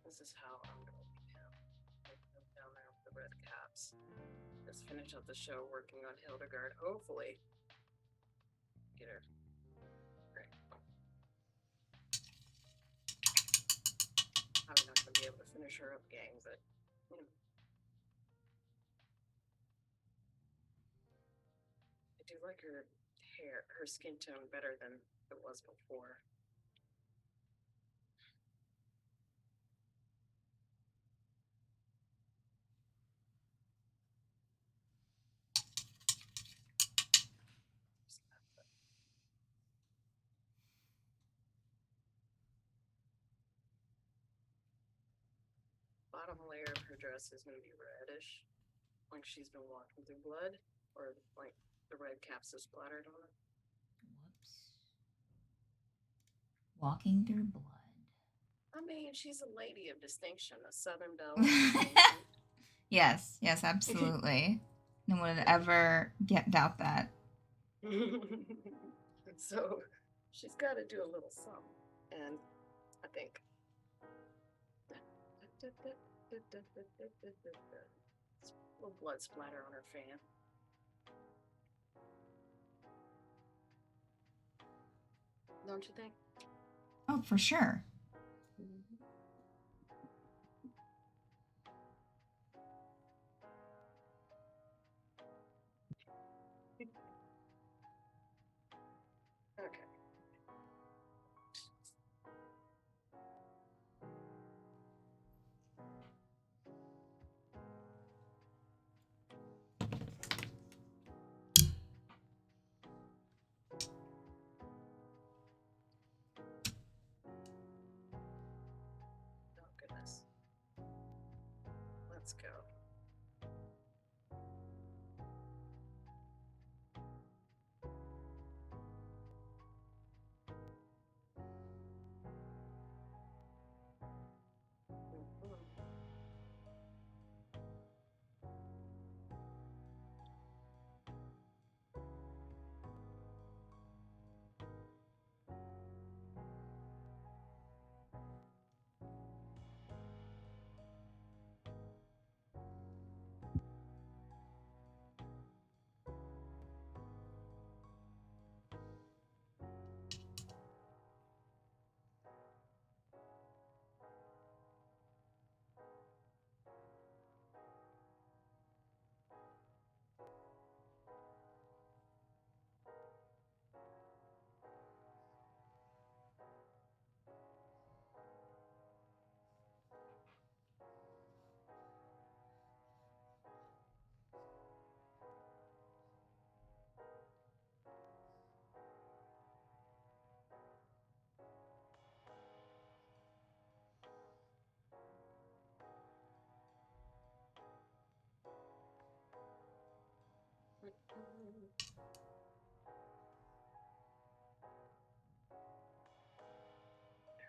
This is how I'm gonna leave him. Take him down there with the red caps. Let's finish up the show working on Hildegard. Hopefully, get her. Great. I'm not gonna be able to finish her up, gang, but you know. I do like her hair, her skin tone better than it was before. bottom layer of her dress is going to be reddish, like she's been walking through blood, or like the red caps are splattered on it. Whoops. Walking through blood. I mean, she's a lady of distinction, a Southern Belle of distinction. Yes, absolutely. No one would ever doubt that. So she's got to do a little something, and I think a little blood splatter on her fan. Don't you think? Oh, for sure. Okay. Oh, goodness. Let's go.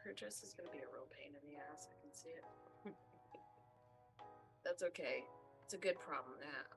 Her dress is going to be a real pain in the ass. I can see it. That's okay. It's a good problem now.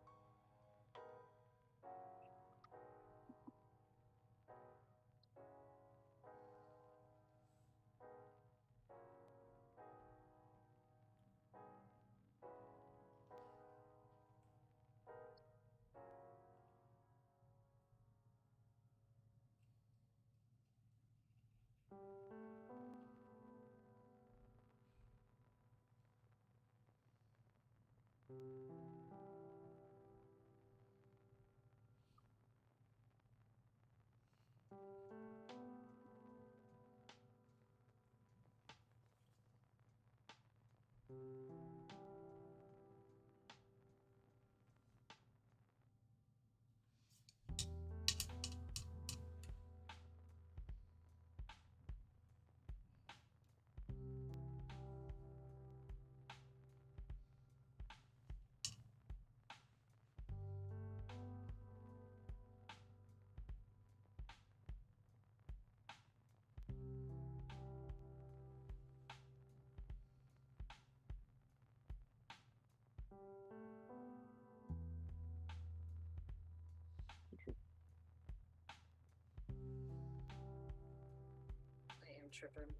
I am tripping.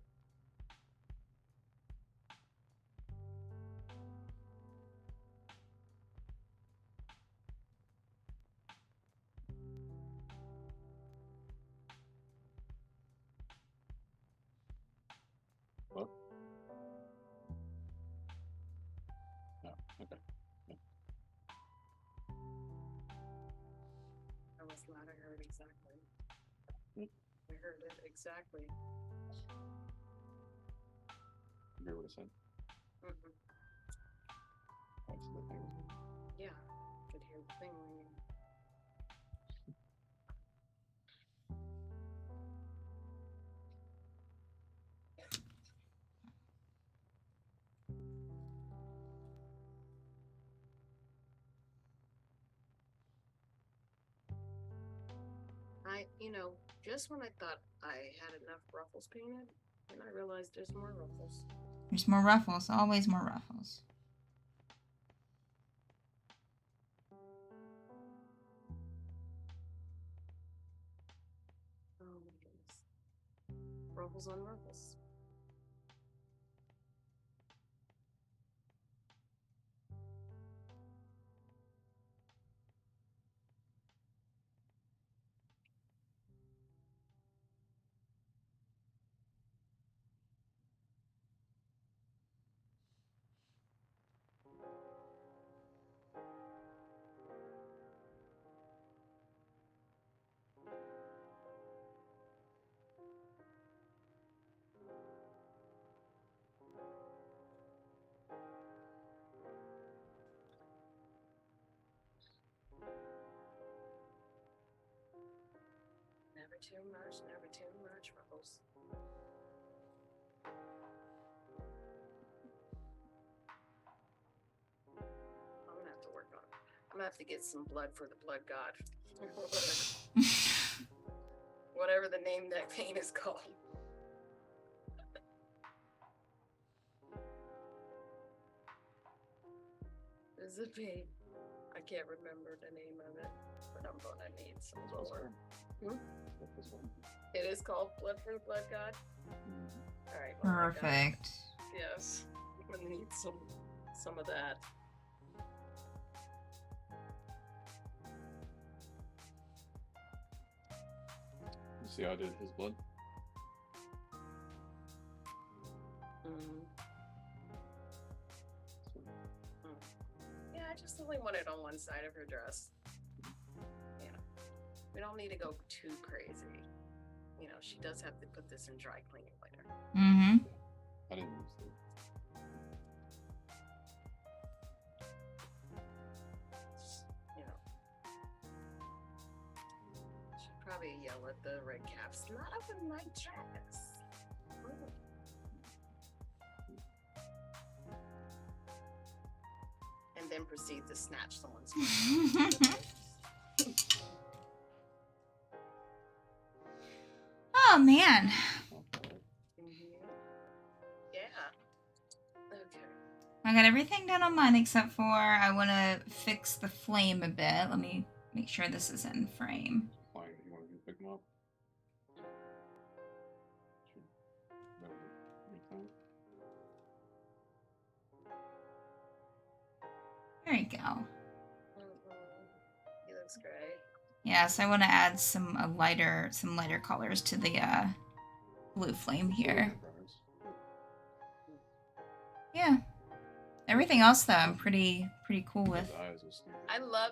What? No. Okay. I was glad I heard exactly. Hmm. I heard it exactly. You hear what I said? Mm-hmm. That's the thing. Yeah, could hear the thing ringing. just when I thought I had enough ruffles painted, and I realized there's more ruffles. There's more ruffles. Always more ruffles. Oh my goodness. Ruffles on ruffles. Never too much ruffles. I'm gonna have to work on it. I'm gonna have to get some blood for the blood god. Whatever the name that paint is called. There's a paint. I can't remember the name of it, but I'm gonna need some more. It is called Blood for the Blood God. All right. well, I got it. Perfect. Yes, I'm gonna need some of that. You see how I did his blood? Yeah, I just only want it on one side of her dress. You know, we don't need to go too crazy. You know, she does have to put this in dry cleaning later. Mm-hmm. I didn't use the. You know, should probably yell at the red caps. Not up in my dress. Ooh. And then proceed to snatch someone's. Oh man. Yeah. Okay. I got everything done on mine except for I want to fix the flame a bit. Let me make sure this is in frame. Fine, you want to pick him up? Sure. Every time. There you go. He looks great. Yes, I want to add some lighter colors to the blue flame here. Yeah. Everything else though, I'm pretty cool with. I love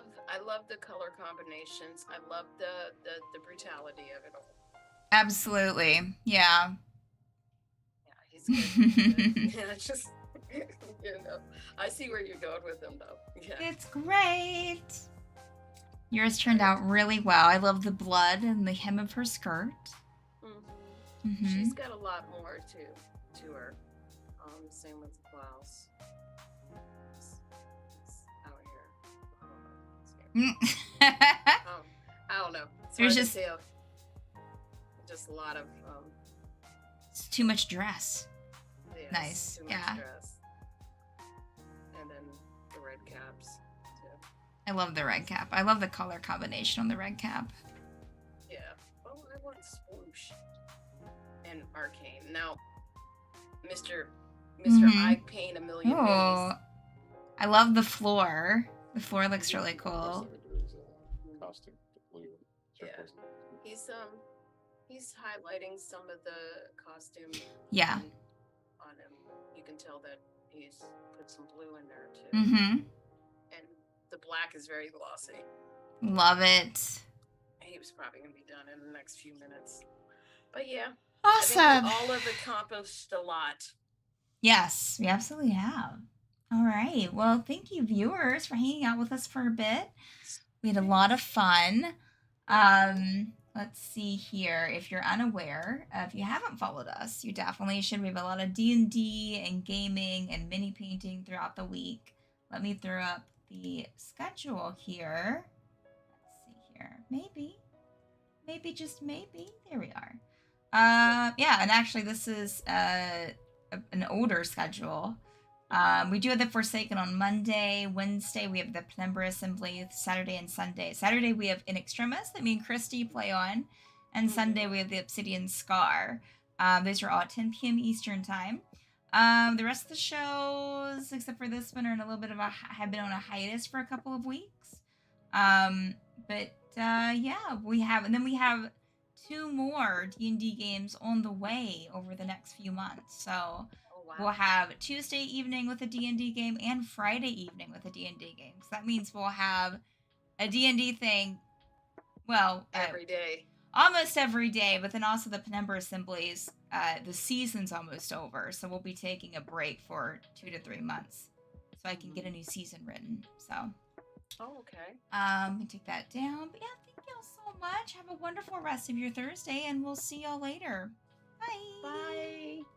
the color combinations. I love the brutality of it all. Absolutely. Yeah. Yeah, he's good. Yeah, just I see where you're going with him though. Yeah. It's great. Yours turned out really well. I love the blood and the hem of her skirt. Mm-hmm. She's got a lot more to her. Same with the blouse. It's out here. I don't know. It's There's hard to tell. Just a lot of it's too much dress. yes, Nice. too much Yeah. dress. And then the red caps too. I love the red cap. I love the color combination on the red cap. Yeah. Oh, I want swoosh and arcane. Now, Mr. I paint a million Oh, minis. I love the floor. The floor looks really cool. Costume, the blue. Yeah. He's highlighting some of the costume. Yeah. On him, you can tell that he's put some blue in there too. Mm-hmm. And the black is very glossy. Love it. He was probably gonna be done in the next few minutes. But yeah. Awesome. I think we all have accomplished a lot. Yes, we absolutely have. All right. Well, thank you, viewers, for hanging out with us for a bit. We had a lot of fun. Let's see here. If you're unaware, if you haven't followed us, you definitely should. We have a lot of D&D and gaming and mini painting throughout the week. Let me throw up the schedule here. Let's see here. Maybe maybe, just maybe. There we are. Yeah, and actually, this is an older schedule. We do have the Forsaken on Monday. Wednesday, we have the Penumbra Assembly. Saturday and Sunday. Saturday, we have In Extremis that me and Christy play on. And Sunday, we have the Obsidian Scar. Those are all at 10 p.m. Eastern Time. The rest of the shows, except for this one, are in a little bit of have been on a hiatus for a couple of weeks. Yeah, we have, and then we have 2 more D&D games on the way over the next few months. So Oh, wow. we'll have Tuesday evening with a D&D game and Friday evening with a D&D game. So that means we'll have a D&D thing, well, Every day. almost every day, but then also the Penumbra Assemblies, the season's almost over, so we'll be taking a break for 2 to 3 months so I can get a new season written. So, Oh, okay. let me take that down. But yeah, thank y'all so much. Have a wonderful rest of your Thursday, and we'll see y'all later. Bye. Bye.